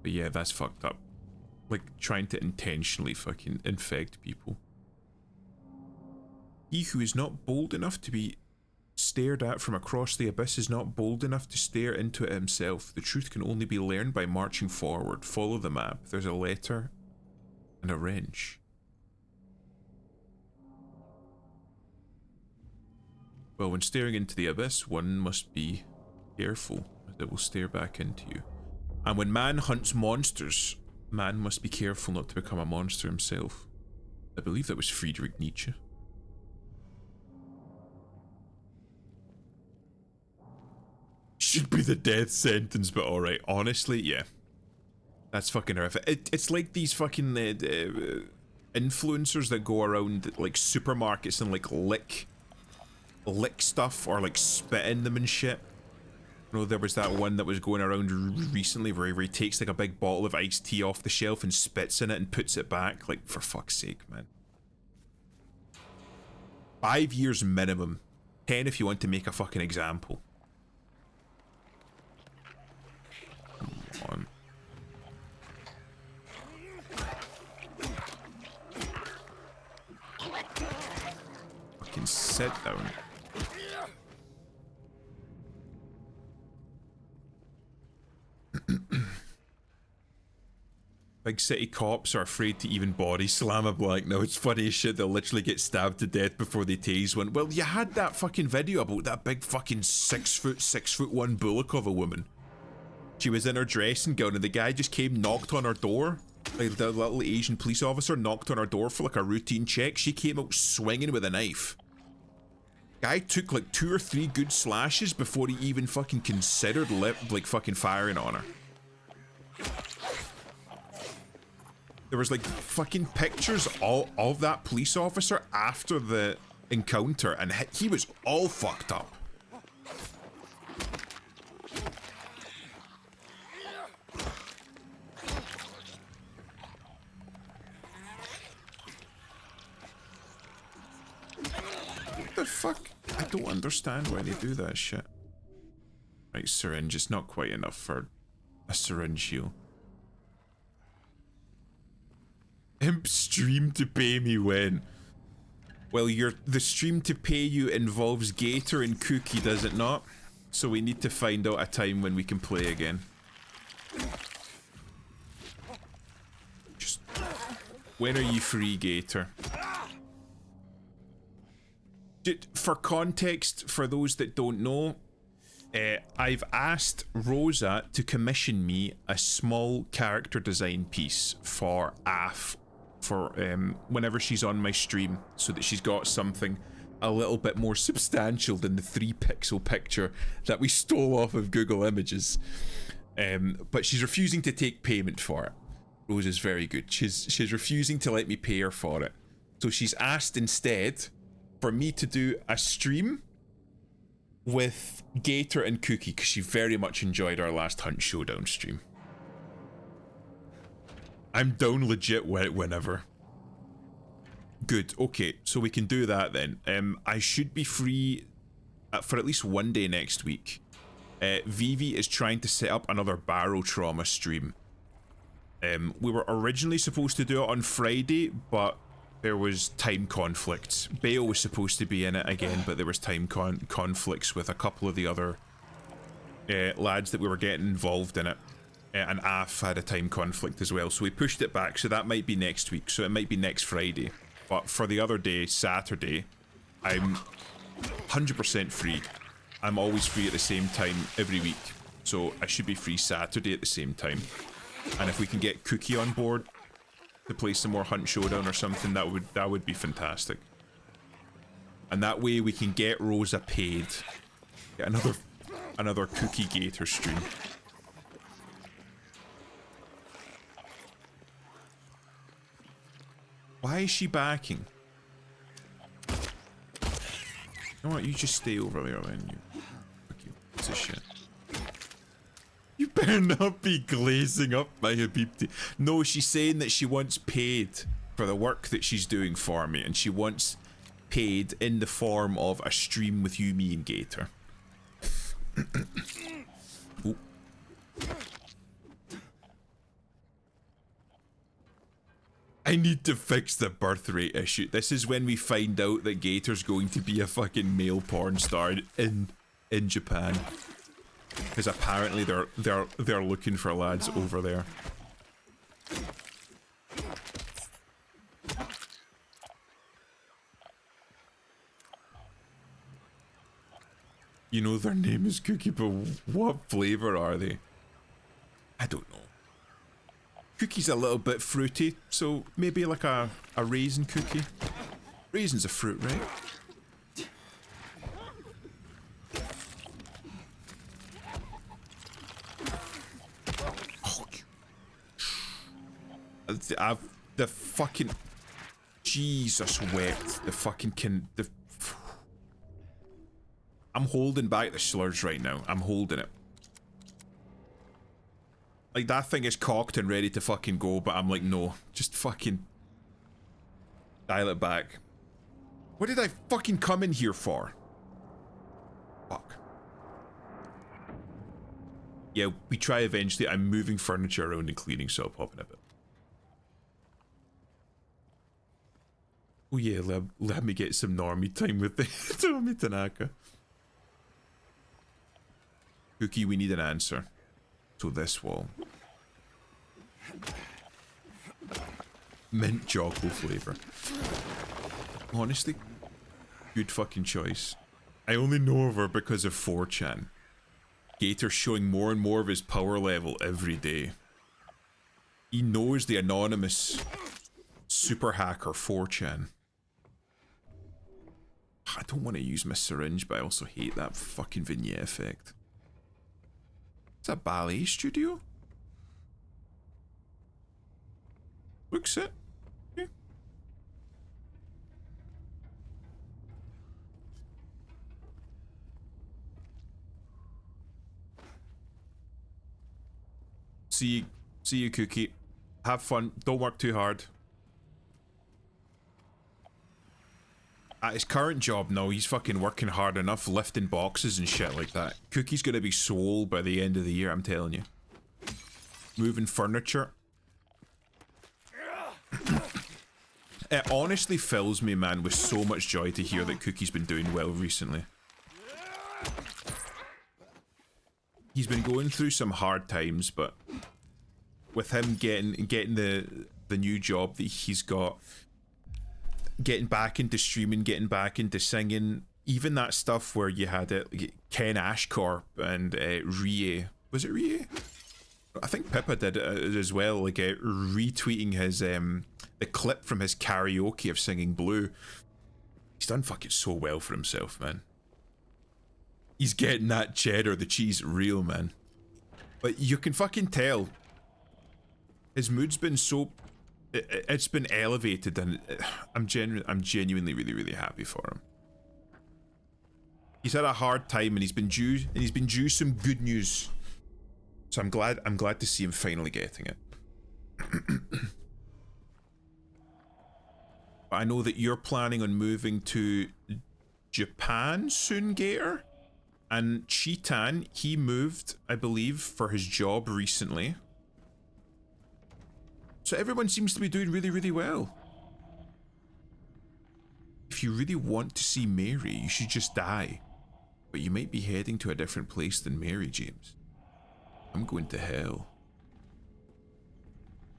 Speaker 1: But yeah, that's fucked up. Like, trying to intentionally fucking infect people. He who is not bold enough to be stared at from across the abyss is not bold enough to stare into it himself. The truth can only be learned by marching forward. Follow the map. There's a letter and a wrench. Well, when staring into the abyss, one must be careful, as it will stare back into you. And when man hunts monsters, man must be careful not to become a monster himself. I believe that was Friedrich Nietzsche. Should be the death sentence, but alright. Honestly, yeah. That's fucking horrific. It's like these fucking influencers that go around like supermarkets and like lick stuff or like spit in them and shit. You know, there was that one that was going around recently where he takes like a big bottle of iced tea off the shelf and spits in it and puts it back. Like, for fuck's sake, man. 5 years minimum. 10 if you want to make a fucking example. Come on. Fucking sit down. Big city cops are afraid to even body slam a black. Now it's funny as shit, they'll literally get stabbed to death before they tase one. Well, you had that fucking video about that big fucking 6'1" bullock of a woman. She was in her dressing gown and the guy just came, knocked on her door. Like the little Asian police officer knocked on her door for like a routine check. She came out swinging with a knife. Guy took like 2 or 3 good slashes before he even fucking considered like fucking firing on her. There was like fucking pictures of that police officer after the encounter and he was all fucked up. What the fuck? I don't understand why they do that shit. Right, syringe is not quite enough for a syringe heal. Imp stream to pay me when? Well, the stream to pay you involves Gator and Cookie, does it not? So we need to find out a time when we can play again. Just... When are you free, Gator? For context, for those that don't know, I've asked Rosa to commission me a small character design piece for AF for whenever she's on my stream, so that she's got something a little bit more substantial than the 3-pixel picture that we stole off of Google Images. But she's refusing to take payment for it. Rosa's very good. She's refusing to let me pay her for it. So she's asked instead for me to do a stream with Gator and Cookie, because she very much enjoyed our last Hunt Showdown stream. I'm down legit whenever. Good, okay, so we can do that then. I should be free for at least one day next week. Vivi is trying to set up another Barotrauma stream. We were originally supposed to do it on Friday, but there was time conflicts. Bale was supposed to be in it again, but there was time conflicts with a couple of the other lads that we were getting involved in it. And AF had a time conflict as well, so we pushed it back, so that might be next week, so it might be next Friday. But for the other day, Saturday, I'm 100% free. I'm always free at the same time every week, so I should be free Saturday at the same time. And if we can get Cookie on board to play some more Hunt Showdown or something, that would be fantastic. And that way we can get Rosa paid. Get another Cookie Gator stream. Why is she backing? You know what, you just stay over there then, you fucking piece of shit. You better not be glazing up, my Habibti. No, she's saying that she wants paid for the work that she's doing for me, and she wants paid in the form of a stream with you, me, and Gator. Oh. I need to fix the birth rate issue. This is when we find out that Gator's going to be a fucking male porn star in Japan. Because apparently they're looking for lads over there. You know their name is Cookie, but what flavor are they? I don't know. Cookie's a little bit fruity, so maybe like a raisin cookie. Raisin's a fruit, right? Oh, the fucking Jesus wept. The fucking I'm holding back the slurs right now. I'm holding it. Like, that thing is cocked and ready to fucking go, but I'm like, no. Just fucking dial it back. What did I fucking come in here for? Fuck. Yeah, we try eventually. I'm moving furniture around and cleaning, so I'll pop in a bit. Oh yeah, let me get some normie time with the Tommy Tanaka. Cookie, we need an answer to this wall. Mint chocolate flavor. Honestly, good fucking choice. I only know of her because of 4chan. Gator's showing more and more of his power level every day. He knows the anonymous super hacker 4chan. I don't want to use my syringe, but I also hate that fucking vignette effect. It's a ballet studio? Looks it. Yeah. See you, Cookie. Have fun. Don't work too hard. At his current job now, he's fucking working hard enough lifting boxes and shit like that. Cookie's gonna be swole by the end of the year, I'm telling you. Moving furniture. It honestly fills me, man, with so much joy to hear that Cookie's been doing well recently. He's been going through some hard times, but with him getting the new job that he's got, getting back into streaming, getting back into singing, even that stuff where you had it, like Ken Ashcorp and Rie. Was it Rie? I think Pippa did it as well, like retweeting his the clip from his karaoke of singing Blue. He's done fucking so well for himself, man. He's getting that cheddar, the cheese, real, man. But you can fucking tell his mood's been so, it's been elevated, and I'm genuinely really happy for him. He's had a hard time, and he's been due some good news. So I'm glad to see him finally getting it. But I know that you're planning on moving to Japan soon, Gator. And Cheetan, he moved, I believe, for his job recently. So everyone seems to be doing really well. If you really want to see Mary, you should just die. But you might be heading to a different place than Mary, James. I'm going to hell.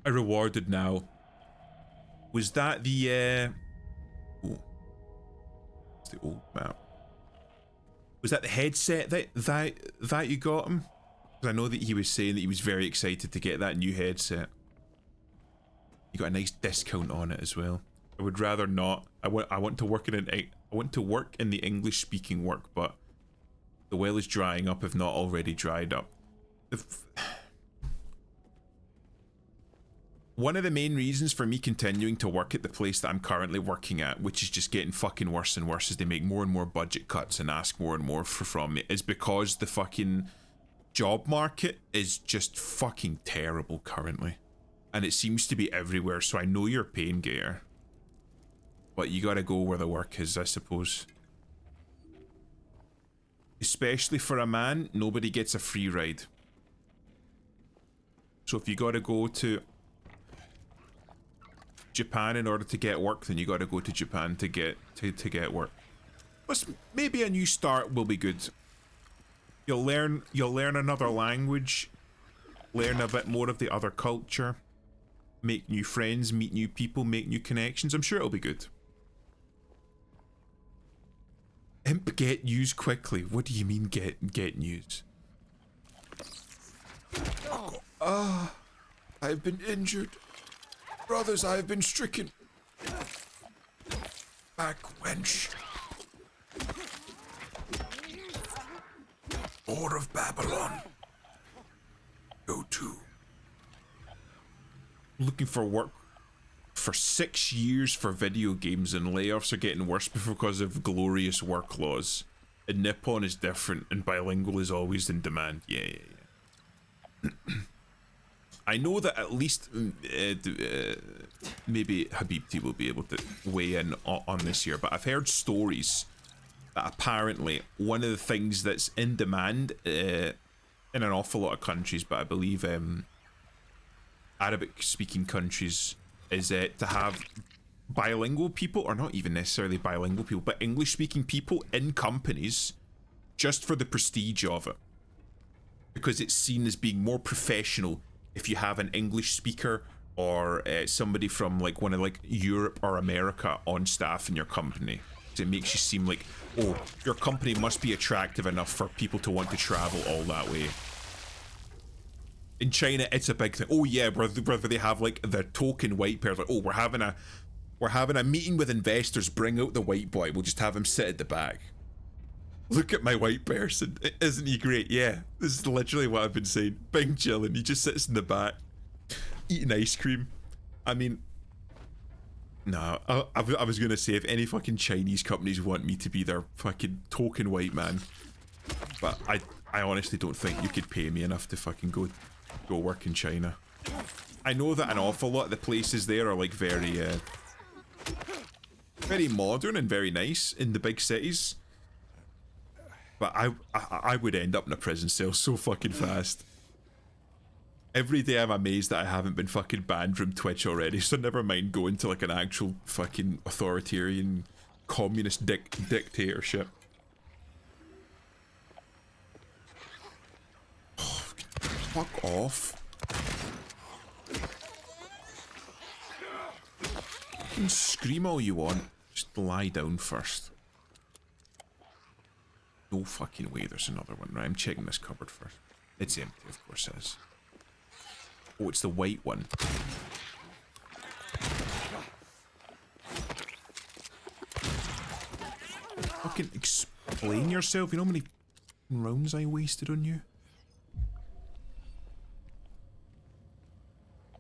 Speaker 1: I rewarded now. Was that the oh, it's the old map. Was that the headset that you got him? Because I know that he was saying that he was very excited to get that new headset. You got a nice discount on it as well. I would rather not. I want to work in the English speaking work, but the well is drying up, if not already dried up. One of the main reasons for me continuing to work at the place that I'm currently working at, which is just getting fucking worse and worse as they make more and more budget cuts and ask more and more from me, is because the fucking job market is just fucking terrible currently. And it seems to be everywhere, so I know your pain, Gator. But you gotta go where the work is, I suppose. Especially for a man, nobody gets a free ride. So if you gotta go to Japan in order to get work, then you gotta go to Japan to get work. But maybe a new start will be good. You'll learn another language, learn a bit more of the other culture, make new friends, meet new people, make new connections. I'm sure it'll be good. Imp, get news quickly. What do you mean get news? I've been injured. Brothers, I have been stricken. Back, wench. Lord of Babylon. Go to. Looking for work for 6 years for video games, and layoffs are getting worse because of glorious work laws. And Nippon is different, and bilingual is always in demand. Yeah. I know that at least maybe Habibti will be able to weigh in on this here, but I've heard stories that apparently one of the things that's in demand in an awful lot of countries, but I believe Arabic speaking countries, is to have bilingual people, or not even necessarily bilingual people, but English speaking people in companies just for the prestige of it. Because it's seen as being more professional if you have an English speaker or somebody from like one of like Europe or America on staff in your company. It makes you seem like, oh, your company must be attractive enough for people to want to travel all that way. In China, it's a big thing. Oh yeah, brother, they have like the token white pair. Like, oh, we're having a meeting with investors. Bring out the white boy. We'll just have him sit at the back. Look at my white person. Isn't he great? Yeah, this is literally what I've been saying. Bing chilling. He just sits in the back, eating ice cream. I mean, no, I was gonna say if any fucking Chinese companies want me to be their fucking token white man, but I honestly don't think you could pay me enough to fucking go work in China. I know that an awful lot of the places there are like very modern and very nice in the big cities. But I would end up in a prison cell so fucking fast. Every day I'm amazed that I haven't been fucking banned from Twitch already, so never mind going to like an actual fucking authoritarian communist dictatorship. Oh, fuck off. fucking scream all you want. Just lie down first. No fucking way there's another one. Right, I'm checking this cupboard first. It's empty, of course it is. Oh, it's the white one. Fucking explain yourself. You know how many rounds I wasted on you?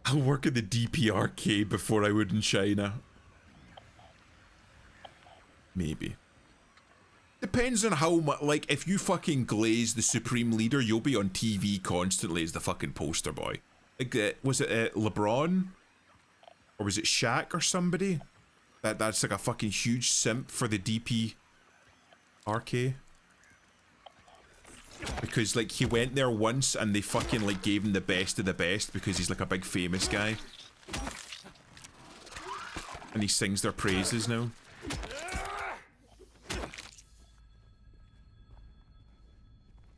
Speaker 1: I'll work at the DPRK before I would in China. Maybe. Depends on how much, like, if you fucking glaze the Supreme Leader, you'll be on TV constantly as the fucking poster boy. Like, was it LeBron? Or was it Shaq or somebody? That's like a fucking huge simp for the DPRK. Because, like, he went there once and they fucking, like, gave him the best of the best because he's, like, a big famous guy. And he sings their praises now.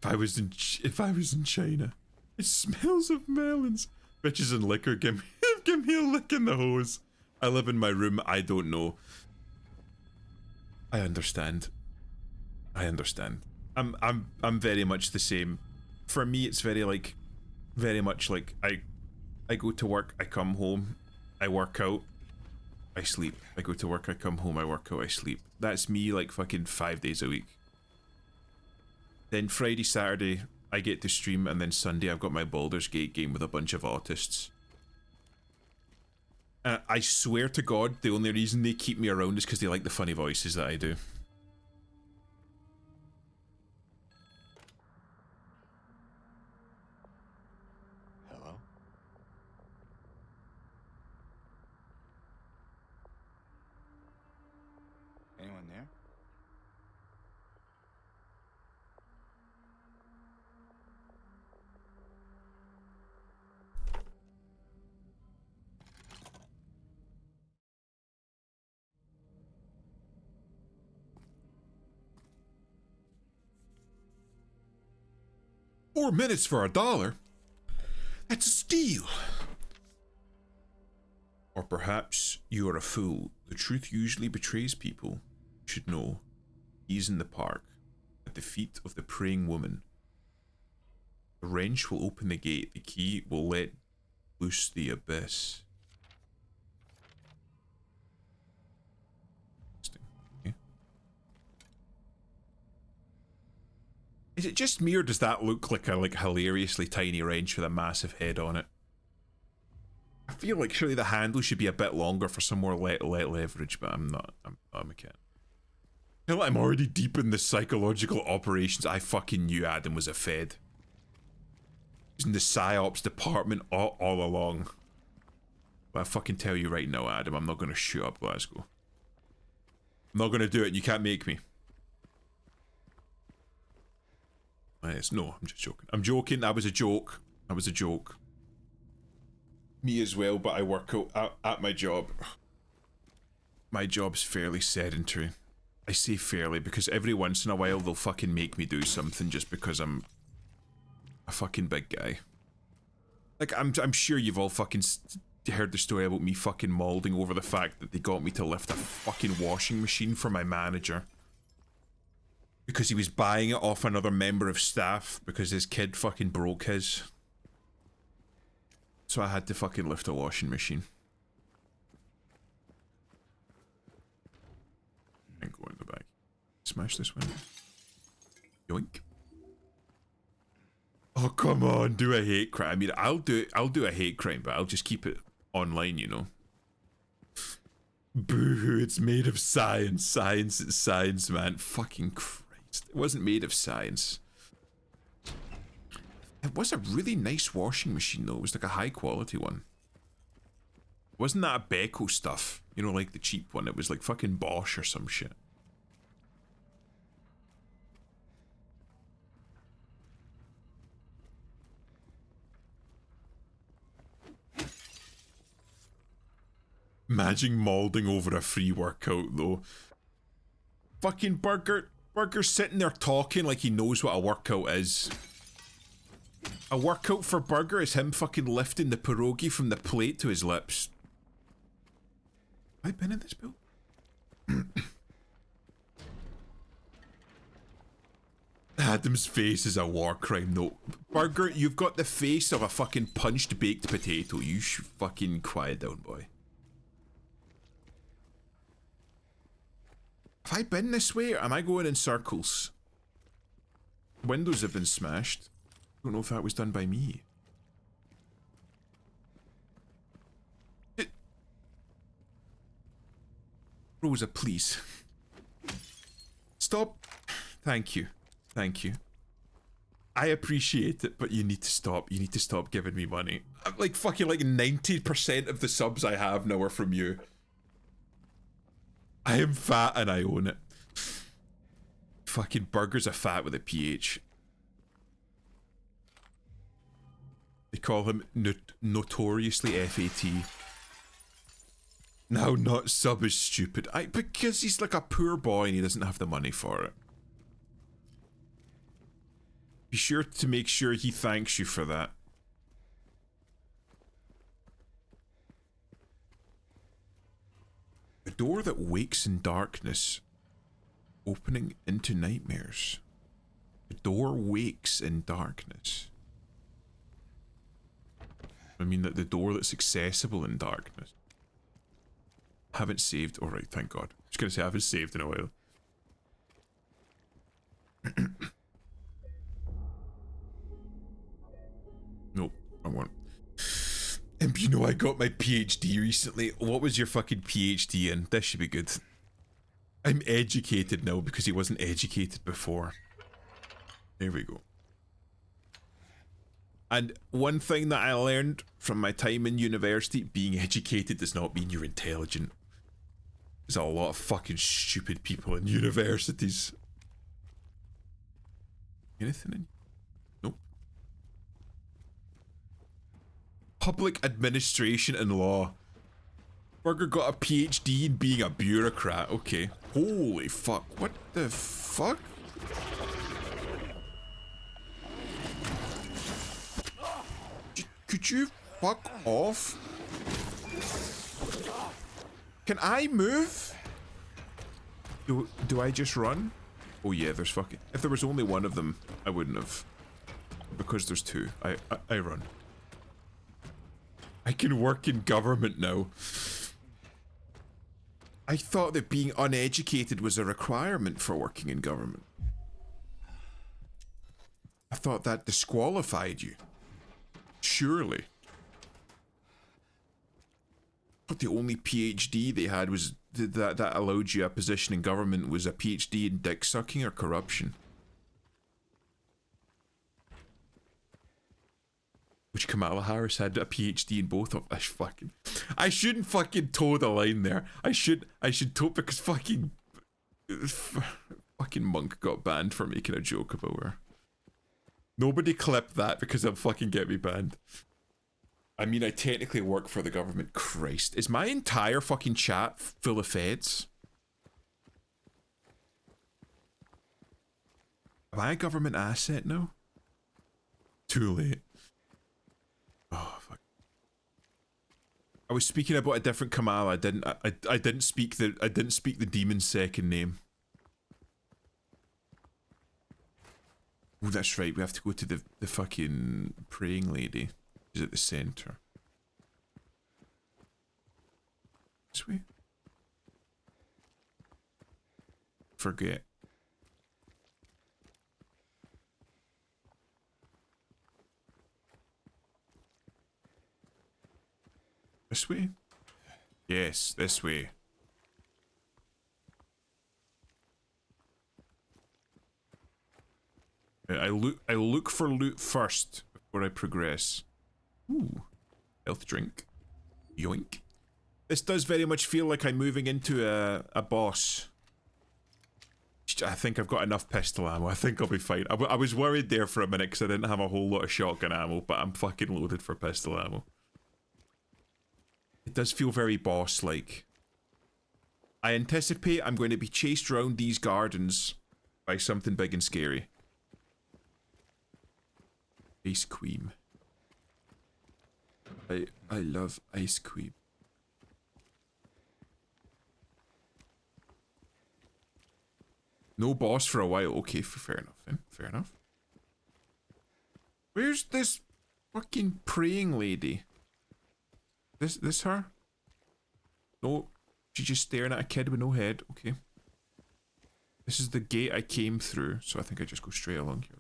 Speaker 1: If I was in China, it smells of melons. Bitches and liquor, give me a lick in the hose. I live in my room, I don't know. I understand. I'm very much the same. For me, it's very much like I go to work, I come home, I work out, I sleep. I go to work, I come home, I work out, I sleep. That's me like fucking 5 days a week. Then Friday, Saturday, I get to stream, and then Sunday I've got my Baldur's Gate game with a bunch of autists. I swear to God, the only reason they keep me around is because they like the funny voices that I do.
Speaker 3: Hello? Anyone there?
Speaker 1: $4 for $1. That's a steal. Or perhaps you are a fool. The truth usually betrays people. You should know. He's in the park, at the feet of the praying woman. The wrench will open the gate. The key will let loose the abyss. Okay. Is it just me, or does that look like a hilariously tiny wrench with a massive head on it? I feel like surely the handle should be a bit longer for some more leverage, but I'm not a mechanic. I feel like I'm already deep in the psychological operations. I fucking knew Adam was a Fed. He's in the PsyOps department all along. But I fucking tell you right now, Adam, I'm not going to shoot up Glasgow. I'm not going to do it, and you can't make me. No, I'm just joking. I'm joking. That was a joke. That was a joke. Me as well, but I work out at my job. My job's fairly sedentary. I say fairly because every once in a while they'll fucking make me do something just because I'm a fucking big guy. Like, I'm sure you've all fucking heard the story about me fucking mauling over the fact that they got me to lift a fucking washing machine for my manager. Because he was buying it off another member of staff because his kid fucking broke his. So I had to fucking lift a washing machine. And go in the back. Smash this window. Yoink. Oh, come on, do a hate crime. I mean, I'll do a hate crime, but I'll just keep it online, you know. Boo, it's made of science. Science, it's science, man. Fucking Christ. It wasn't made of science. It was a really nice washing machine, though. It was like a high quality one. Wasn't that a Beko stuff? You know, like the cheap one. It was like fucking Bosch or some shit. Imagine mauling over a free workout, though. Fucking Burger's sitting there talking like he knows what a workout is. A workout for Burger is him fucking lifting the pierogi from the plate to his lips. I been in this building? Adam's face is a war crime, though. Burger, you've got the face of a fucking punched baked potato. You should fucking quiet down, boy. Have I been this way, or am I going in circles? Windows have been smashed. I don't know if that was done by me. Rosa, please. Stop. Thank you. Thank you. I appreciate it, but you need to stop. You need to stop giving me money. I'm like fucking like 90% of the subs I have now are from you. I am fat and I own it. Fucking burgers are fat with a PH. They call him notoriously FAT. Now not sub is stupid. Because he's like a poor boy and he doesn't have the money for it. Be sure to make sure he thanks you for that. A door that wakes in darkness, opening into nightmares. The door wakes in darkness. I mean that the door that's accessible in darkness. Haven't saved. Alright, thank God. I was gonna say I haven't saved in a while. Nope, wrong one. And you know I got my PhD recently. What was your fucking PhD in? This should be good. I'm educated now because he wasn't educated before. There we go. And one thing that I learned from my time in university, being educated does not mean you're intelligent. There's a lot of fucking stupid people in universities. Anything in? Nope. Public administration and law. Burger got a PhD in being a bureaucrat. Okay. Holy fuck. What the fuck? Could you fuck off? Can I move? Do I just run? Oh yeah, there's fucking... If there was only one of them, I wouldn't have. Because there's two. I run. I can work in government now. I thought that being uneducated was a requirement for working in government. I thought that disqualified you. Surely. But the only PhD they had was that allowed you a position in government was a PhD in dick sucking or corruption. Which Kamala Harris had a PhD in both of. I shouldn't fucking toe the line there. I should toe because fucking Monk got banned for making a joke about her. Nobody clipped that because they'll fucking get me banned. I mean, I technically work for the government. Christ. Is my entire fucking chat full of feds? Am I a government asset now? Too late. Oh, fuck. I was speaking about a different Kamala. I didn't speak the demon's second name. Oh, that's right. We have to go to the fucking praying lady. She's at the center. This way? Forget. This way? Yes, this way. I look for loot first before I progress. Ooh, health drink. Yoink. This does very much feel like I'm moving into a boss. I think I've got enough pistol ammo. I think I'll be fine. I was worried there for a minute because I didn't have a whole lot of shotgun ammo, but I'm fucking loaded for pistol ammo. It does feel very boss-like. I anticipate I'm going to be chased around these gardens by something big and scary. Ice cream. I love ice cream. No boss for a while. Okay, fair enough then. Fair enough. Where's this fucking praying lady? This her? No, she's just staring at a kid with no head. Okay. This is the gate I came through, so I think I just go straight along here.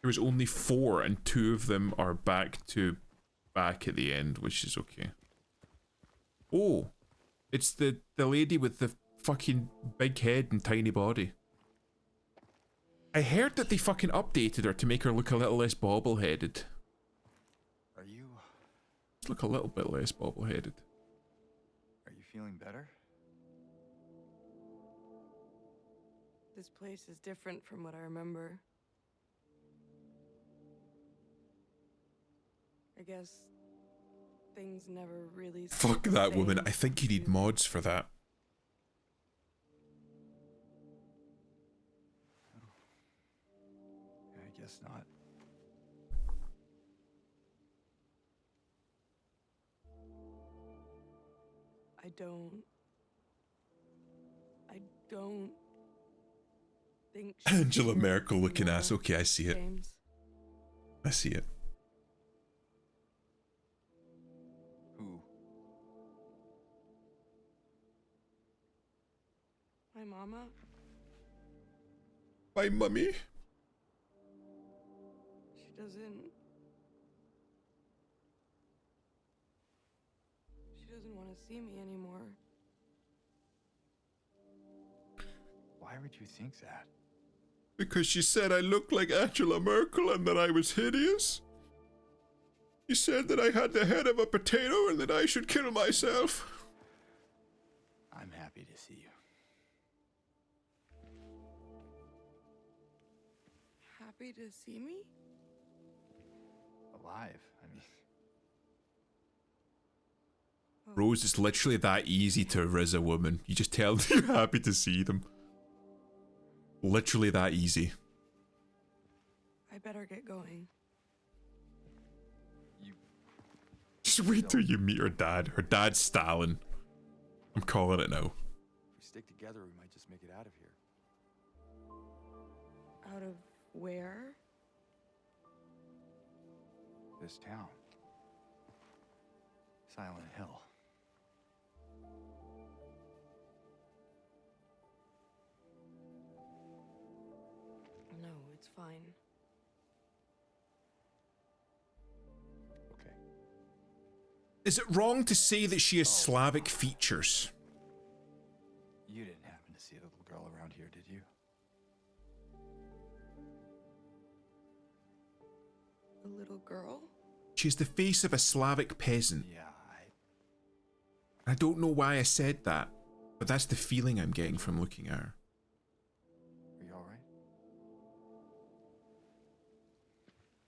Speaker 1: There was only 4 and 2 of them are back at the end, which is okay. Oh, it's the lady with the fucking big head and tiny body. I heard that they fucking updated her to make her look a little less bobble-headed.
Speaker 3: Are you
Speaker 1: Just look a little bit less bobble-headed.
Speaker 3: feeling better?
Speaker 5: This place is different from what I remember. I guess things never really
Speaker 1: Fuck
Speaker 5: stay the
Speaker 1: that woman.
Speaker 5: same.
Speaker 1: I think you need mods for that.
Speaker 3: I guess not.
Speaker 5: I don't think she
Speaker 1: Angela
Speaker 5: feels
Speaker 1: Merkel looking ass.
Speaker 5: anymore,
Speaker 1: Okay, I see it.
Speaker 5: James.
Speaker 1: I see it.
Speaker 3: Who?
Speaker 5: My mama?
Speaker 1: My mummy?
Speaker 5: She doesn't want to see me anymore.
Speaker 3: Why would you think that?
Speaker 1: Because she said I looked like Angela Merkel and that I was hideous. She said that I had the head of a potato and that I should kill myself.
Speaker 3: I'm happy to see you.
Speaker 5: Happy to see me?
Speaker 3: Alive, I mean.
Speaker 1: Rose, it's literally that easy to riz a woman. You just tell them you're happy to see them. Literally that easy.
Speaker 5: I better get going.
Speaker 3: You
Speaker 1: Just wait till you meet her dad. Her dad's Stalin. I'm calling it now.
Speaker 3: If we stick together, we might just make it out of here.
Speaker 5: Out of where?
Speaker 3: This town. Silent Hill.
Speaker 5: No, it's fine.
Speaker 3: Okay.
Speaker 1: Is it wrong to say that she has Slavic features?
Speaker 3: You didn't happen to see a little girl around here, did you?
Speaker 5: A little girl?
Speaker 1: She's the face of a Slavic peasant.
Speaker 3: Yeah,
Speaker 1: I don't know why I said that, but that's the feeling I'm getting from looking at her.
Speaker 3: Are you alright?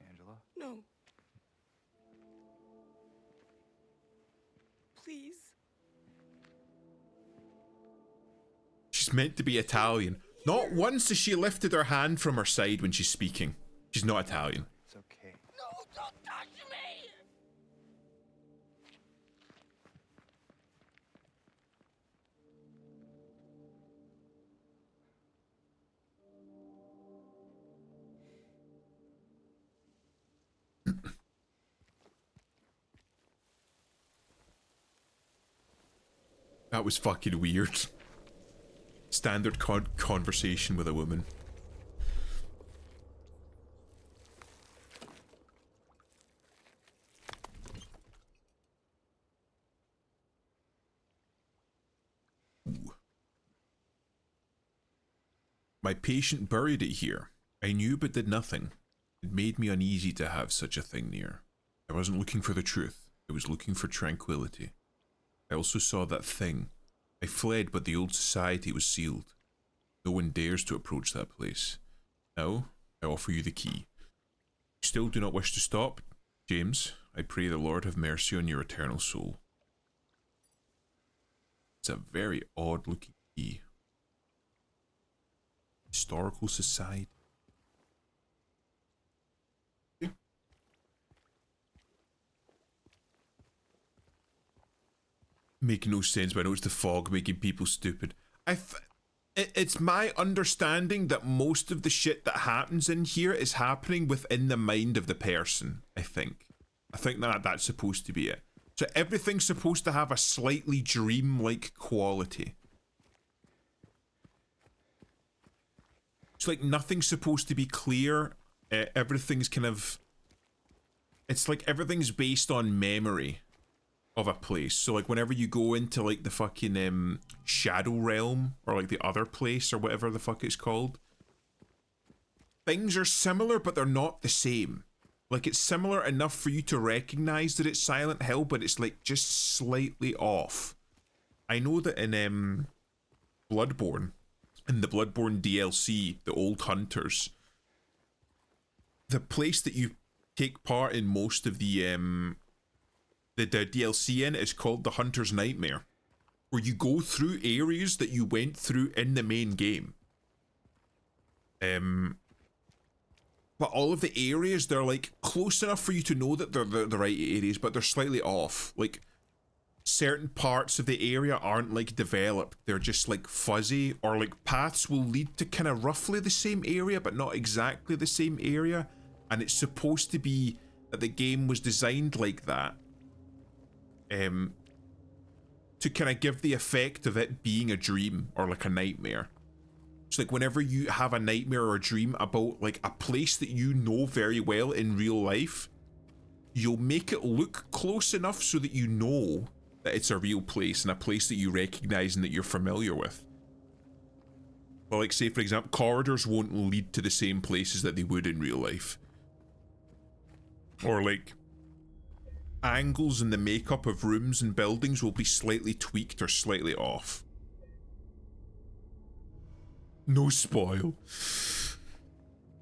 Speaker 3: Angela?
Speaker 5: No. Please.
Speaker 1: She's meant to be Italian. Not once has she lifted her hand from her side when she's speaking. She's not Italian.
Speaker 3: It's okay.
Speaker 5: No, don't touch me!
Speaker 1: That was fucking weird. Standard conversation with a woman. Ooh. My patient buried it here. I knew but did nothing. It made me uneasy to have such a thing near. I wasn't looking for the truth. I was looking for tranquility. I also saw that thing. I fled, but the old society was sealed. No one dares to approach that place. Now, I offer you the key. You still do not wish to stop? James, I pray the Lord have mercy on your eternal soul. It's a very odd looking key. Historical society. Make no sense, but I know it's the fog making people stupid. It's my understanding that most of the shit that happens in here is happening within the mind of the person. I think that that's supposed to be it. So everything's supposed to have a slightly dream-like quality. It's like nothing's supposed to be clear. Everything's kind of... It's like everything's based on memory of a place. So like whenever you go into like the fucking Shadow Realm or like the other place or whatever the fuck it's called, things are similar but they're not the same. Like it's similar enough for you to recognize that it's Silent Hill, but it's like just slightly off. I know that in Bloodborne, in the Bloodborne DLC, the Old Hunters, the place that you take part in most of the DLC in is called the Hunter's Nightmare, where you go through areas that you went through in the main game. But all of the areas, they're like close enough for you to know that they're the right areas, but they're slightly off. Like certain parts of the area aren't like developed, they're just like fuzzy, or like paths will lead to kind of roughly the same area but not exactly the same area, and it's supposed to be that the game was designed like that to kind of give the effect of it being a dream or like a nightmare. So like whenever you have a nightmare or a dream about like a place that you know very well in real life, you'll make it look close enough so that you know that it's a real place and a place that you recognize and that you're familiar with. Well, like say for example, corridors won't lead to the same places that they would in real life. Or like angles in the makeup of rooms and buildings will be slightly tweaked or slightly off. No spoil.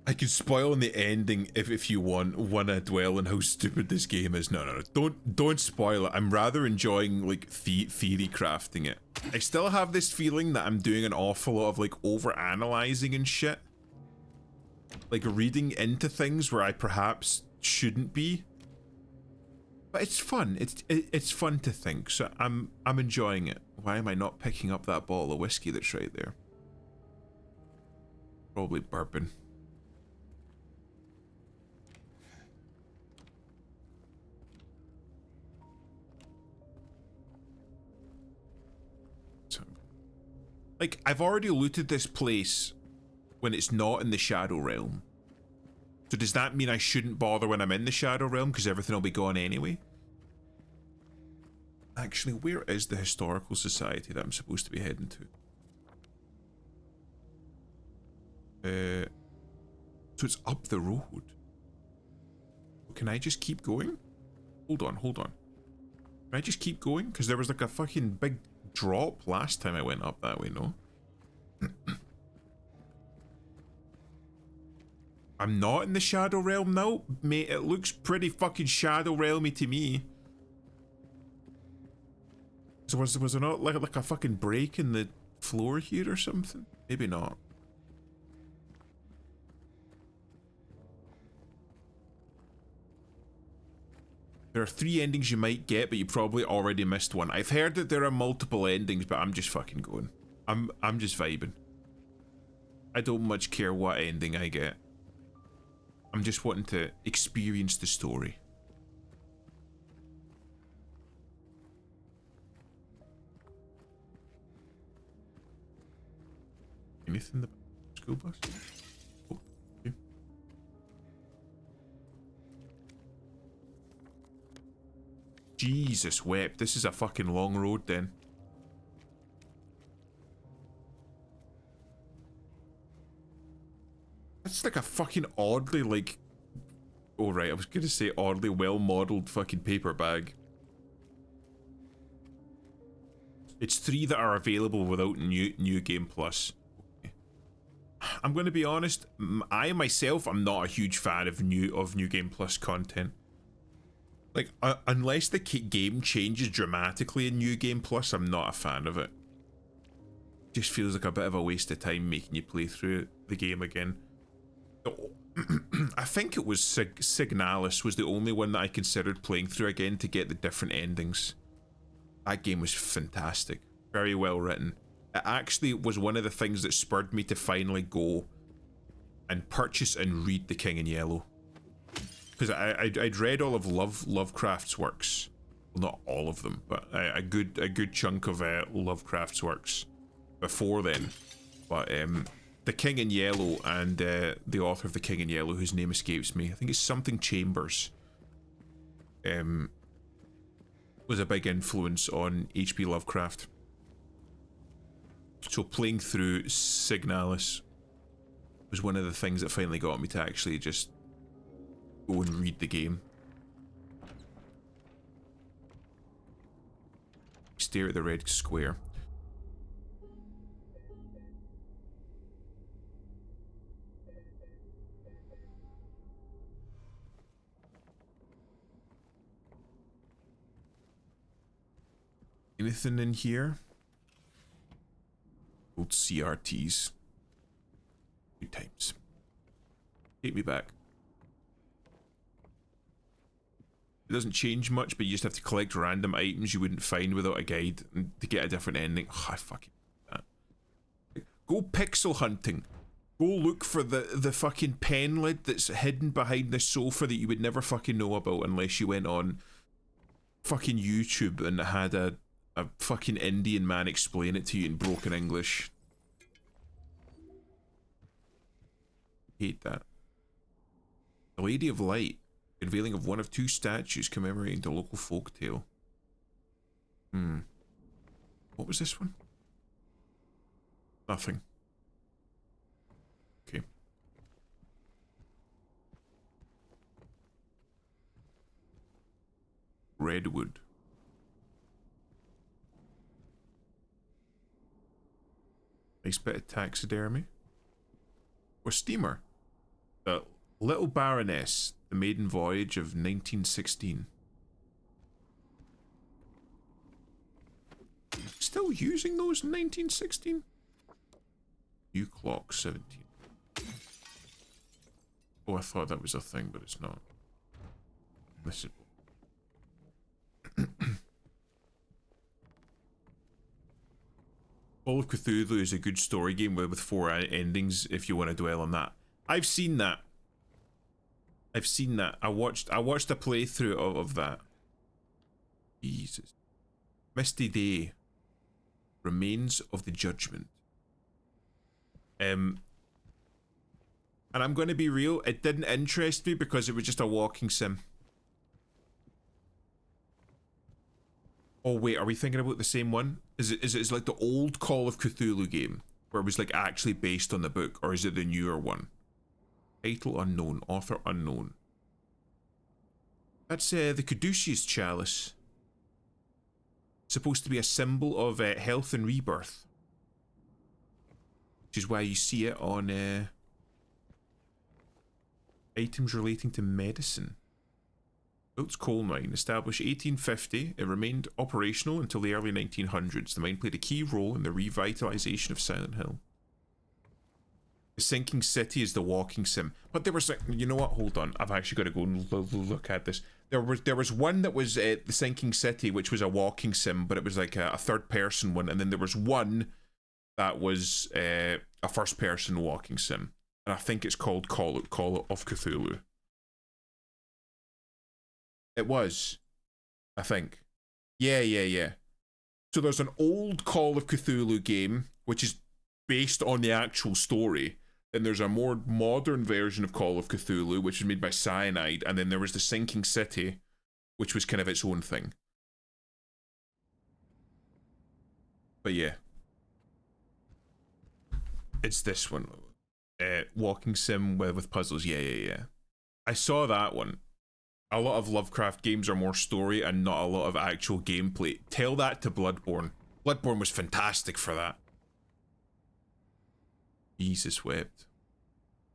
Speaker 1: I can spoil in the ending if you wanna dwell on how stupid this game is. No, don't spoil it. I'm rather enjoying like theory crafting it. I still have this feeling that I'm doing an awful lot of like over analyzing and shit, like reading into things where I perhaps shouldn't be. But it's fun. It's fun to think. So I'm enjoying it. Why am I not picking up that bottle of whiskey that's right there? Probably burping. So, like, I've already looted this place when it's not in the Shadow Realm. So does that mean I shouldn't bother when I'm in the Shadow Realm because everything will be gone anyway? Actually, where is the Historical Society that I'm supposed to be heading to? So it's up the road. Can I just keep going? Hold on. Can I just keep going? Because there was like a fucking big drop last time I went up that way, no? I'm not in the Shadow Realm now, mate. It looks pretty fucking Shadow Realmy to me. So was there not like a fucking break in the floor here or something? Maybe not. There are 3 endings you might get, but you probably already missed one. I've heard that there are multiple endings, but I'm just fucking going. I'm just vibing. I don't much care what ending I get. I'm just wanting to experience the story. Anything in the school bus? Oh, okay. Jesus wept. This is a fucking long road then. That's like a fucking oddly like... Oh right, I was gonna say oddly well-modelled fucking paper bag. It's 3 that are available without New Game Plus. Okay. I'm gonna be honest, I myself am not a huge fan of New Game Plus content. Like, unless the game changes dramatically in New Game Plus, I'm not a fan of it. Just feels like a bit of a waste of time making you play through the game again. I think it was Signalis was the only one that I considered playing through again to get the different endings. That game was fantastic. Very well written. it actually was one of the things that spurred me to finally go and purchase and read The King in Yellow. Because I'd read all of Lovecraft's works. Well, not all of them, but a good chunk of Lovecraft's works before then. But The King in Yellow and the author of The King in Yellow, whose name escapes me, I think it's something Chambers, was a big influence on H.P. Lovecraft. So playing through Signalis was one of the things that finally got me to actually just go and read the game. Stare at the red square. Anything in here? Old CRTs. Good times. Take me back. It doesn't change much, but you just have to collect random items you wouldn't find without a guide and to get a different ending. Oh, I fucking hate that. Go pixel hunting. Go look for the fucking pen lid that's hidden behind the sofa that you would never fucking know about unless you went on fucking YouTube and had a fucking Indian man explain it to you in broken English. Hate that. The Lady of Light. Unveiling of one of two statues commemorating the local folktale. What was this one? Nothing. Okay. Redwood. Nice bit of taxidermy. Or steamer. The Little Baroness. The Maiden Voyage of 1916. Still using those in 1916? U Clock 17. Oh, I thought that was a thing, but it's not. This is... Call of Cthulhu is a good story game with 4 endings if you want to dwell on that. I've seen that. I've seen that. I watched a playthrough of that. Jesus. Misty Day. Remains of the Judgment. And I'm going to be real, it didn't interest me because it was just a walking sim. Oh wait, are we thinking about the same one? Is it like the old Call of Cthulhu game where it was like actually based on the book, or is it the newer one? Title unknown, author unknown. That's the Caduceus Chalice. Supposed to be a symbol of health and rebirth. Which is why you see it on items relating to medicine. Wilts Coal Mine, established 1850, it remained operational until the early 1900s. The mine played a key role in the revitalization of Silent Hill. The Sinking City is the walking sim, but there was like, you know what? Hold on, I've actually got to go and look at this. There was one that was the Sinking City, which was a walking sim, but it was like a third-person one, and then there was one that was a first-person walking sim, and I think it's called Call of Cthulhu. It was, I think. Yeah. So there's an old Call of Cthulhu game, which is based on the actual story. Then there's a more modern version of Call of Cthulhu, which was made by Cyanide. And then there was the Sinking City, which was kind of its own thing. But yeah. It's this one. Walking sim with puzzles. Yeah. I saw that one. A lot of Lovecraft games are more story and not a lot of actual gameplay. Tell that to Bloodborne. Bloodborne was fantastic for that. Jesus wept.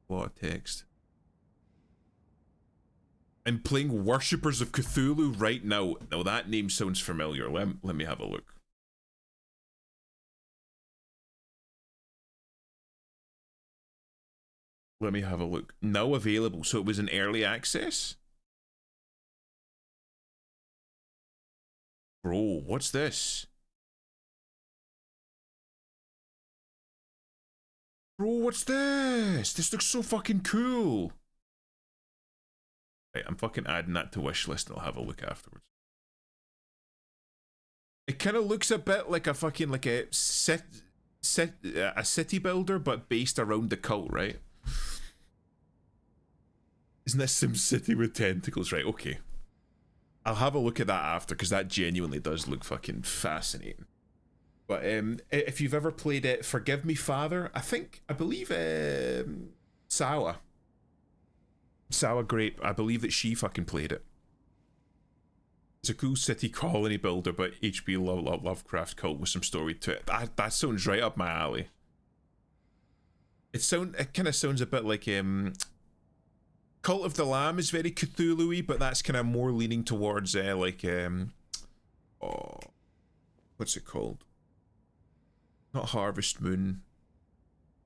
Speaker 1: A lot of text. I'm playing Worshippers of Cthulhu right now. Now that name sounds familiar. Let me have a look. Let me have a look. Now available. So it was in early access? Bro, what's this? Bro, what's this? This looks so fucking cool. Right, I'm fucking adding that to wishlist and I'll have a look afterwards. It kind of looks a bit like a fucking, like a city builder, but based around the cult, right? Isn't this Sim City with tentacles? Right, okay. I'll have a look at that after, because that genuinely does look fucking fascinating. But if you've ever played it, Forgive Me Father, I believe Sawa Grape, I believe that she fucking played it. It's a cool city colony builder, but H.P. Lovecraft cult with some story to it. That sounds right up my alley. It kind of sounds a bit like Cult of the Lamb is very Cthulhu-y, but that's kind of more leaning towards what's it called? Not Harvest Moon.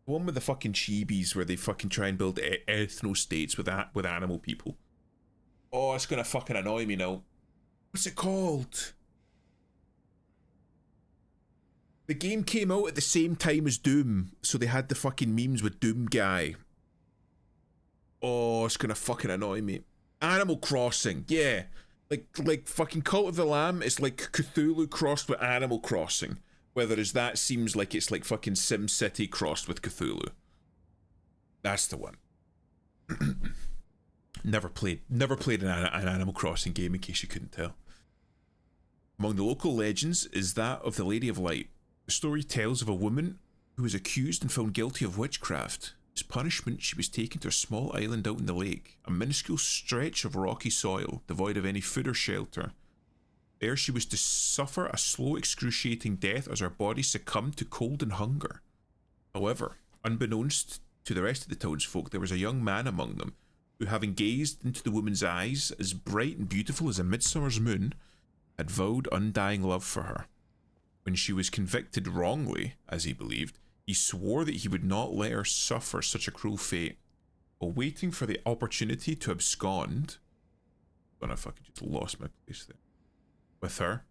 Speaker 1: The one with the fucking chibis where they fucking try and build ethno states with animal people. Oh, it's gonna fucking annoy me now. What's it called? The game came out at the same time as Doom, so they had the fucking memes with Doom Guy. Oh, it's gonna fucking annoy me. Animal Crossing, yeah. Like fucking Cult of the Lamb is like Cthulhu crossed with Animal Crossing. Whereas that seems like it's like fucking Sim City crossed with Cthulhu. That's the one. Never played an Animal Crossing game, in case you couldn't tell. Among the local legends is that of the Lady of Light. The story tells of a woman who was accused and found guilty of witchcraft. As punishment, she was taken to a small island out in the lake, a minuscule stretch of rocky soil, devoid of any food or shelter. There she was to suffer a slow, excruciating death as her body succumbed to cold and hunger. However, unbeknownst to the rest of the townsfolk, there was a young man among them who, having gazed into the woman's eyes, as bright and beautiful as a midsummer's moon, had vowed undying love for her. When she was convicted wrongly, as he believed, he swore that he would not let her suffer such a cruel fate. While waiting for the opportunity to abscond, I fucking just lost my place there. With her,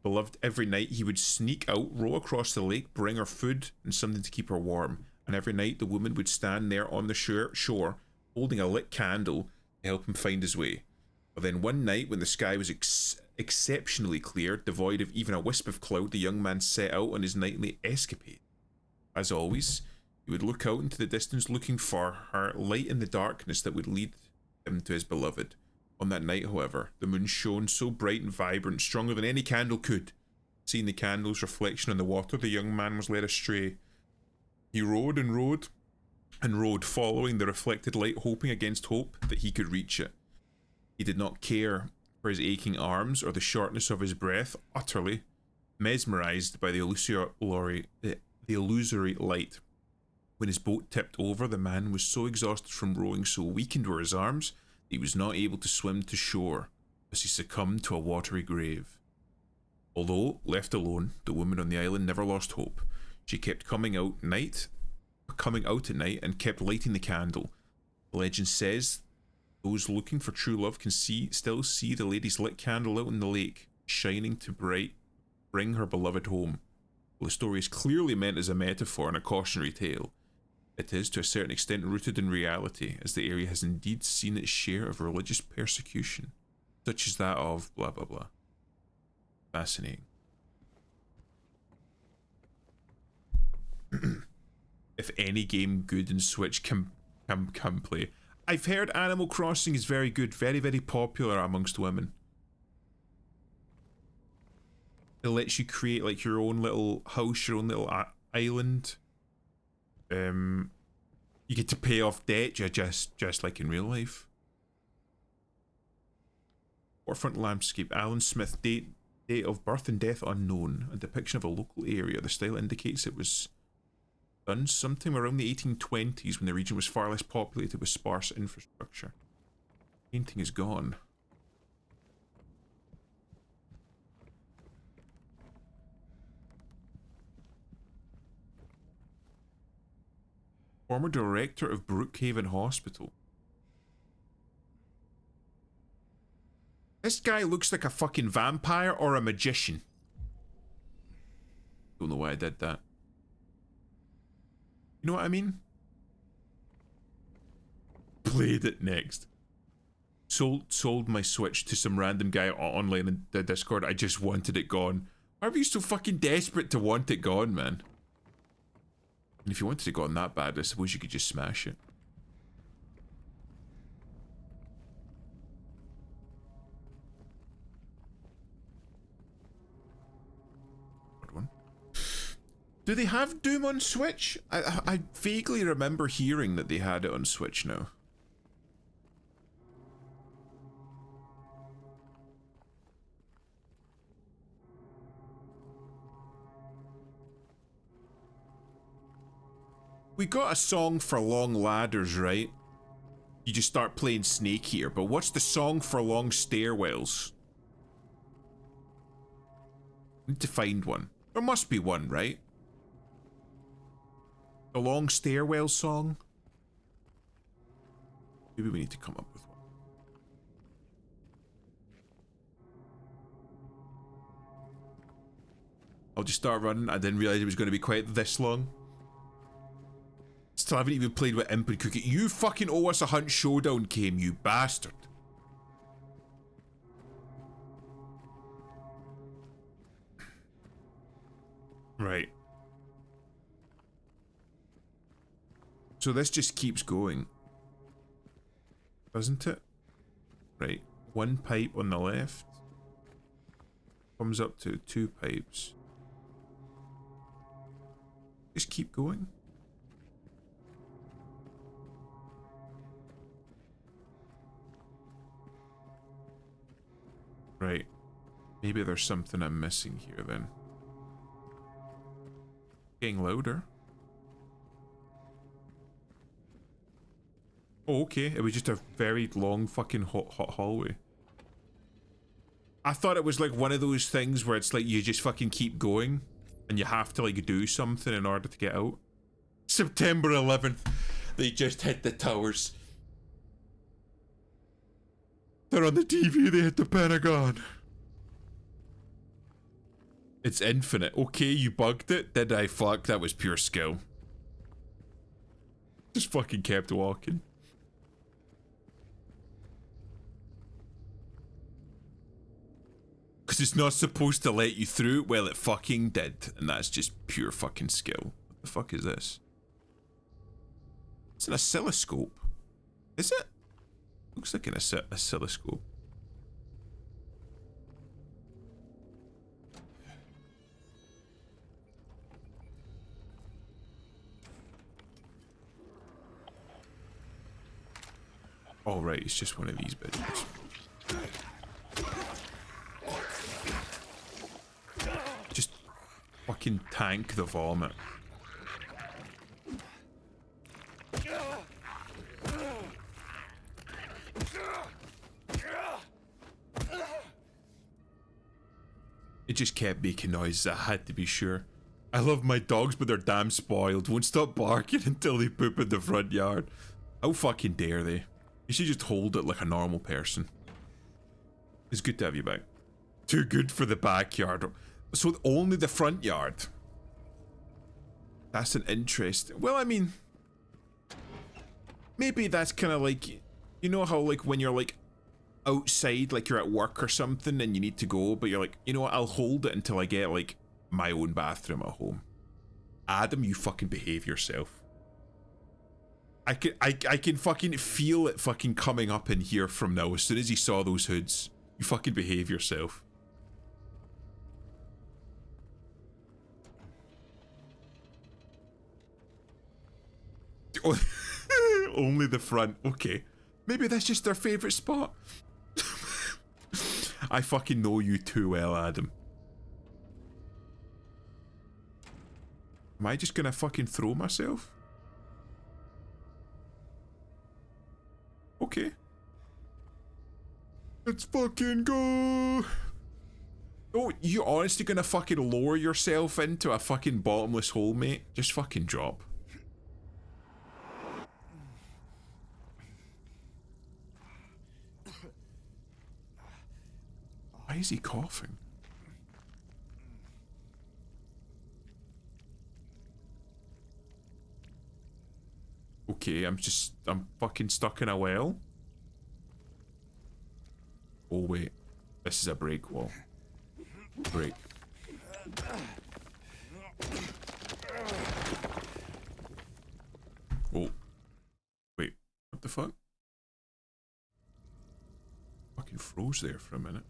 Speaker 1: beloved, every night he would sneak out, row across the lake, bring her food and something to keep her warm. And every night the woman would stand there on the shore, holding a lit candle to help him find his way. But then one night, when the sky was exceptionally clear, devoid of even a wisp of cloud, the young man set out on his nightly escapade. As always, he would look out into the distance, looking for her, light in the darkness that would lead him to his beloved. On that night, however, the moon shone so bright and vibrant, stronger than any candle could. Seeing the candle's reflection on the water, the young man was led astray. He rode and rode and rode, following the reflected light, hoping against hope that he could reach it. He did not care for his aching arms or the shortness of his breath, utterly mesmerized by the illusory light. When his boat tipped over, the man was so exhausted from rowing, so weakened were his arms, he was not able to swim to shore, as he succumbed to a watery grave. Although left alone, the woman on the island never lost hope. She kept coming out at night and kept lighting the candle. The legend says those looking for true love can still see the lady's lit candle out in the lake, shining to bring her beloved home. While the story is clearly meant as a metaphor and a cautionary tale, it is to a certain extent rooted in reality, as the area has indeed seen its share of religious persecution, such as that of blah blah blah. Fascinating. If any game good in Switch can play. I've heard Animal Crossing is very good, very, very popular amongst women. It lets you create like your own little house, your own little island. You get to pay off debt just like in real life. Forefront landscape. Alan Smith, date of birth and death unknown. A depiction of a local area. The style indicates it was done sometime around the 1820s when the region was far less populated with sparse infrastructure. Painting is gone. Former director of Brookhaven Hospital. This guy looks like a fucking vampire or a magician. Don't know why I did that. You know what I mean? Played it next. Sold my Switch to some random guy online in the Discord. I just wanted it gone. Why are you so fucking desperate to want it gone, man? And if you wanted it gone that bad, I suppose you could just smash it. Good one. Do they have Doom on Switch? I vaguely remember hearing that they had it on Switch now. We got a song for Long Ladders, right? You just start playing Snake here, but what's the song for Long Stairwells? Need to find one. There must be one, right? The Long Stairwell song? Maybe we need to come up with one. I'll just start running. I didn't realize it was going to be quite this long. Still haven't even played with Imp and Cookie. You fucking owe us a Hunt Showdown game, you bastard. Right. So this just keeps going. Doesn't it? Right. One pipe on the left. Comes up to 2 pipes. Just keep going. Right. Maybe there's something I'm missing here then. Getting louder. Oh, okay. It was just a very long fucking hot hallway. I thought it was like one of those things where it's like you just fucking keep going and you have to like do something in order to get out. September 11th. They just hit the towers. They're on the TV, they hit the Pentagon. It's infinite. Okay, you bugged it. Did I? Fuck, that was pure skill. Just fucking kept walking. Because it's not supposed to let you through. Well, it fucking did. And that's just pure fucking skill. What the fuck is this? It's an oscilloscope. Is it? Looks like an oscilloscope. Oh right, it's just one of these bitches. Just fucking tank the vomit. It just kept making noises, I had to be sure. I love my dogs, but they're damn spoiled. Won't stop barking until they poop in the front yard. How fucking dare they? You should just hold it like a normal person. It's good to have you back. Too good for the backyard. So only the front yard. That's an interest. Well, I mean, maybe that's kind of like, you know how like when you're like outside, like you're at work or something and you need to go, but you're like, you know what, I'll hold it until I get like my own bathroom at home. Adam, you fucking behave yourself. I can fucking feel it fucking coming up in here from now. As soon as he saw those hoods, you fucking behave yourself. Only the front. Okay. Maybe that's just their favorite spot. I fucking know you too well, Adam. Am I just gonna fucking throw myself? Okay. Let's fucking go. Oh, you honestly gonna fucking lower yourself into a fucking bottomless hole, mate? Just fucking drop. Why is he coughing? okay, I'm fucking stuck in a well. Oh wait, this is a break wall. Break. Oh. Wait, what the fuck? Fucking froze there for a minute.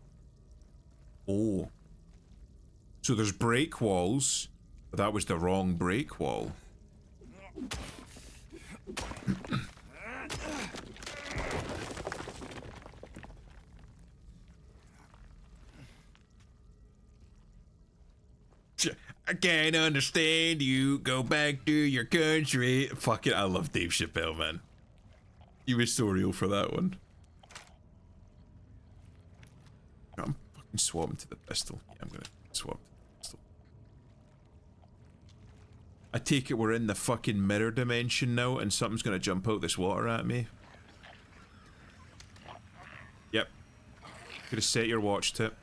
Speaker 1: Oh. So there's break walls, but that was the wrong break wall. I can't understand you. Go back to your country. Fuck it, I love Dave Chappelle, man. He was so real for that one. I'm fucking swapping to the pistol. Yeah, I'm gonna swap to the pistol. I take it we're in the fucking mirror dimension now and something's gonna jump out this water at me. Yep. Gonna set your watch to it.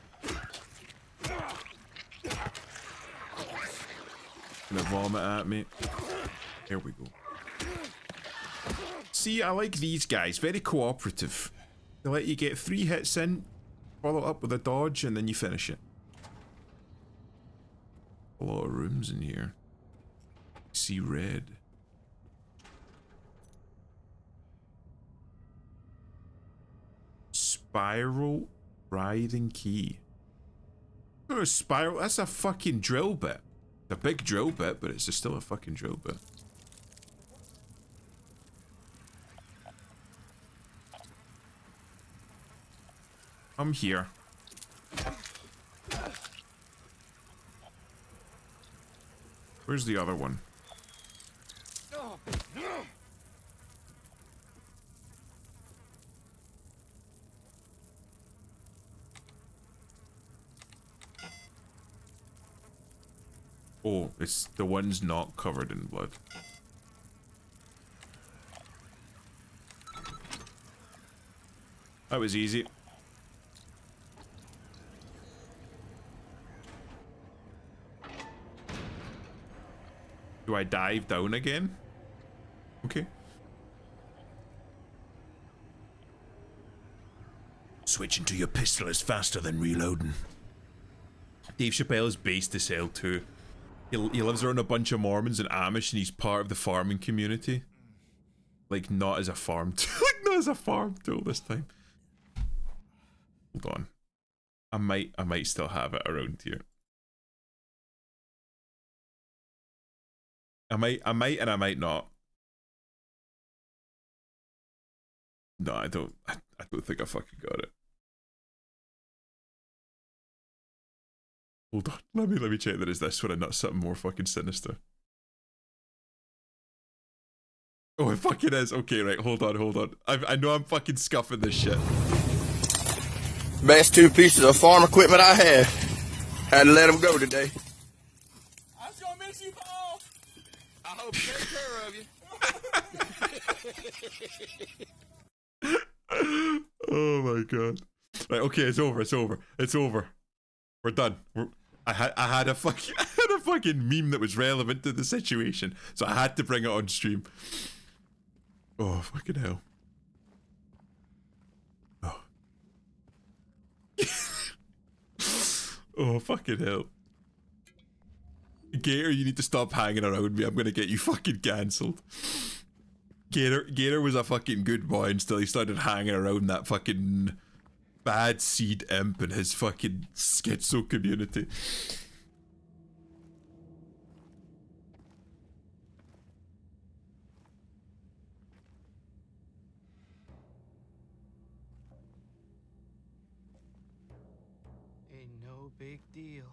Speaker 1: Gonna vomit at me. There we go. See, I like these guys. Very cooperative. They let you get 3 hits in, follow up with a dodge, and then you finish it. A lot of rooms in here. See red. Spiral writhing key. Oh, spiral. That's a fucking drill bit. A big drill bit, but it's just still a fucking drill bit. I'm here. Where's the other one? Oh, it's the one's not covered in blood. That was easy. Do I dive down again? Okay. Switching to your pistol is faster than reloading. Dave Chappelle is based as hell too. He lives around a bunch of Mormons and Amish, and he's part of the farming community. Like, not as a farm tool. Like, not as a farm tool this time. Hold on. I might still have it around here. I might and I might not. No, I don't think I fucking got it. Hold on, let me check that is this one and not something more fucking sinister. Oh, it fucking is. Okay, right, hold on. I know I'm fucking scuffing this shit.
Speaker 6: Best 2 pieces of farm equipment I had. Had to let them go today.
Speaker 7: I was gonna miss you, Paul.
Speaker 6: I hope you take care of you.
Speaker 1: Oh my god. Right, okay, it's over. We're done. I had a fucking meme that was relevant to the situation, so I had to bring it on stream. Oh fucking hell. Oh. Oh fucking hell. Gator, you need to stop hanging around me. I'm gonna get you fucking cancelled. Gator was a fucking good boy until he started hanging around that fucking bad seed imp and his fucking schizo community.
Speaker 7: Ain't no big deal.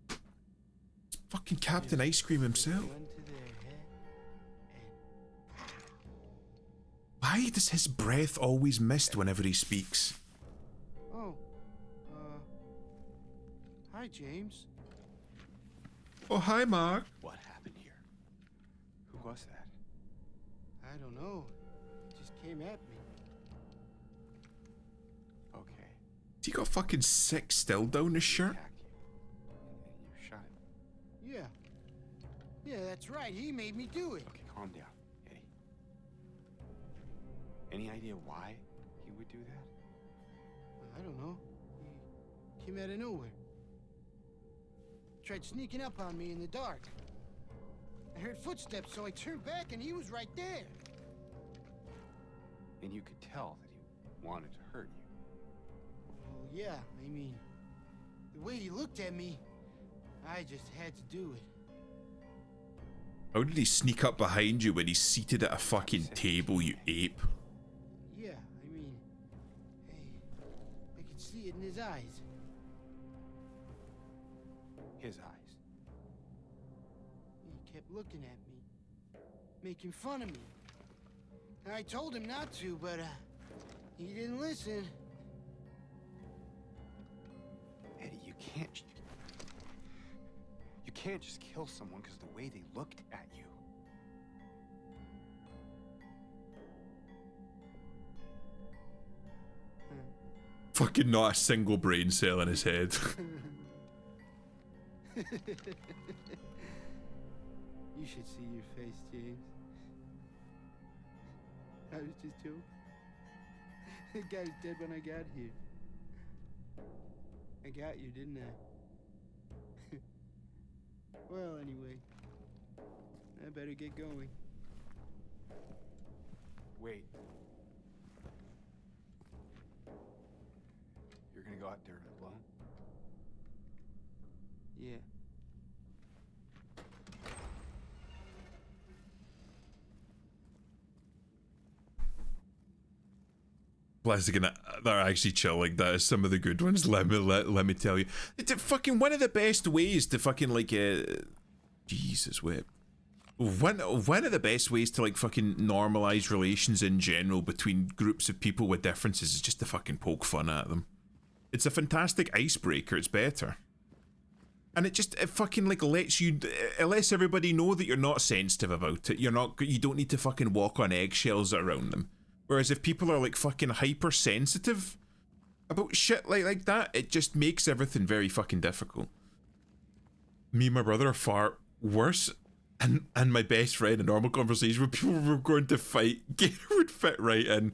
Speaker 1: It's fucking Captain Ice Cream himself. Why does his breath always mist whenever he speaks?
Speaker 7: Oh, hi, James.
Speaker 1: Oh, hi, Mark.
Speaker 3: What happened here? Who was that?
Speaker 7: I don't know. It just came at me.
Speaker 3: Okay.
Speaker 1: Has he got fucking sick still down his shirt?
Speaker 3: Attacked you. You shot him.
Speaker 7: Yeah. Yeah, that's right. He made me do it.
Speaker 3: Okay, calm down, Eddie. Any idea why he would do that?
Speaker 7: I don't know. He came out of nowhere. Tried sneaking up on me in the dark. I heard footsteps, so I turned back and he was right there.
Speaker 3: And you could tell that he wanted to hurt you.
Speaker 7: Well, yeah, I mean, the way he looked at me, I just had to do it.
Speaker 1: How did he sneak up behind you when he's seated at a fucking table, you ape?
Speaker 7: Yeah, I mean, hey, I could see it in his eyes.
Speaker 3: His eyes.
Speaker 7: He kept looking at me, making fun of me. And I told him not to, but he didn't listen.
Speaker 3: Eddie, you can't just kill someone because of the way they looked at you.
Speaker 1: Fucking not a single brain cell in his head.
Speaker 7: You should see your face, James. I was just joking. The guy's dead when I got here. I got you, didn't I? Well, anyway, I better get going.
Speaker 3: Wait. You're gonna go out there alone?
Speaker 7: Yeah.
Speaker 1: Plastic and they're actually chill like that. Some of the good ones. Let me tell you, it's fucking one of the best ways to fucking like Jesus whip. One of the best ways to like fucking normalize relations in general between groups of people with differences is just to fucking poke fun at them. It's a fantastic icebreaker. It's better. And it fucking like lets everybody know that you're not sensitive about it. You don't need to fucking walk on eggshells around them. Whereas if people are like fucking hypersensitive about shit like that, it just makes everything very fucking difficult. Me and my brother are far worse, and my best friend in normal conversation with people were going to fight, Gator would fit right in.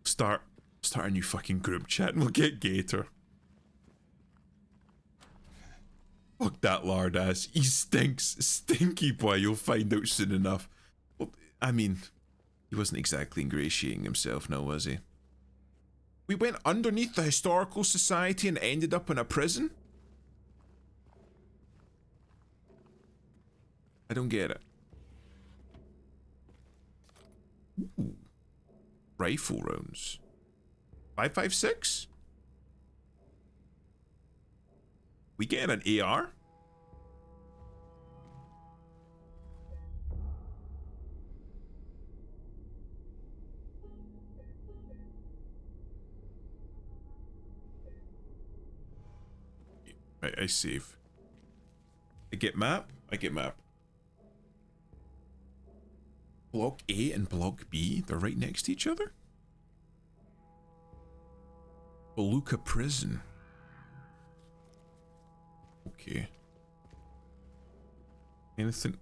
Speaker 1: Start a new fucking group chat and we'll get Gator. Fuck that lard ass. He stinks. Stinky boy, you'll find out soon enough. Well, I mean, he wasn't exactly ingratiating himself now, was he? We went underneath the Historical Society and ended up in a prison? I don't get it. Ooh. Rifle rounds. 5.56? We get an AR? I save. I get map. Block A and Block B, they're right next to each other? Beluca Prison. Okay. Anything?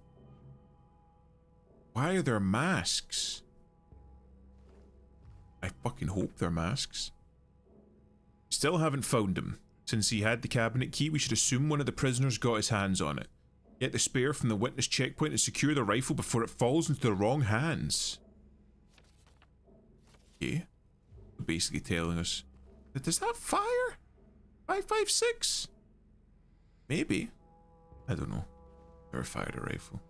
Speaker 1: Why are there masks? I fucking hope they're masks. Still haven't found him. Since he had the cabinet key, we should assume one of the prisoners got his hands on it. Get the spare from the witness checkpoint and secure the rifle before it falls into the wrong hands. Okay. Basically telling us, does that fire? 5.56? Maybe. I don't know. Never fired a rifle.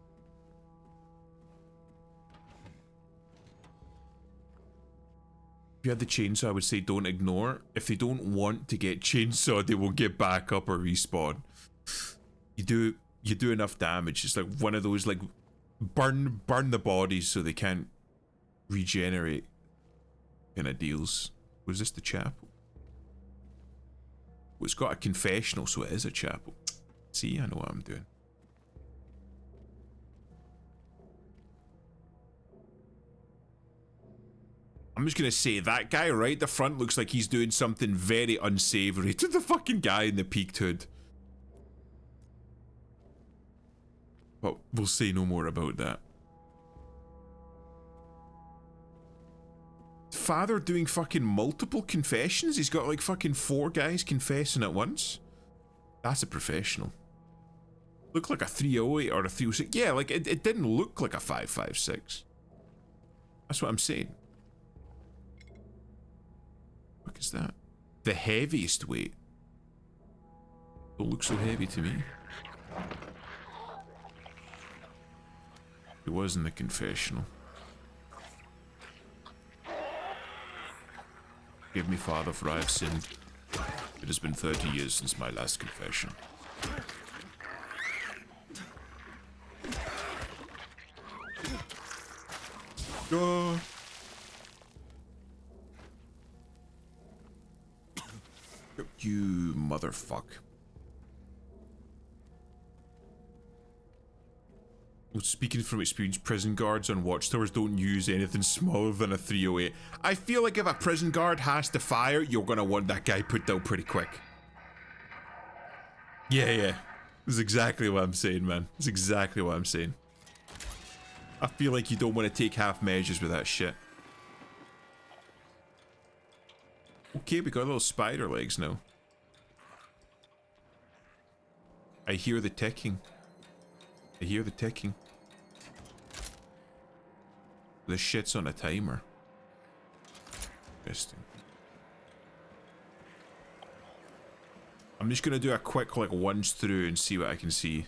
Speaker 1: If you had the chainsaw, I would say don't ignore. If they don't want to get chainsawed, they will get back up or respawn. You do enough damage. It's like one of those like burn the bodies so they can't regenerate kind of deals. Was this the chapel? Well, it's got a confessional, so it is a chapel. See, I know what I'm doing. I'm just gonna say that guy right at the front looks like he's doing something very unsavory to the fucking guy in the peaked hood. But we'll say no more about that. father doing fucking multiple confessions? He's got like fucking 4 guys confessing at once? That's a professional. Looked like a 308 or a 306. Yeah, like it didn't look like a 556. That's what I'm saying. What is that? The heaviest weight. Don't look so heavy to me. It was in the confessional. Forgive me, Father, for I have sinned. It has been 30 years since my last confession. God. You motherfuck. Well, speaking from experience, prison guards on watchtowers don't use anything smaller than a 308. I feel like if a prison guard has to fire, you're gonna want that guy put down pretty quick. Yeah. That's exactly what I'm saying, man. That's exactly what I'm saying. I feel like you don't want to take half measures with that shit. Okay, we got little spider legs now. I hear the ticking. I hear the ticking. This shit's on a timer. Interesting. I'm just gonna do a quick like once through and see what I can see.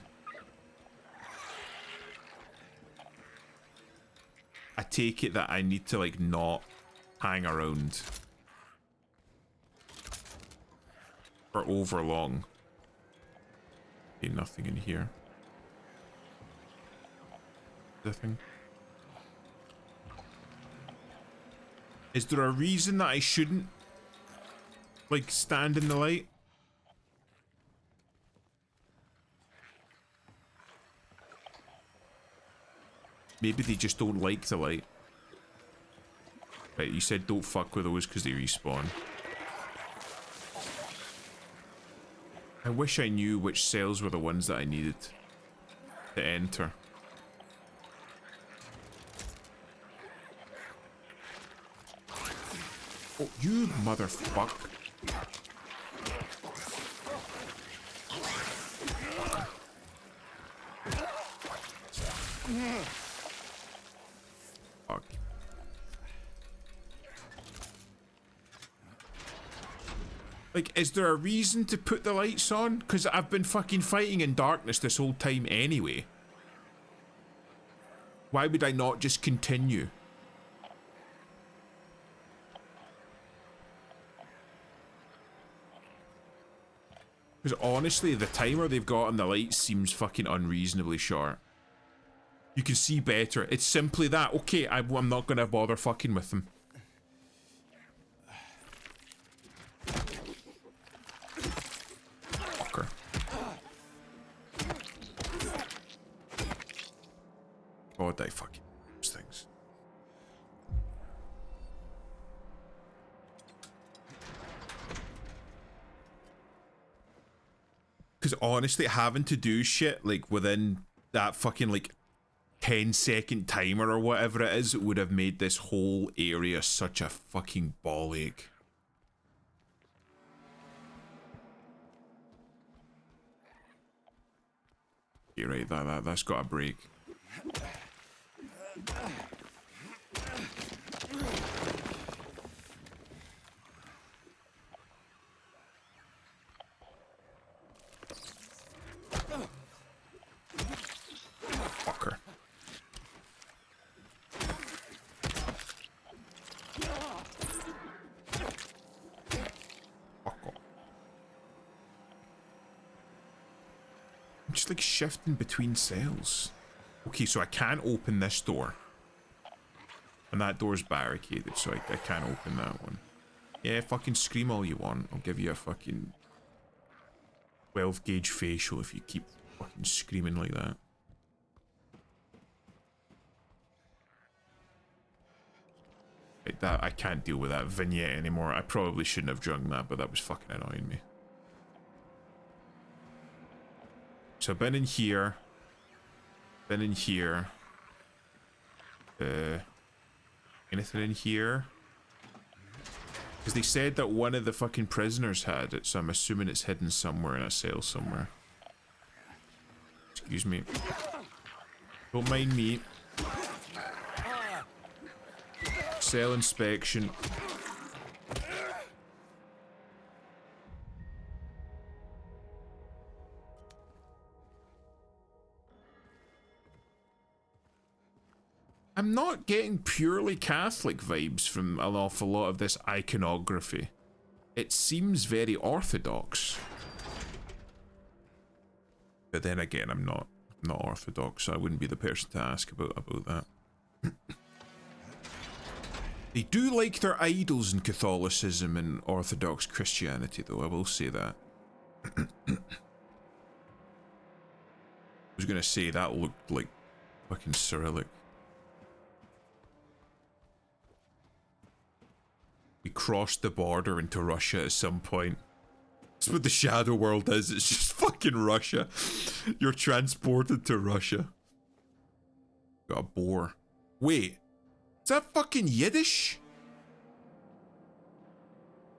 Speaker 1: I take it that I need to like not hang around for over long. Okay, nothing in here. Nothing. Is there a reason that I shouldn't like stand in the light? Maybe they just don't like the light. Right, you said don't fuck with those because they respawn. I wish I knew which cells were the ones that I needed to enter. Oh, you motherfucker. Fuck. Like, is there a reason to put the lights on? Because I've been fucking fighting in darkness this whole time anyway. Why would I not just continue? Because honestly, the timer they've got on the lights seems fucking unreasonably short. You can see better. It's simply that. Okay, I'm not gonna bother fucking with them. Fucker. God, I fucking those things. Because honestly, having to do shit like within that fucking like 10-second timer or whatever it is would have made this whole area such a fucking ball ache. You're right, that's got a break. Fucker. Fuck off. I'm just like shifting between cells. Okay, so I can't open this door. And that door's barricaded, so I can't open that one. Yeah, fucking scream all you want. I'll give you a fucking 12 gauge facial if you keep fucking screaming like that. Like that, I can't deal with that vignette anymore. I probably shouldn't have drunk that, but that was fucking annoying me. So I've been in here. Been in here. Anything in here? Because they said that one of the fucking prisoners had it, so I'm assuming it's hidden somewhere in a cell somewhere. Excuse me. Don't mind me. Cell inspection. I'm not getting purely Catholic vibes from an awful lot of this iconography. It seems very orthodox. But then again, I'm not orthodox, so I wouldn't be the person to ask about that. They do like their idols in Catholicism and Orthodox Christianity, though, I will say that. I was gonna say that looked like fucking Cyrillic. We crossed the border into Russia at some point. That's what the Shadow World is. It's just fucking Russia. You're transported to Russia. Got a boar. Wait. Is that fucking Yiddish?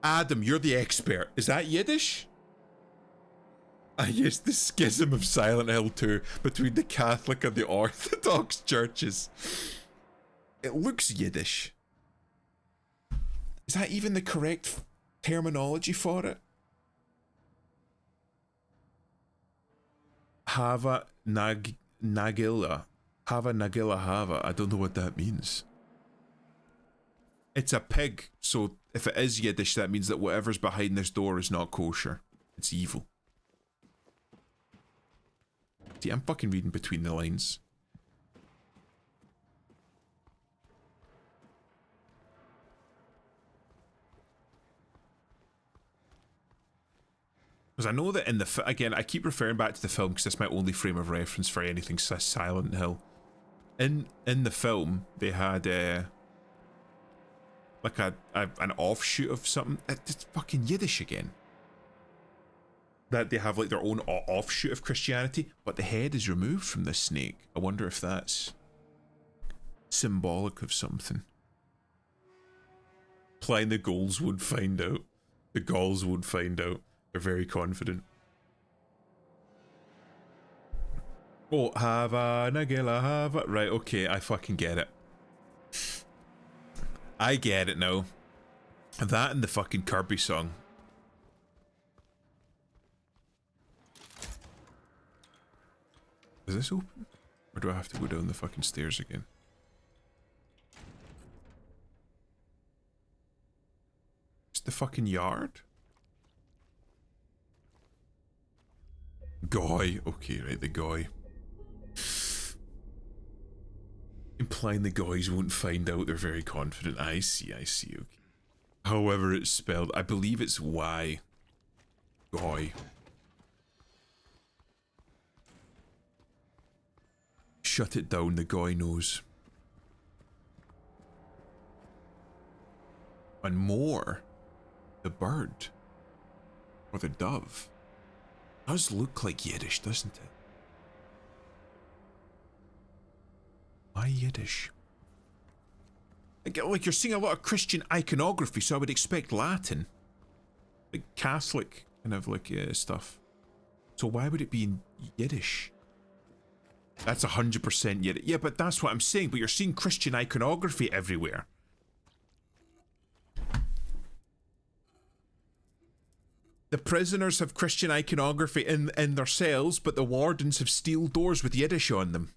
Speaker 1: Adam, you're the expert. Is that Yiddish? Ah yes, the schism of Silent Hill 2 between the Catholic and the Orthodox churches. It looks Yiddish. Is that even the correct terminology for it? Hava Nagila. Hava Nagila Hava. I don't know what that means. It's a pig, so if it is Yiddish, that means that whatever's behind this door is not kosher. It's evil. See, I'm fucking reading between the lines. Because I know that in the... Again, I keep referring back to the film because that's my only frame of reference for anything Silent Hill. In the film, they had like an offshoot of something. It's fucking Yiddish again. That they have like their own offshoot of Christianity, but the head is removed from this snake. I wonder if that's symbolic of something. Implying the Gauls would find out. The Gauls would find out. They're very confident. Oh, Hava Nagila Hava. Right, okay, I fucking get it. I get it now. That and the fucking Kirby song. Is this open? Or do I have to go down the fucking stairs again? It's the fucking yard? Guy. Okay, right, the guy. Implying the guys won't find out, they're very confident. I see, okay. However it's spelled, I believe it's Y. Guy. Shut it down, the guy knows. And more. The bird. Or the dove. Does look like Yiddish, doesn't it? Why Yiddish? Like you're seeing a lot of Christian iconography, so I would expect Latin. Like Catholic kind of like stuff. So why would it be in Yiddish? That's 100% Yiddish. Yeah, but that's what I'm saying, but you're seeing Christian iconography everywhere. The prisoners have Christian iconography in their cells, but the wardens have steel doors with Yiddish on them.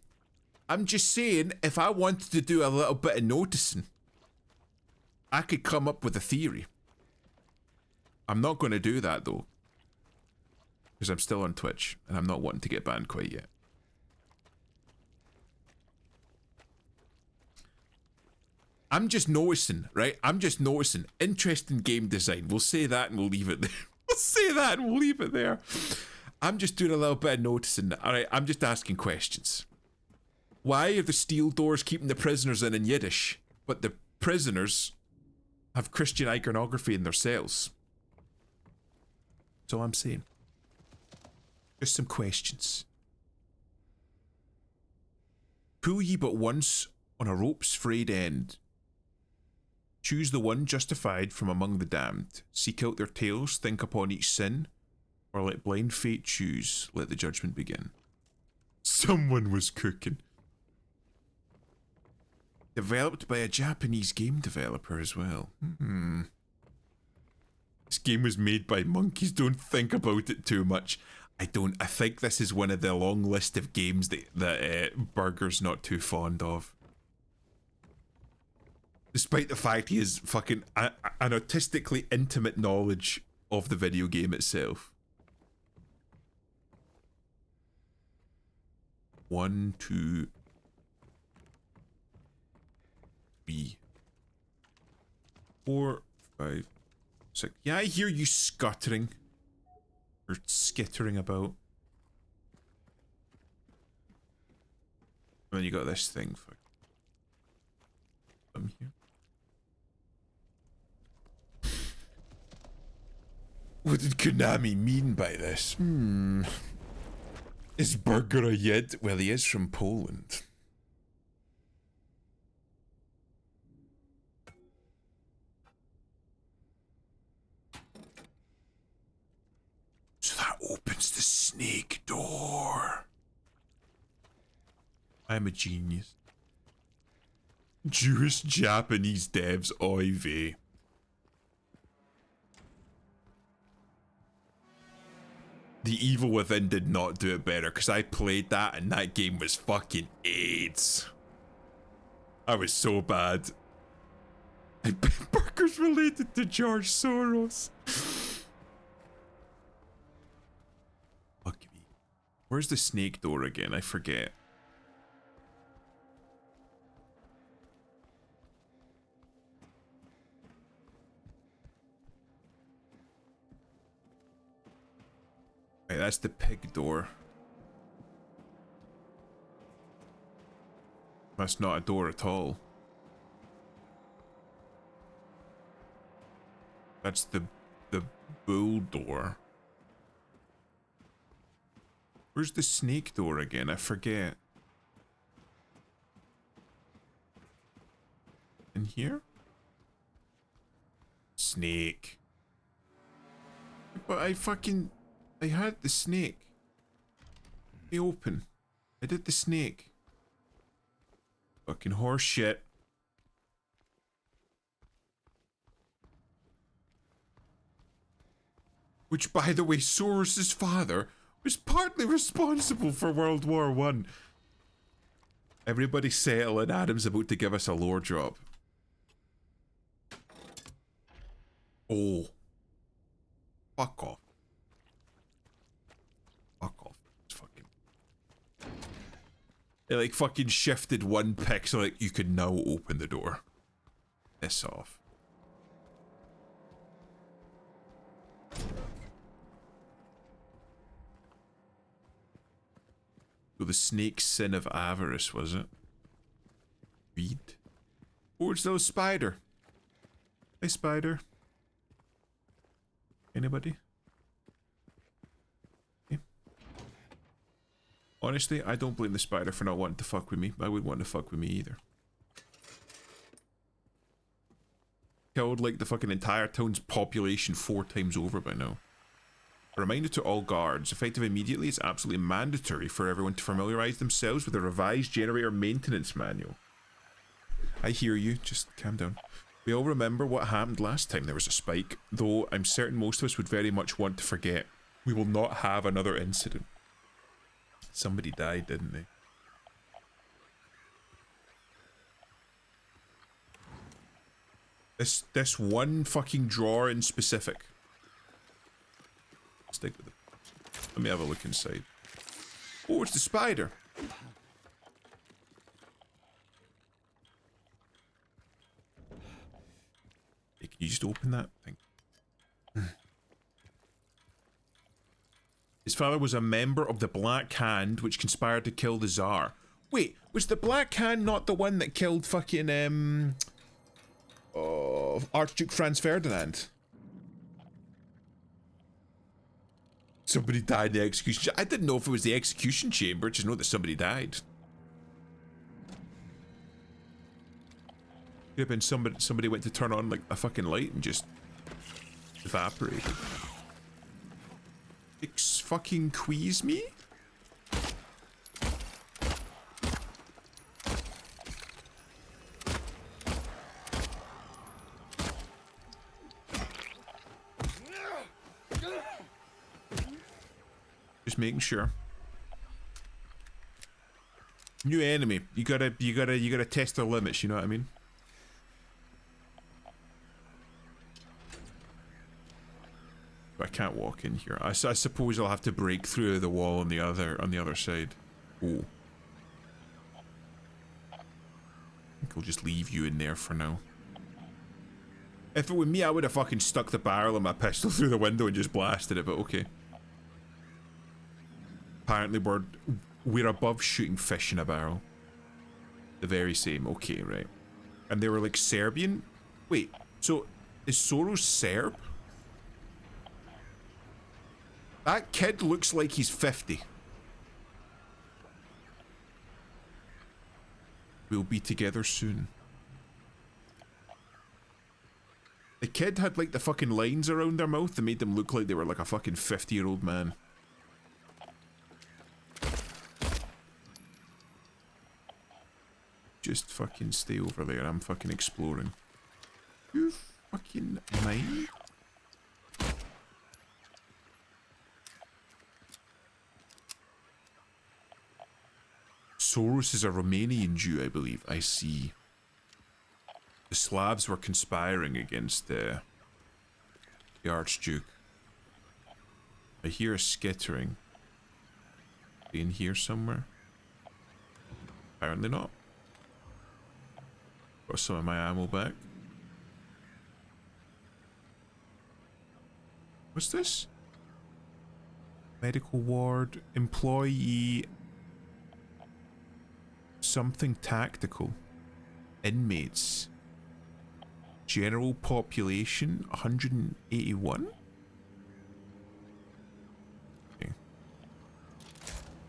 Speaker 1: I'm just saying, if I wanted to do a little bit of noticing, I could come up with a theory. I'm not going to do that, though. Because I'm still on Twitch, and I'm not wanting to get banned quite yet. I'm just noticing, right? I'm just noticing. Interesting game design. We'll say that and we'll leave it there. We'll say that and we'll leave it there. I'm just doing a little bit of noticing. Alright, I'm just asking questions. Why are the steel doors keeping the prisoners in Yiddish, but the prisoners have Christian iconography in their cells? That's all I'm saying. Just some questions. Pull ye but once on a rope's frayed end. Choose the one justified from among the damned. Seek out their tales, think upon each sin, or let blind fate choose. Let the judgment begin. Someone was cooking. Developed by a Japanese game developer as well. This game was made by monkeys. Don't think about it too much. I think this is one of the long list of games that Burger's not too fond of. Despite the fact he has fucking an autistically intimate knowledge of the video game itself. 1, 2, 3, 4, 5, 6. Yeah, I hear you scuttering. Or skittering about. And then you got this thing. I'm here. What did Konami mean by this? Is Burger a Yid? Well, he is from Poland. So that opens the snake door. I'm a genius. Jewish Japanese devs, oy vey. The Evil Within did not do it better, because I played that and that game was fucking AIDS. I was so bad. I bet Burger's related to George Soros. Fuck me. Where's the snake door again? I forget. Right, that's the pig door. That's not a door at all. That's the bull door. Where's the snake door again? I forget. In here? Snake. But I had the snake. Be open. I did the snake. Fucking horse shit. Which, by the way, Soros' father was partly responsible for World War I. Everybody settle and Adam's about to give us a lore drop. Oh. Fuck off. Fuck off. It's fucking... It like fucking shifted one pixel, like you can now open the door. Piss off. So the snake's sin of avarice, was it? Read. Oh, it's a little spider. Hey, spider. Anybody? Okay. Honestly, I don't blame the spider for not wanting to fuck with me. I wouldn't want to fuck with me either. Killed like the fucking entire town's population 4 times over by now. A reminder to all guards, effective immediately, it's absolutely mandatory for everyone to familiarize themselves with a revised generator maintenance manual. I hear you, just calm down. We all remember what happened last time there was a spike, though I'm certain most of us would very much want to forget. We will not have another incident. Somebody died, didn't they? This one fucking drawer in specific. Stick with it. Let me have a look inside. Oh, it's the spider. Hey, can you just open that thing? His father was a member of the Black Hand, which conspired to kill the Tsar. Wait, was the Black Hand not the one that killed fucking Archduke Franz Ferdinand? Somebody died in the execution. I didn't know if it was the execution chamber, just know that somebody died. Could have been somebody went to turn on like a fucking light and just evaporated. Fucking squeeze me? Just making sure. New enemy. You gotta test their limits, you know what I mean? I can't walk in here. I suppose I'll have to break through the wall on the other side. Oh. I think I'll just leave you in there for now. If it were me, I would have fucking stuck the barrel of my pistol through the window and just blasted it, but okay. Apparently we're above shooting fish in a barrel. The very same. Okay, right. And they were like Serbian? Wait, so is Soros Serb? That kid looks like he's 50. We'll be together soon. The kid had like the fucking lines around their mouth that made them look like they were like a fucking 50-year-old man. Just fucking stay over there. I'm fucking exploring. You fucking mind? Soros is a Romanian Jew, I believe. I see. The Slavs were conspiring against the Archduke. I hear a skittering. In here somewhere? Apparently not. Got some of my ammo back. What's this? Medical ward, employee... Something tactical. Inmates. General population 181? Okay.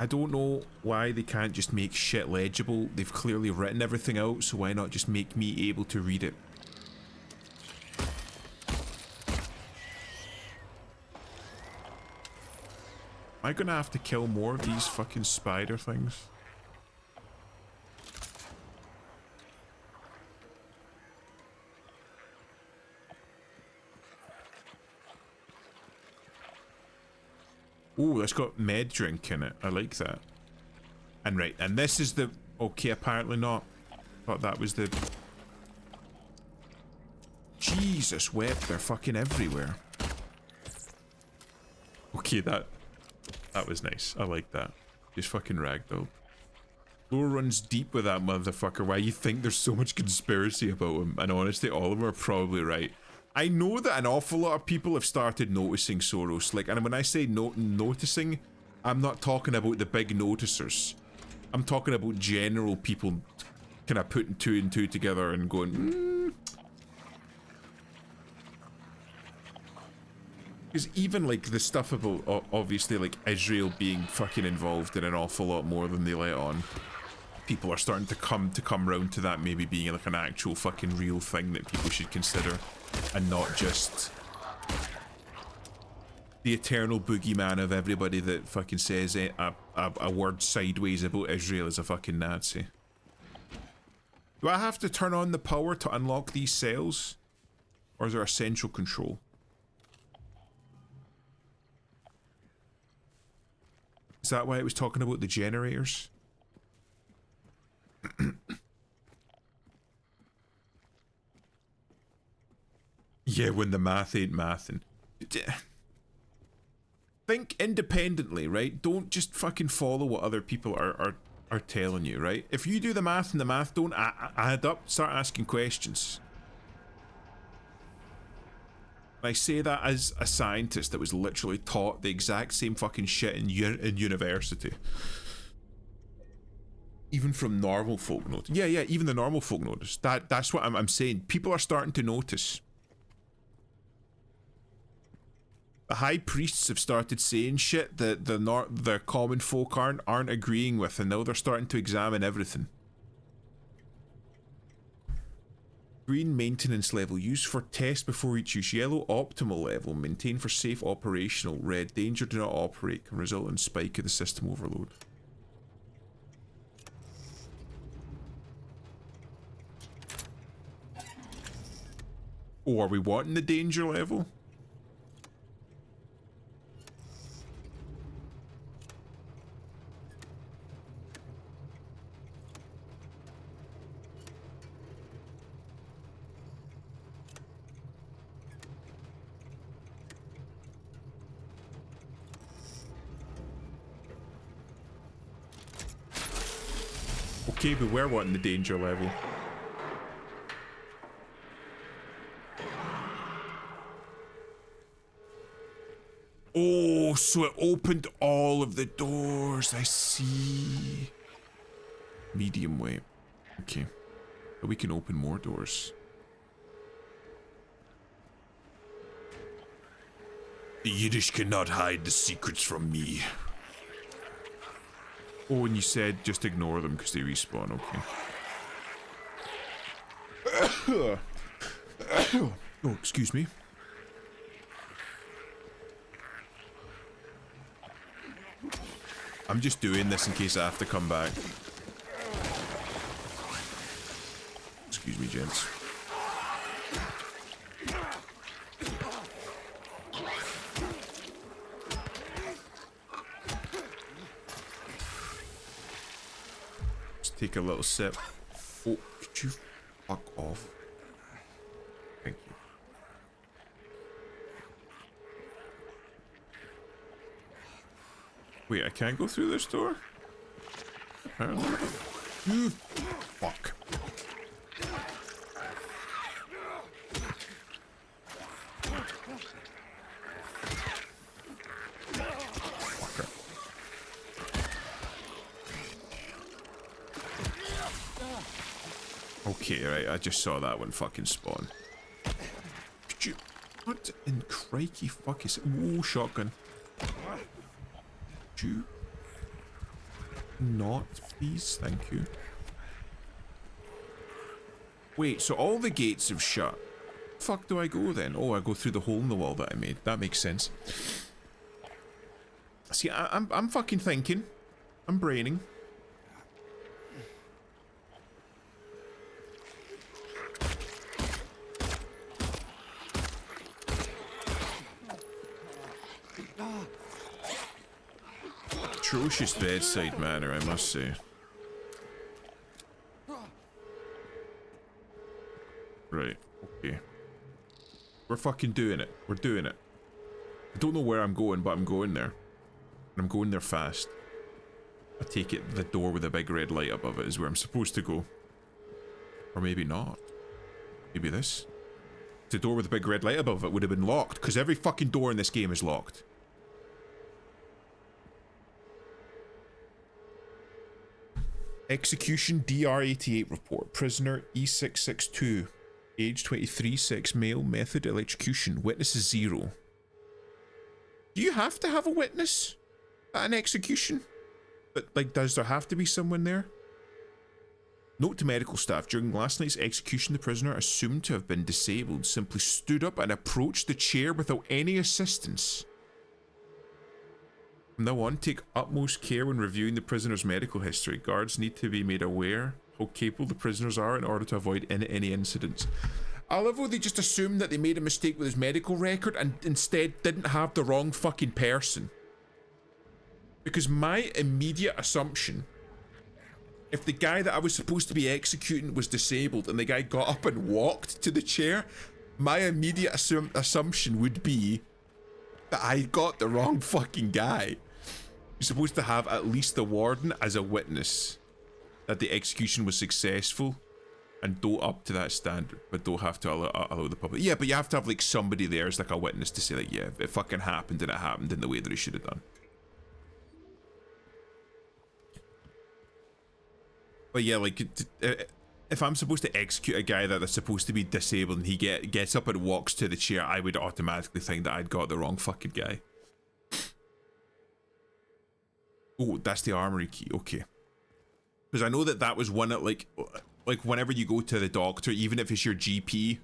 Speaker 1: I don't know why they can't just make shit legible. They've clearly written everything out, so why not just make me able to read it? Am I gonna have to kill more of these fucking spider things? Oh, that's got med drink in it. I like that. And right, and this is the... Okay, apparently not. Thought that was the... Jesus, web, they're fucking everywhere. Okay, that was nice. I like that. Just fucking ragdoll. Lore runs deep with that motherfucker. Why you think there's so much conspiracy about him? And honestly, all of them are probably right. I know that an awful lot of people have started noticing Soros. Like, and when I say noticing, I'm not talking about the big noticers. I'm talking about general people kind of putting two and two together and going, Because even like the stuff about obviously like Israel being fucking involved in an awful lot more than they let on. People are starting to come round to that maybe being like an actual fucking real thing that people should consider. And not just the eternal boogeyman of everybody that fucking says a word sideways about Israel as a fucking Nazi. Do I have to turn on the power to unlock these cells? Or is there a central control? Is that why it was talking about the generators? Yeah, when the math ain't mathin'. Think independently, right? Don't just fucking follow what other people are telling you, right? If you do the math and the math don't add up, start asking questions. I say that as a scientist that was literally taught the exact same fucking shit in university. Even from normal folk notice. Yeah, even the normal folk notice. That's what I'm saying. People are starting to notice. The high priests have started saying shit that the common folk aren't agreeing with, and now they're starting to examine everything. Green, maintenance level. Use for test before each use. Yellow, optimal level. Maintain for safe operational. Red, danger, do not operate. Can result in spike of the system overload. Oh, are we wanting the danger level? Okay, but we're wanting the danger level. Oh, so it opened all of the doors. I see. Medium weight. Okay. But we can open more doors. The Yiddish cannot hide the secrets from me. Oh, and you said just ignore them because they respawn. Okay. Oh, excuse me. I'm just doing this in case I have to come back. Excuse me, gents. Just take a little sip. Oh, could you fuck off? Thank you. Wait, I can't go through this door? Apparently. Fuck. Fucker. Okay, right, I just saw that one fucking spawn. Could you... What in crikey fuck is it? Whoa, shotgun. You not, please? Thank you. Wait, so all the gates have shut. Fuck do I go then? Oh, I go through the hole in the wall that I made. That makes sense. See, I'm fucking thinking. I'm braining. Atrocious bedside manner, I must say. Right, okay. We're fucking doing it. We're doing it. I don't know where I'm going, but I'm going there. And I'm going there fast. I take it the door with a big red light above it is where I'm supposed to go. Or maybe not. Maybe this. The door with a big red light above it would have been locked, because every fucking door in this game is locked. Execution DR88 report. Prisoner E662. Age 23, sex male. Method electrocution. Witnesses 0. Do you have to have a witness at an execution? But, like, does there have to be someone there? Note to medical staff. During last night's execution, the prisoner, assumed to have been disabled, simply stood up and approached the chair without any assistance. From now on, take utmost care when reviewing the prisoner's medical history. Guards need to be made aware how capable the prisoners are in order to avoid any incidents. I love how they just assumed that they made a mistake with his medical record and instead didn't have the wrong fucking person. Because my immediate assumption, if the guy that I was supposed to be executing was disabled and the guy got up and walked to the chair, my immediate assumption would be that I got the wrong fucking guy. You're supposed to have at least the warden as a witness that the execution was successful and don't up to that standard, but don't have to allow the public. Yeah, but you have to have like somebody there as like a witness to say like, yeah, it fucking happened and it happened in the way that it should have done. But yeah, like if I'm supposed to execute a guy that's supposed to be disabled and he gets up and walks to the chair, I would automatically think that I'd got the wrong fucking guy. Oh, that's the armory key. Okay. Because I know that was one at like like whenever you go to the doctor, even if it's your GP,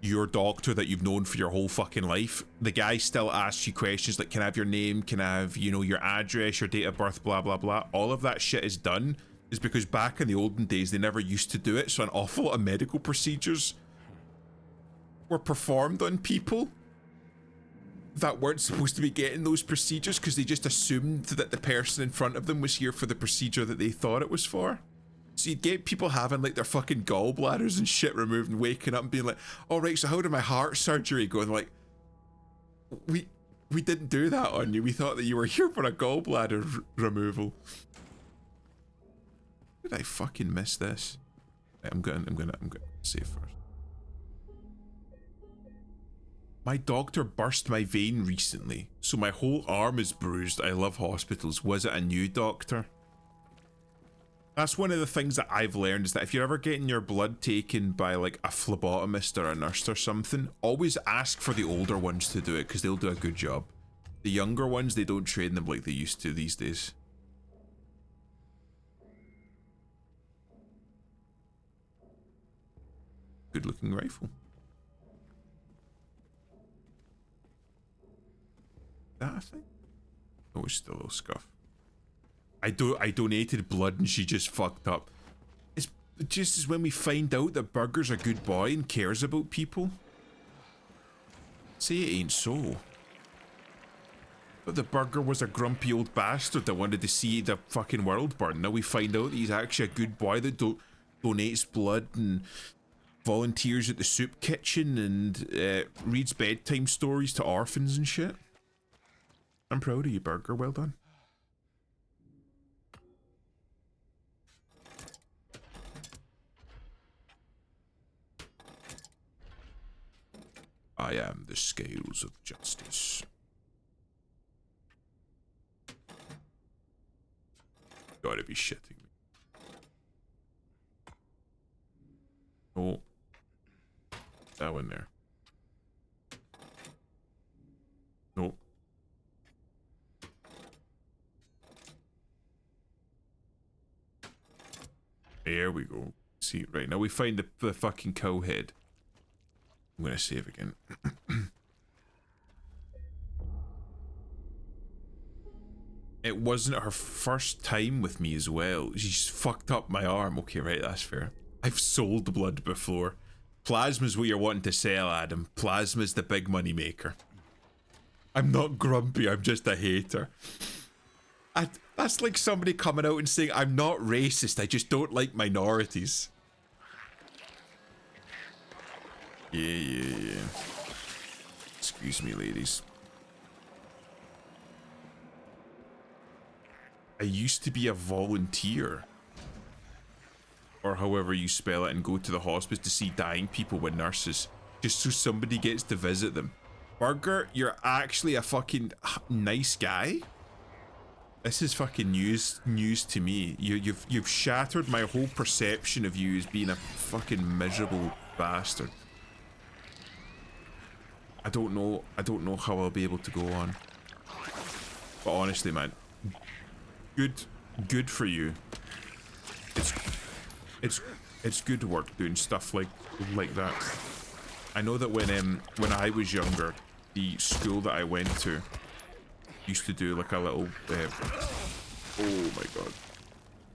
Speaker 1: your doctor that you've known for your whole fucking life, the guy still asks you questions like, can I have your name? Can I have, you know, your address, your date of birth, blah, blah, blah. All of that shit is done is because back in the olden days, they never used to do it. So an awful lot of medical procedures were performed on people that weren't supposed to be getting those procedures because they just assumed that the person in front of them was here for the procedure that they thought it was for. So you'd get people having like their fucking gallbladders and shit removed and waking up and being like, all right, so how did my heart surgery go? And like, we didn't do that on you. We thought that you were here for a gallbladder removal. Did I fucking miss this? I'm gonna save first. My doctor burst my vein recently, so my whole arm is bruised. I love hospitals. Was it a new doctor? That's one of the things that I've learned is that if you're ever getting your blood taken by like a phlebotomist or a nurse or something, always ask for the older ones to do it because they'll do a good job. The younger ones, they don't train them like they used to these days. Good looking rifle. That a thing? Oh, it's still a little scuff. I donated blood and she just fucked up. It's just as when we find out that Burger's a good boy and cares about people. Say it ain't so. But the Burger was a grumpy old bastard that wanted to see the fucking world burn. Now we find out that he's actually a good boy that donates blood and volunteers at the soup kitchen and reads bedtime stories to orphans and shit. I'm proud of you, Burger. Well done. I am the scales of justice. Gotta be shitting me. Oh. That one there. Nope. There we go. See, right now we find the fucking cow head. I'm gonna save again. It wasn't her first time with me as well. She's fucked up my arm. Okay, right, that's fair. I've sold blood before. Plasma's what you're wanting to sell, Adam. Plasma's the big money maker. I'm not grumpy, I'm just a hater. That's like somebody coming out and saying, I'm not racist, I just don't like minorities. Yeah. Excuse me, ladies. I used to be a volunteer. Or however you spell it, and go to the hospice to see dying people with nurses. Just so somebody gets to visit them. Burger, you're actually a fucking nice guy? This is fucking news to me. You've shattered my whole perception of you as being a fucking miserable bastard. I don't know how I'll be able to go on. But honestly, man, good for you. It's good work doing stuff like that. I know that when I was younger, the school that I went to used to do like a little oh my god.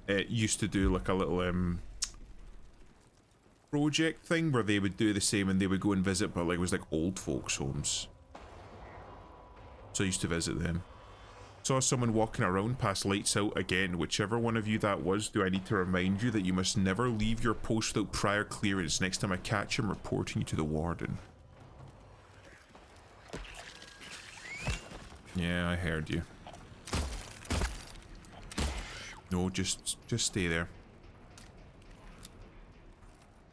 Speaker 1: It used to do like a little project thing where they would do the same and they would go and visit, but like it was like old folks homes. So I used to visit them. Saw someone walking around past lights out again. Whichever one of you that was, do I need to remind you that you must never leave your post without prior clearance? Next time I catch him, reporting you to the warden. Yeah, I heard you. No, just stay there.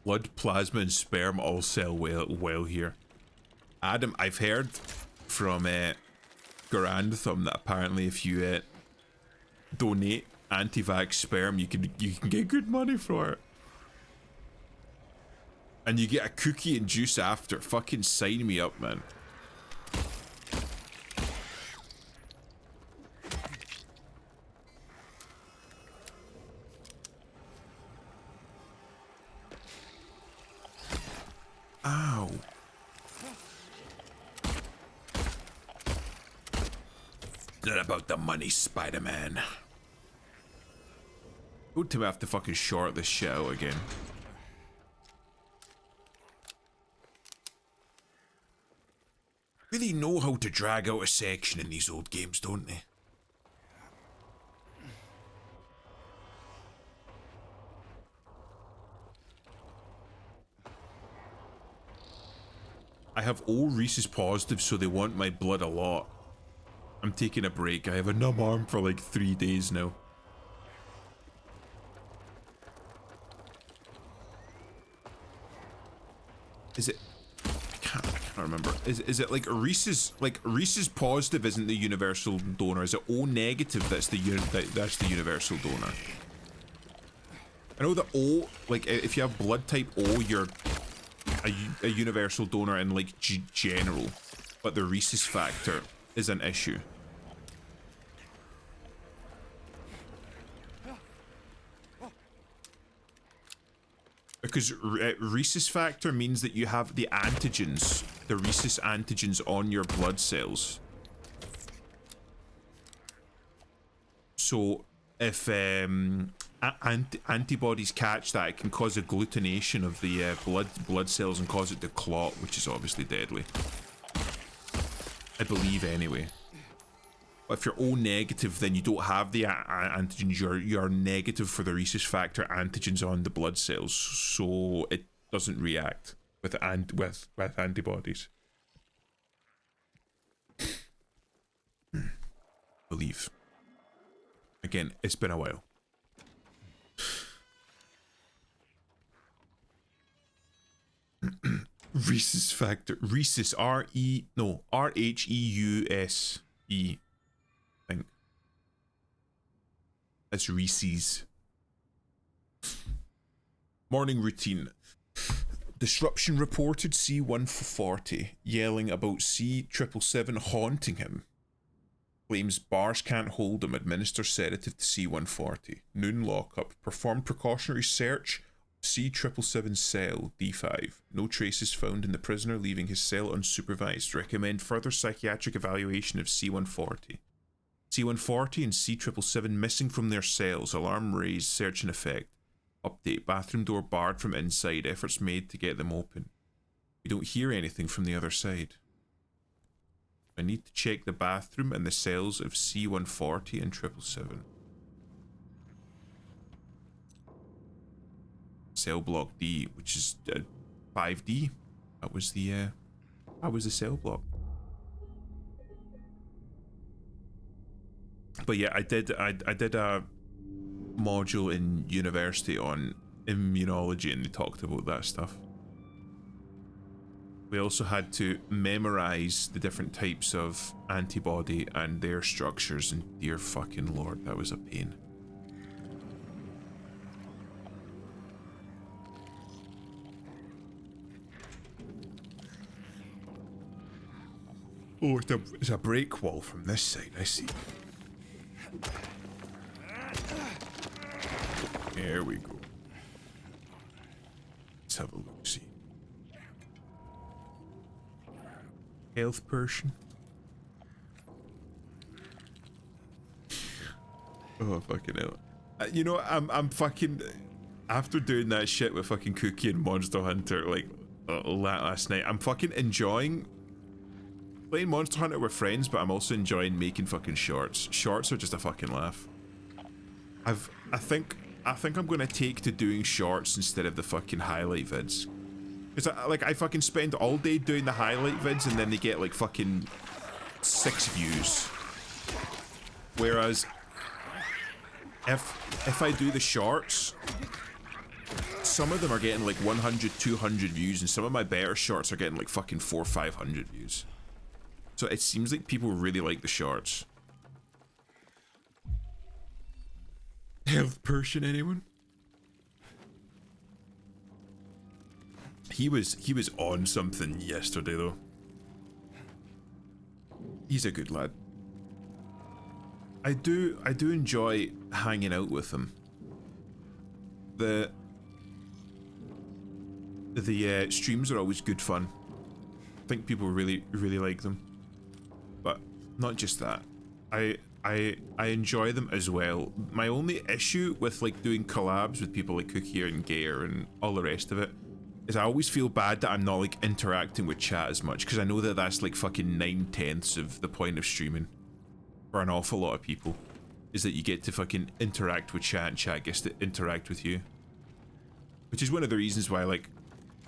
Speaker 1: Blood, plasma, and sperm all sell well here. Adam, I've heard from Garantham that apparently if you donate anti-vax sperm, you can get good money for it. And you get a cookie and juice after. Fucking sign me up, man. not about the money, Spider-Man. Don't tell me I have to fucking short this shit out again. Really know how to drag out a section in these old games, don't they? I have all Reese's positives, so they want my blood a lot. I'm taking a break. I have a numb arm for like 3 days now. Is it? I can't remember. Is it like Reese's? Like Reese's positive isn't the universal donor. Is it O negative that's the that's the universal donor? I know that O, like if you have blood type O, you're a universal donor in like general, but the Reese's factor is an issue. Because Rhesus factor means that you have the antigens, the Rhesus antigens on your blood cells. So if antibodies catch that, it can cause agglutination of the blood cells and cause it to clot, which is obviously deadly. I believe anyway. But if you're O negative, then you don't have the antigens. You're negative for the Rhesus factor antigens on the blood cells, so it doesn't react with antibodies. Believe. Again, it's been a while. Rhesus factor. Rhesus. R-H-E-U-S-E. I think. That's Reese's. Morning routine. Disruption reported C-140, yelling about C-777 haunting him. Claims bars can't hold him, administer sedative to C-140. Noon lockup. Performed precautionary search. C-777 cell, D5. No traces found in the prisoner leaving his cell unsupervised. Recommend further psychiatric evaluation of C-140. C-140 and C-777 missing from their cells. Alarm raised, search in effect. Update, bathroom door barred from inside. Efforts made to get them open. We don't hear anything from the other side. I need to check the bathroom and the cells of C-140 and 777. Cell block D, which is 5D. That was the cell block. But yeah, I did a module in university on immunology, and they talked about that stuff. We also had to memorize the different types of antibody and their structures, and dear fucking lord, that was a pain. Oh, it's a break wall from this side, I see. There we go. Let's have a look, see. Health potion. Oh, fucking hell. You know, I'm fucking... After doing that shit with fucking Cookie and Monster Hunter, like, last night, I'm fucking enjoying playing Monster Hunter with friends, but I'm also enjoying making fucking shorts. Shorts are just a fucking laugh. I think I'm gonna take to doing shorts instead of the fucking highlight vids. Because I fucking spend all day doing the highlight vids and then they get like fucking 6 views. Whereas if I do the shorts, some of them are getting like 100, 200 views, and some of my better shorts are getting like fucking 400, 500 views. So it seems like people really like the shorts. Health Persian, anyone? He was on something yesterday though. He's a good lad. I do enjoy hanging out with him. The streams are always good fun. I think people really like them. But not just that. I enjoy them as well. My only issue with like doing collabs with people like Cookie and Gayer and all the rest of it is I always feel bad that I'm not like interacting with chat as much, because I know that that's like fucking 9/10 of the point of streaming for an awful lot of people, is that you get to fucking interact with chat and chat gets to interact with you. Which is one of the reasons why like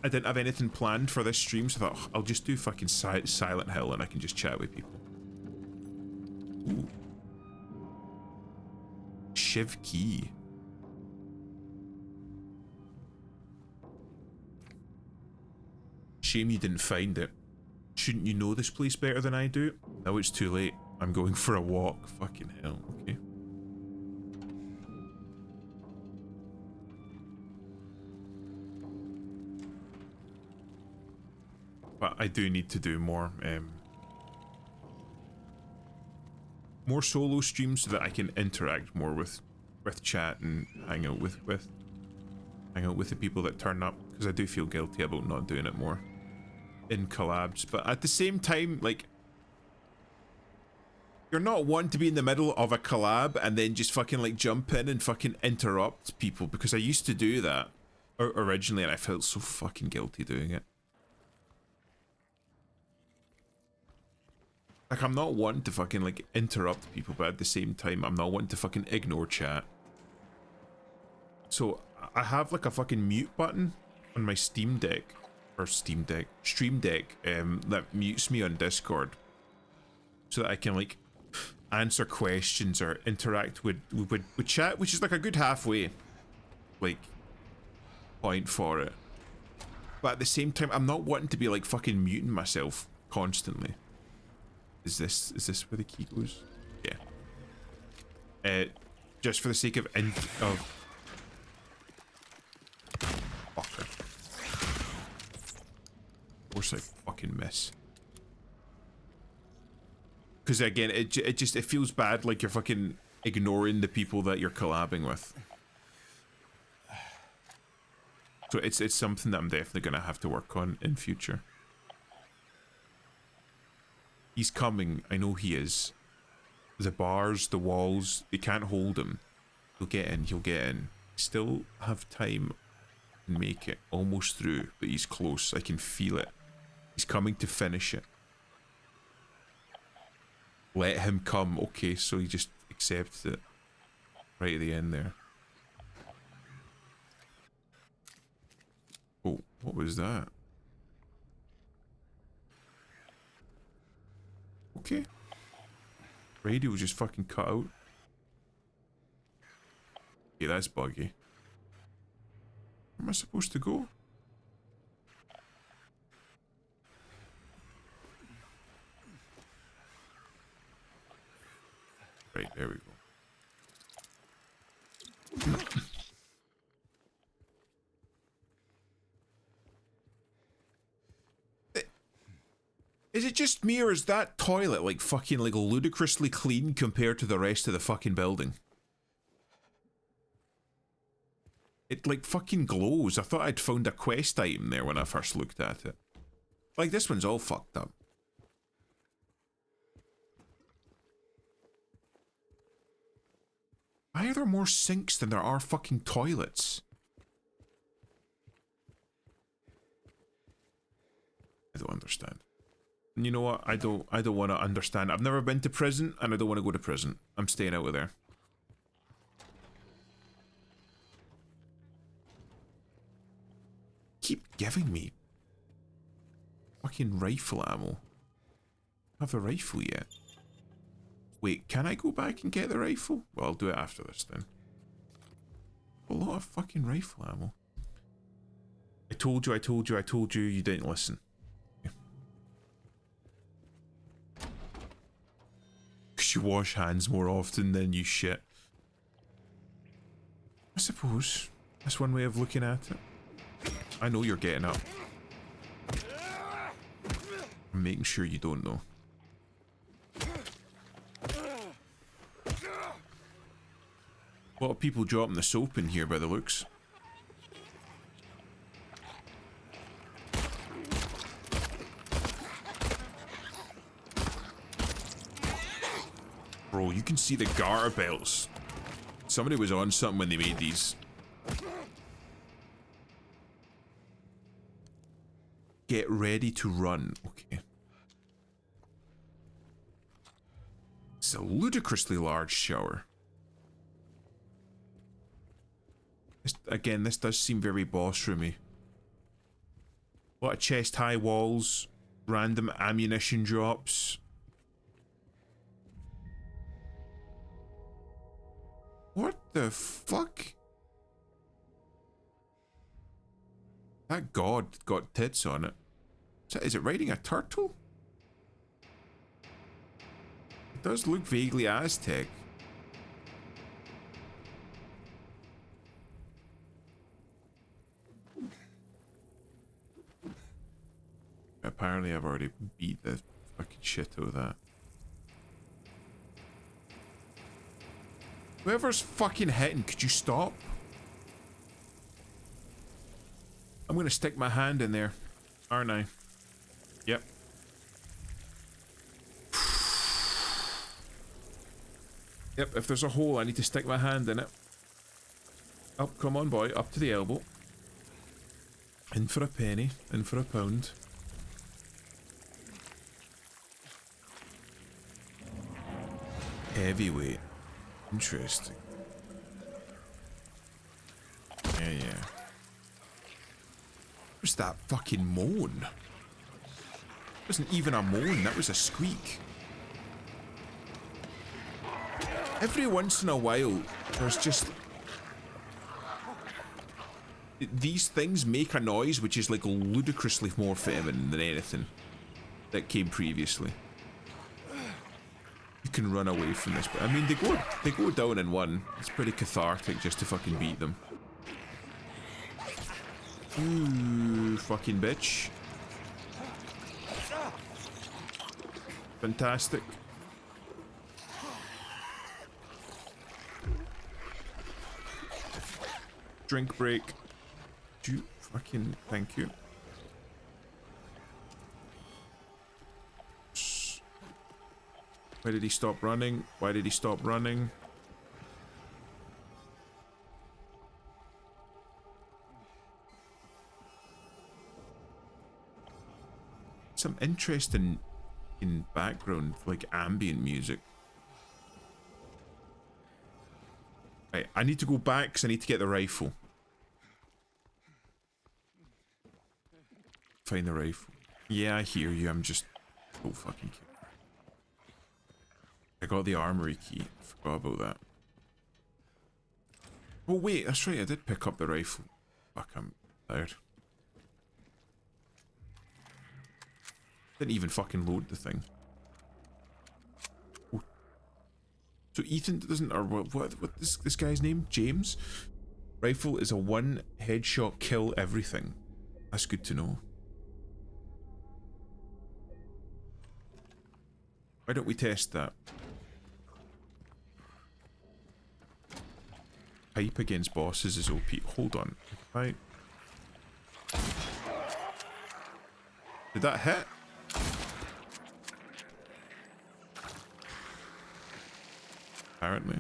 Speaker 1: I didn't have anything planned for this stream, so I thought, "Oh, I'll just do fucking Silent Hill and I can just chat with people." Ooh. Shiv key. Shame you didn't find it. Shouldn't you know this place better than I do? Now it's too late. I'm going for a walk. Fucking hell, okay. But I do need to do more solo streams so that I can interact more with chat and hang out with the people that turn up, because I do feel guilty about not doing it more in collabs. But at the same time, like, you're not one to be in the middle of a collab and then just fucking like jump in and fucking interrupt people, because I used to do that originally and I felt so fucking guilty doing it. Like, I'm not one to fucking like interrupt people, but at the same time I'm not one to fucking ignore chat. So I have like a fucking mute button on my Stream Deck that mutes me on Discord, so that I can like answer questions or interact with chat, which is like a good halfway like point for it. But at the same time, I'm not wanting to be like fucking muting myself constantly. Is this where the key goes? Yeah. Just for the sake of fucker. Of course I fucking miss. Because again, it feels bad, like you're fucking ignoring the people that you're collabing with. So it's something that I'm definitely gonna have to work on in future. He's coming, I know he is. The bars, the walls, they can't hold him. He'll get in. Still have time and make it almost through, but he's close. I can feel it. He's coming to finish it. Let him come. Okay, so he just accepts it right at the end there. Oh, what was that? Okay. Radio just fucking cut out. Okay, that's buggy. Where am I supposed to go? Right, there we go. Is it just me, or is that toilet like fucking like ludicrously clean compared to the rest of the fucking building? It like fucking glows. I thought I'd found a quest item there when I first looked at it. Like, this one's all fucked up. Why are there more sinks than there are fucking toilets? I don't understand. And you know what? I don't want to understand. I've never been to prison, and I don't want to go to prison. I'm staying out of there. Keep giving me fucking rifle ammo. I have the rifle yet. Wait, can I go back and get the rifle? Well, I'll do it after this then. A lot of fucking rifle ammo. I told you, you didn't listen. Because you wash hands more often than you shit. I suppose that's one way of looking at it. I know you're getting up. I'm making sure you don't know. A lot of people dropping the soap in here by the looks. Bro, you can see the garter belts. Somebody was on something when they made these. Get ready to run. Okay. It's a ludicrously large shower. Again, this does seem very boss roomy. A lot of chest high walls, random ammunition drops. What the fuck? That god got tits on it. Is it riding a turtle? It does look vaguely Aztec. Apparently I've already beat the fucking shit out of that. Whoever's fucking hitting, could you stop? I'm gonna stick my hand in there, aren't I? Yep. Yep, if there's a hole, I need to stick my hand in it. Up, come on, boy, up to the elbow. In for a penny, in for a pound. Heavyweight. Interesting. Yeah. What's that fucking moan? It wasn't even a moan, that was a squeak. Every once in a while, there's just... These things make a noise which is like ludicrously more feminine than anything that came previously. You can run away from this, but I mean, they go down in one. It's pretty cathartic just to fucking beat them. Ooh, fucking bitch. Fantastic. Drink break. Do you fucking thank you. Why did he stop running? Why did he stop running? Some interesting in background, like ambient music. Right, I need to go back because I need to get the rifle. Find the rifle. Yeah, I hear you. I'm just so fucking kidding. I got the armory key. Forgot about that. Oh wait, that's right. I did pick up the rifle. Fuck, I'm tired. Didn't even fucking load the thing. Oh. So Ethan doesn't, or what this guy's name? James? Rifle is a one headshot kill everything. That's good to know. Why don't we test that? Pipe against bosses is OP. Hold on. Right. Did that hit? Apparently.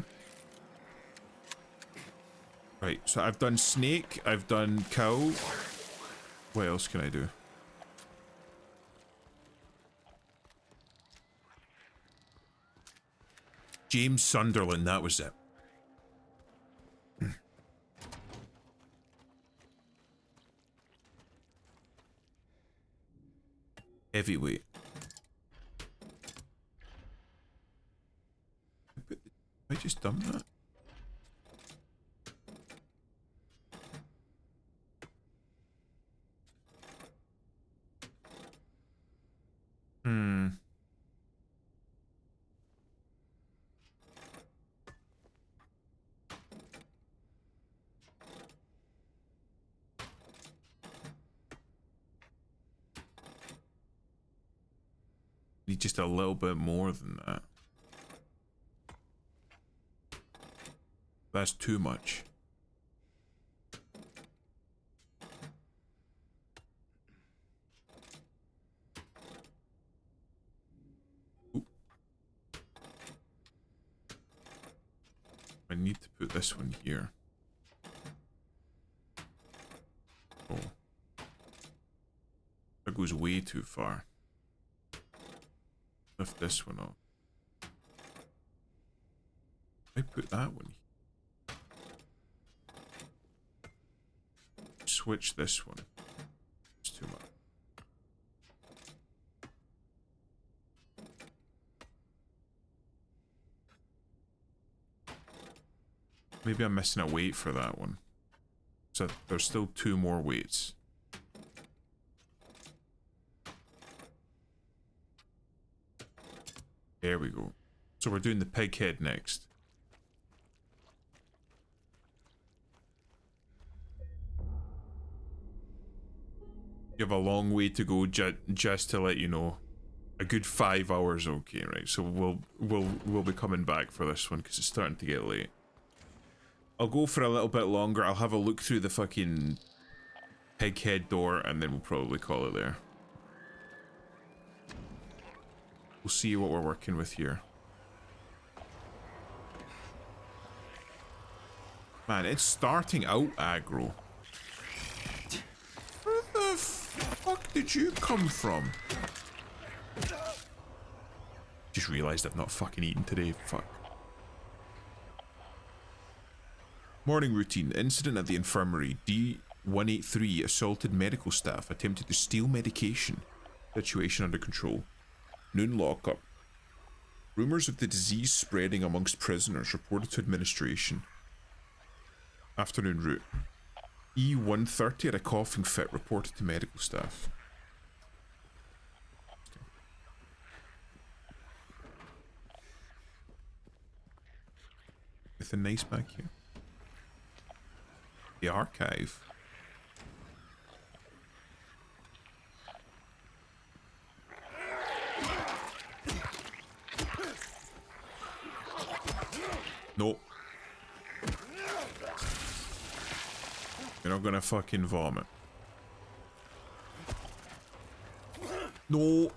Speaker 1: Right, so I've done snake, I've done cow. What else can I do? James Sunderland, that was it. Heavyweight. I just done that? Need just a little bit more than that. That's too much. Ooh. I need to put this one here. Oh. That goes way too far. Lift this one up. I put that one here. Switch this one. It's too much. Maybe I'm missing a weight for that one. So there's still 2 more weights. There we go. So we're doing the pig head next. You have a long way to go, just to let you know. A good 5 hours, okay, right? So we'll be coming back for this one because it's starting to get late. I'll go for a little bit longer. I'll have a look through the fucking pig head door and then we'll probably call it there. We'll see what we're working with here. Man, it's starting out aggro. Where the fuck did you come from? Just realised I've not fucking eaten today. Fuck. Morning routine. Incident at the infirmary. D-183 assaulted medical staff, attempted to steal medication. Situation under control. Noon lockup. Rumours of the disease spreading amongst prisoners reported to administration. Afternoon route. E-130 had a coughing fit reported to medical staff. Anything nice back here? The archive. Nope. You're not gonna fucking vomit. No.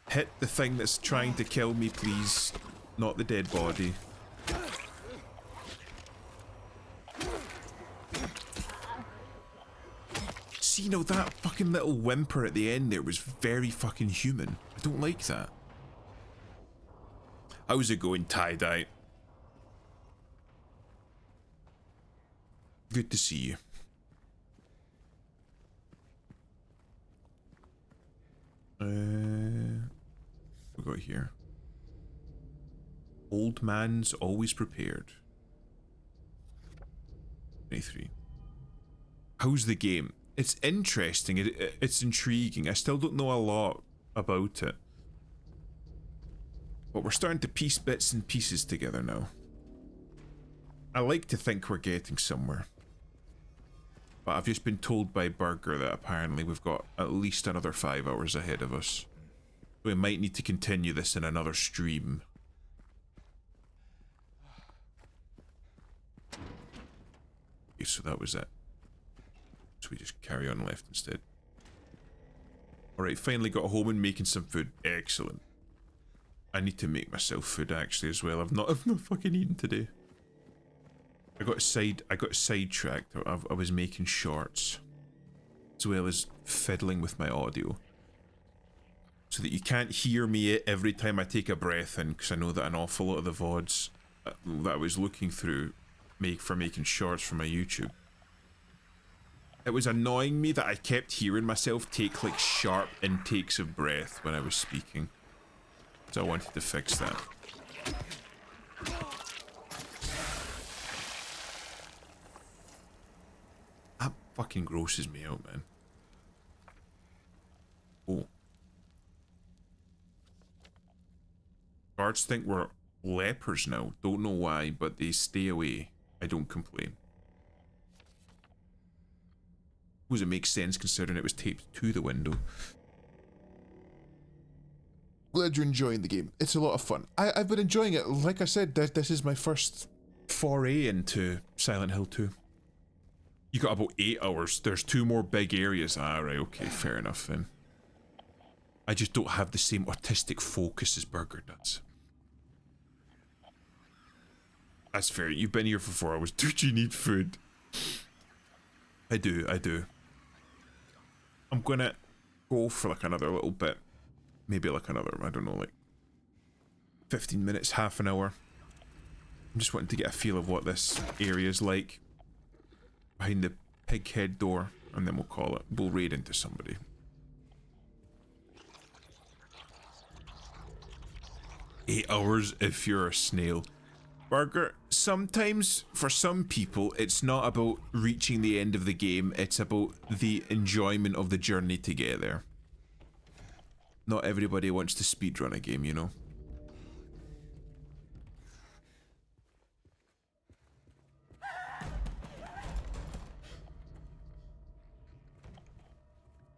Speaker 1: Hit the thing that's trying to kill me, please. Not the dead body. See, no, that fucking little whimper at the end there was very fucking human. I don't like that. How's it going, tie-dye? Good to see you. We got here. Old man's always prepared. 23. How's the game? It's interesting. It's intriguing. I still don't know a lot about it. But we're starting to piece bits and pieces together now. I like to think we're getting somewhere. But I've just been told by Burger that apparently we've got at least another 5 hours ahead of us. We might need to continue this in another stream. Okay, so that was it. So we just carry on left instead. Alright, finally got home and making some food. Excellent. I need to make myself food actually as well. I've not fucking eaten today. I got sidetracked. I was making shorts. As well as fiddling with my audio. So that you can't hear me every time I take a breath in, because I know that an awful lot of the VODs that I was looking through for making shorts for my YouTube. It was annoying me that I kept hearing myself take like sharp intakes of breath when I was speaking. So I wanted to fix that. That fucking grosses me out, man. Oh. Guards think we're lepers now. Don't know why, but they stay away. I don't complain. Suppose it makes sense considering it was taped to the window. Glad you're enjoying the game. It's a lot of fun. I've been enjoying it. Like I said, this is my first foray into Silent Hill 2. You got about 8 hours. There's 2 more big areas. Ah, right, okay, fair enough then. I just don't have the same artistic focus as Burger does. That's fair. You've been here for 4 hours. Do you need food? I do. I'm gonna go for like another little bit. Maybe like another, I don't know, like 15 minutes, half an hour. I'm just wanting to get a feel of what this area is like. Behind the pig head door, and then we'll call it. We'll raid into somebody. Eight hours if you're a snail. Burger, sometimes for some people it's not about reaching the end of the game, it's about the enjoyment of the journey to get there. Not everybody wants to speedrun a game, you know.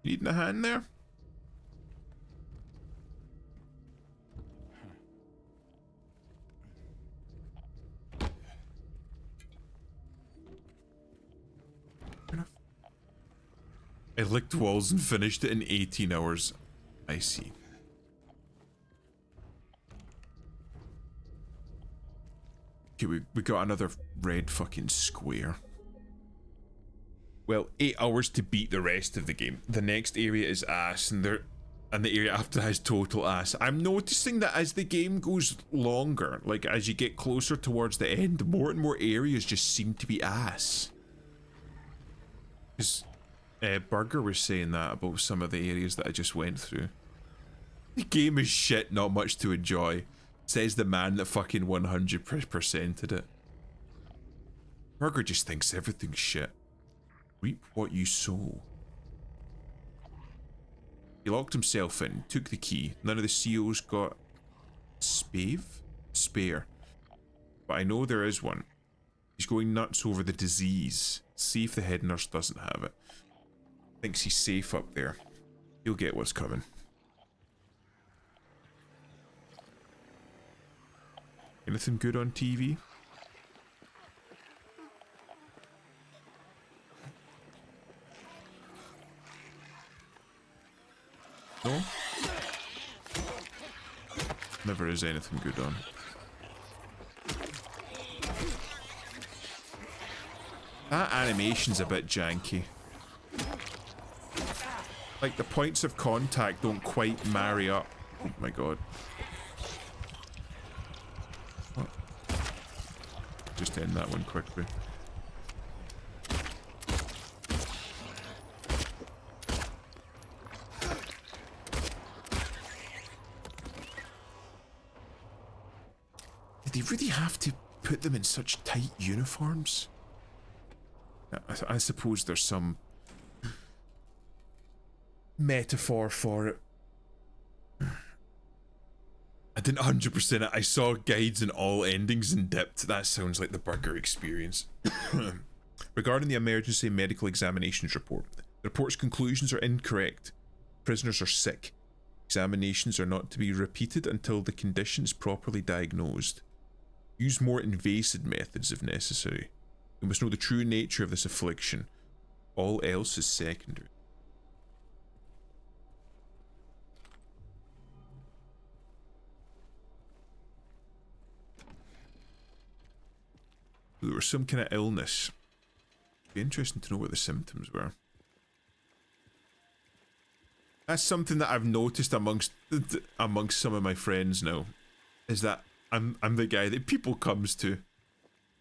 Speaker 1: Needing a hand there? I licked walls and finished it in 18 hours. I see. Okay, we got another red fucking square. Well, 8 hours to beat the rest of the game. The next area is ass, and the area after that is total ass. I'm noticing that as the game goes longer, like as you get closer towards the end, more and more areas just seem to be ass. Because Burger was saying that about some of the areas that I just went through. The game is shit, not much to enjoy. Says the man that fucking 100%ed it. Burger just thinks everything's shit. Reap what you sow. He locked himself in, took the key. None of the COs got spare. But I know there is one. He's going nuts over the disease. See if the head nurse doesn't have it. Thinks he's safe up there. He'll get what's coming. Anything good on TV? No? Never is anything good on. That animation's a bit janky. Like the points of contact don't quite marry up. Oh my god. What? Just end that one quickly. Did they really have to put them in such tight uniforms? I suppose there's some metaphor for it. I didn't 100% it. I saw guides in all endings and dipped. That sounds like the Burger experience. Regarding the emergency medical examinations report, the report's conclusions are incorrect. Prisoners are sick. Examinations are not to be repeated until the condition is properly diagnosed. Use more invasive methods if necessary. We must know the true nature of this affliction. All else is secondary. There was some kind of illness. It'd be interesting to know what the symptoms were. That's something that I've noticed amongst some of my friends now, is that I'm the guy that people come to.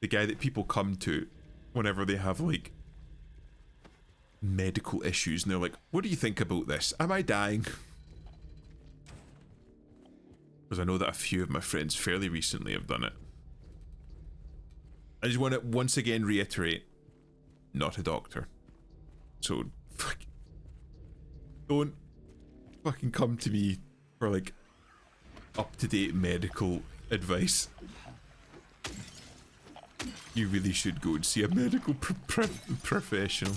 Speaker 1: The guy that people come to whenever they have like medical issues and they're like, what do you think about this? Am I dying? Because I know that a few of my friends fairly recently have done it. I just want to once again reiterate, not a doctor. So don't fucking come to me for like up-to-date medical advice. You really should go and see a medical professional.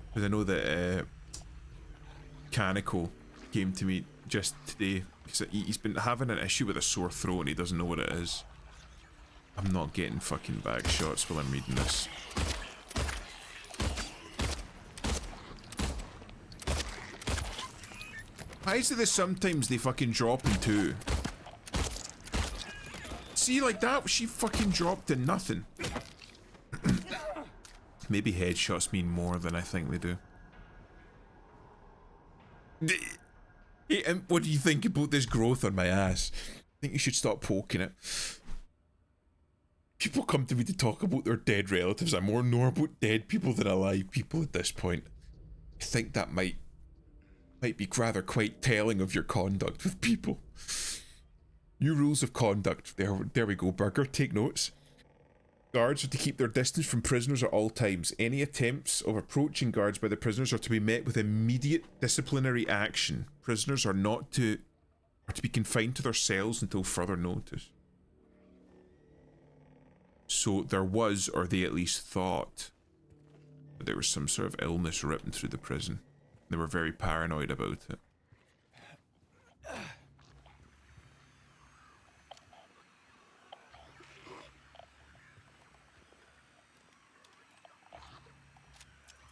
Speaker 1: Because I know that Canico came to me just today because he's been having an issue with a sore throat and he doesn't know what it is. I'm not getting fucking back shots while I'm reading this. Why is it that sometimes they fucking drop in two? See, like that, she fucking dropped to nothing. Maybe headshots mean more than I think they do. Hey, what do you think about this growth on my ass? I think you should stop poking it. People come to me to talk about their dead relatives. I more know about dead people than alive people at this point. I think that might be rather quite telling of your conduct with people. New rules of conduct. There we go, Burger. Take notes. Guards are to keep their distance from prisoners at all times. Any attempts of approaching guards by the prisoners are to be met with immediate disciplinary action. Prisoners are to be confined to their cells until further notice. So there was, or they at least thought, that there was some sort of illness ripping through the prison. They were very paranoid about it.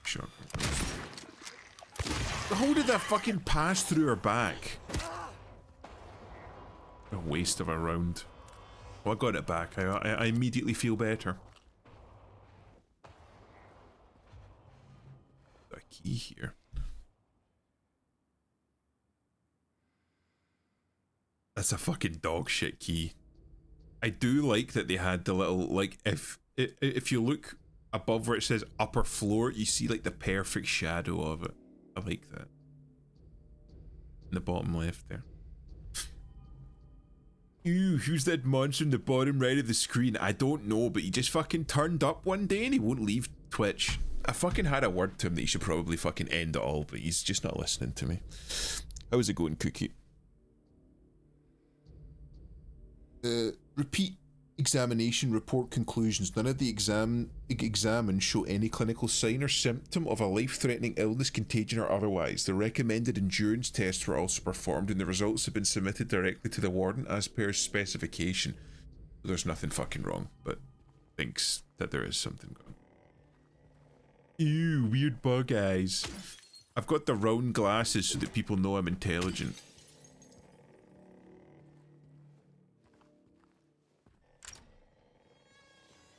Speaker 1: Sure. How did that fucking pass through her back? A waste of a round. Well, I got it back. I immediately feel better. A key here. That's a fucking dog shit key. I do like that they had the little, like, if you look above where it says upper floor, you see like the perfect shadow of it. I like that. In the bottom left there. Ew, who's that monster in the bottom right of the screen? I don't know, but he just fucking turned up one day and he won't leave Twitch. I fucking had a word to him that he should probably fucking end it all, but he's just not listening to me. How's it going, Cookie? Repeat examination report conclusions. None of the examined show any clinical sign or symptom of a life-threatening illness, contagion or otherwise. The recommended endurance tests were also performed and the results have been submitted directly to the warden as per specification. There's nothing fucking wrong, but thinks that there is something going. Ew, weird bug eyes. I've got the round glasses so that people know I'm intelligent.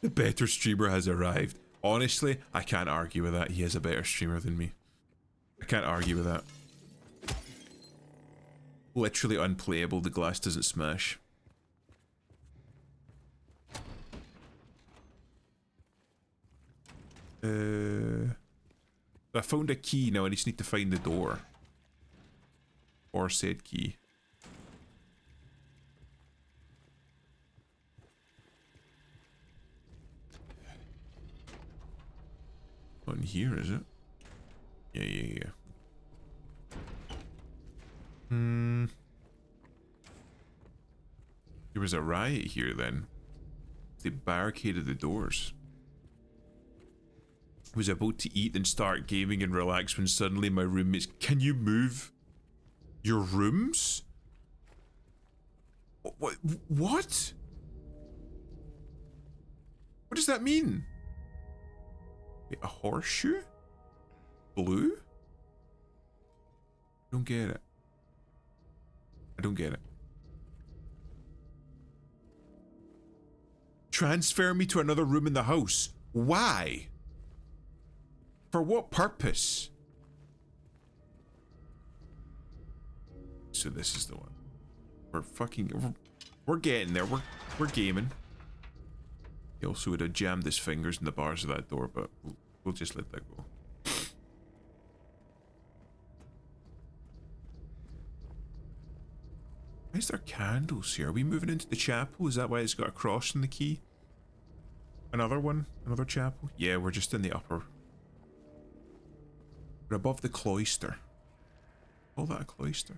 Speaker 1: The better streamer has arrived. Honestly, I can't argue with that. He is a better streamer than me. I can't argue with that. Literally unplayable. The glass doesn't smash. I found a key now. I just need to find the door. Or said key. Not in here, is it? Yeah. There was a riot here then. They barricaded the doors. I was about to eat and start gaming and relax when suddenly my roommates... Can you move your rooms? What? What does that mean? Wait, a horseshoe? Blue? I don't get it. I don't get it. Transfer me to another room in the house. Why? For what purpose? So this is the one. We're getting there. We're gaming. He also would have jammed his fingers in the bars of that door, but we'll just let that go. Why is there candles here? Are we moving into the chapel? Is that why it's got a cross in the key? Another one? Another chapel? Yeah, we're just in the upper. We're above the cloister. Call that a cloister?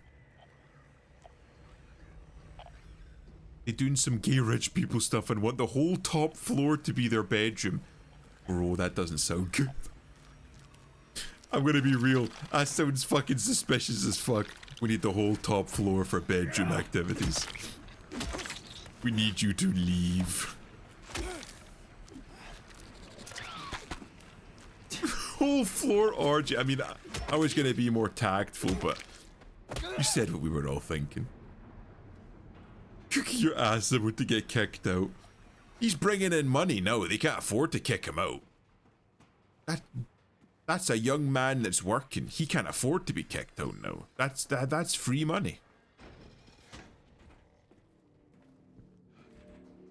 Speaker 1: They're doing some gay rich people stuff and want the whole top floor to be their bedroom. Bro, that doesn't sound good. I'm gonna be real. That sounds fucking suspicious as fuck. We need the whole top floor for bedroom activities. We need you to leave. Whole floor orgy. I mean, I was gonna be more tactful, but you said what we were all thinking. Your ass about to get kicked out. He's bringing in money now. They can't afford to kick him out. That's a young man that's working. He can't afford to be kicked out now. That's free money.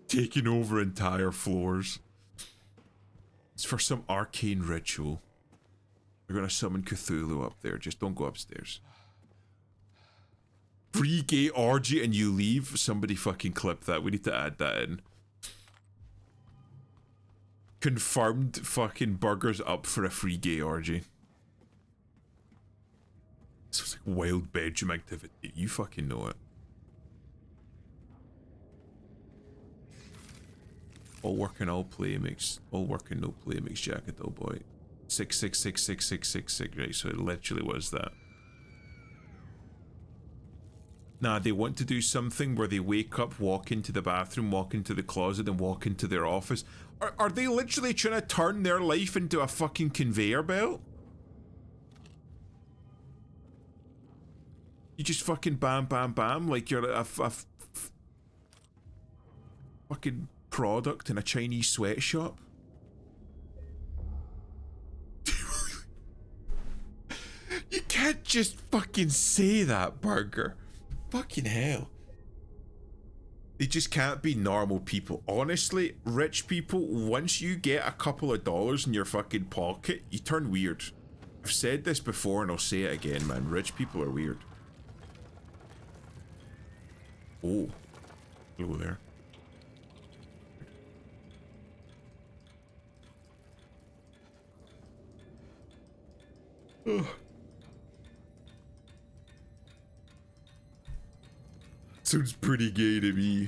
Speaker 1: Taking over entire floors. It's for some arcane ritual. They're gonna summon Cthulhu up there. Just don't go upstairs. Free gay orgy and you leave? Somebody fucking clip that. We need to add that in. Confirmed fucking burgers up for a free gay orgy. This was like wild bedroom activity. You fucking know it. All work and all play makes no play makes Jack a dull boy. 6666666. Right, so it literally was that. Nah, they want to do something where they wake up, walk into the bathroom, walk into the closet, and walk into their office. Are they literally trying to turn their life into a fucking conveyor belt? You just fucking bam, bam, bam, like you're a fucking product in a Chinese sweatshop? You can't just fucking say that, Burger. Fucking hell. They just can't be normal people. Honestly, rich people, once you get a couple of dollars in your fucking pocket, you turn weird. I've said this before and I'll say it again, man. Rich people are weird. Oh. Hello there. Oh. Sounds pretty gay to me.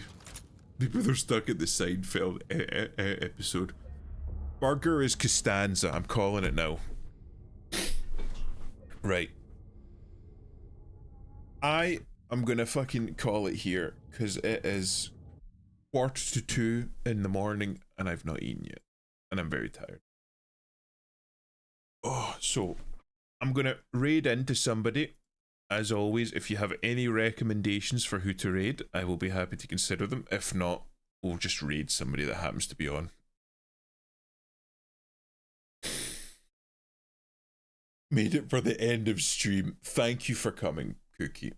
Speaker 1: People are stuck at the Seinfeld episode. Burger is Costanza. I'm calling it now. Right. I am gonna fucking call it here because it is 1:45 in the morning and I've not eaten yet. And I'm very tired. Oh, so I'm gonna raid into somebody. As always, if you have any recommendations for who to raid, I will be happy to consider them. If not, we'll just raid somebody that happens to be on. Made it for the end of stream. Thank you for coming, Cookie.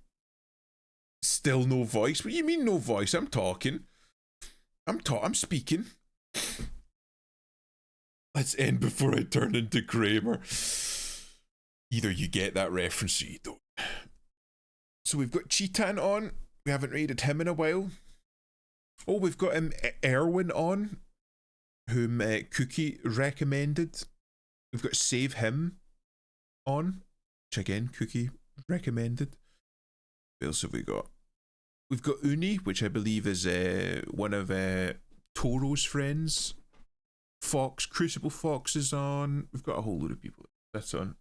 Speaker 1: Still no voice? What do you mean no voice? I'm talking. I'm speaking. Let's end before I turn into Kramer. Either you get that reference or you don't. So we've got Cheetan on. We haven't raided him in a while. Oh, we've got Erwin on, whom Cookie recommended. We've got Save Him on, which again Cookie recommended. What else have we got? We've got Uni, which I believe is one of Toro's friends. Fox, Crucible Fox is on. We've got a whole load of people that's on.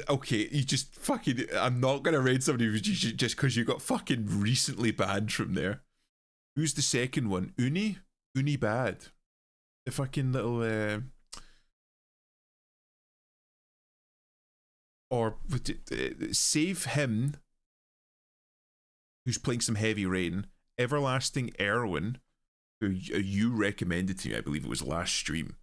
Speaker 1: Okay, you just fucking... I'm not gonna raid somebody just because you got fucking recently banned from there. Who's the second one? Uni? Uni bad. The fucking little... Or... Save Him, who's playing some Heavy Rain. Everlasting Erwin, who you recommended to me, I believe it was last stream.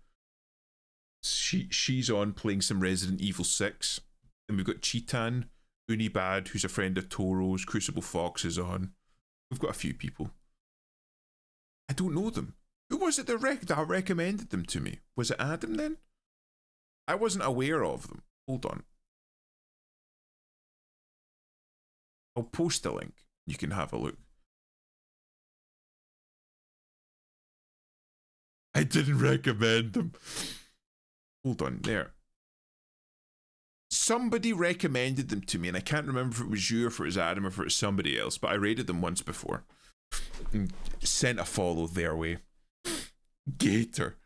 Speaker 1: She's on playing some Resident Evil 6. And we've got Cheetan, Unibad, who's a friend of Toro's, Crucible Fox is on. We've got a few people. I don't know them. Who was it that recommended them to me? Was it Adam then? I wasn't aware of them. Hold on. I'll post a link. You can have a look. I didn't recommend them. Hold on, there. Somebody recommended them to me, and I can't remember if it was you or if it was Adam or if it was somebody else, but I raided them once before. And sent a follow their way. Gator.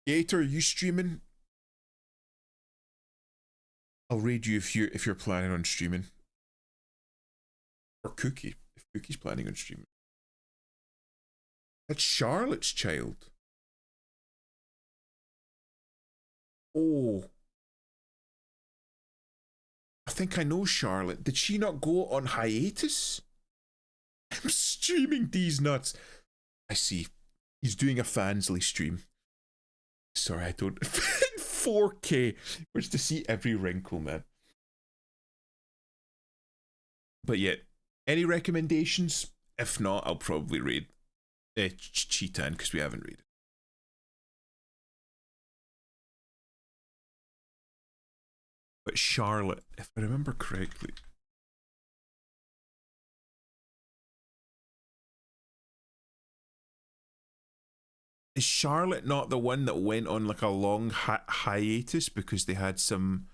Speaker 1: Gator, are you streaming? I'll raid you if you're planning on streaming. Or Cookie, if Cookie's planning on streaming. That's Charlotte's child. Oh. I think I know Charlotte. Did she not go on hiatus? I'm streaming these nuts. I see. He's doing a Fansly stream. Sorry, I don't. 4K. Which to see every wrinkle, man. But yeah, any recommendations? If not, I'll probably raid Cheetan because we haven't raided. But Charlotte, if I remember correctly. Is Charlotte not the one that went on like a long hiatus because they had some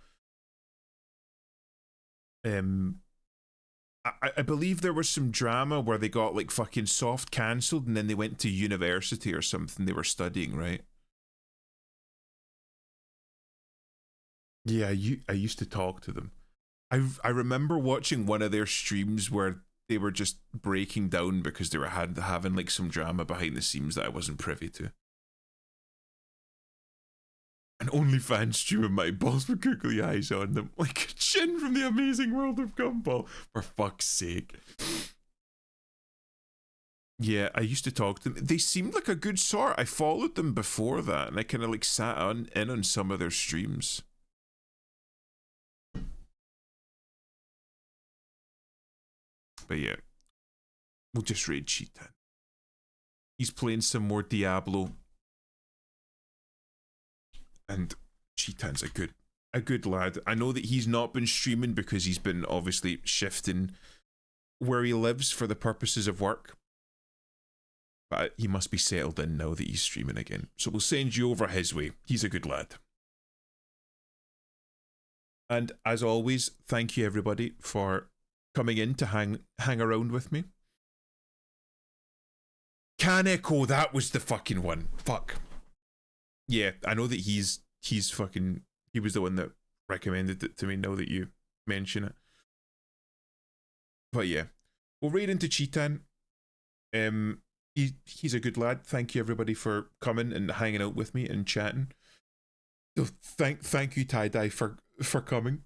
Speaker 1: I believe there was some drama where they got like fucking soft cancelled and then they went to university or something they were studying, right? Yeah, I used to talk to them. I remember watching one of their streams where they were just breaking down because they were having like some drama behind the scenes that I wasn't privy to. An OnlyFans stream of my balls with googly eyes on them, like Jin from the Amazing World of Gumball. For fuck's sake. Yeah, I used to talk to them. They seemed like a good sort. I followed them before that, and I kind of like sat in on some of their streams. But yeah, we'll just raid Cheetan. He's playing some more Diablo. And Cheetan's a good lad. I know that he's not been streaming because he's been obviously shifting where he lives for the purposes of work. But he must be settled in now that he's streaming again. So we'll send you over his way. He's a good lad. And as always, thank you everybody for coming in to hang around with me. Kaneko, that was the fucking one. Fuck. Yeah, I know that he's fucking, he was the one that recommended it to me now that you mention it. But yeah, we'll raid into Cheetan. He's a good lad. Thank you everybody for coming and hanging out with me and chatting. So thank you Tie-Dye for coming.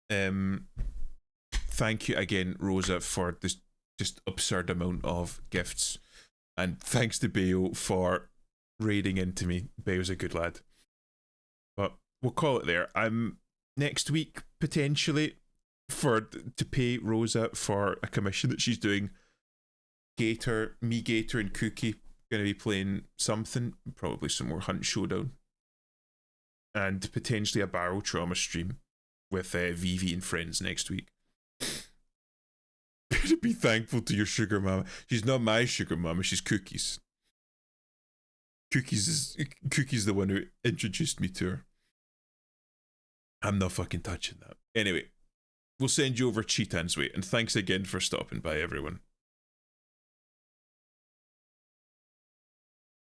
Speaker 1: Thank you again Rosa for this just absurd amount of gifts, and thanks to Bayo for raiding into me. Bayo's a good lad. But we'll call it there. I'm next week potentially to pay Rosa for a commission that she's doing. Gator, and Cookie gonna be playing something, probably some more Hunt Showdown, and potentially a Barrel Trauma stream with Vivi and friends next week. Better be thankful to your sugar mama. She's not my sugar mama, she's Cookie's. Cookie's the one who introduced me to her. I'm not fucking touching that. Anyway, we'll send you over Cheetan's way, and thanks again for stopping by, everyone.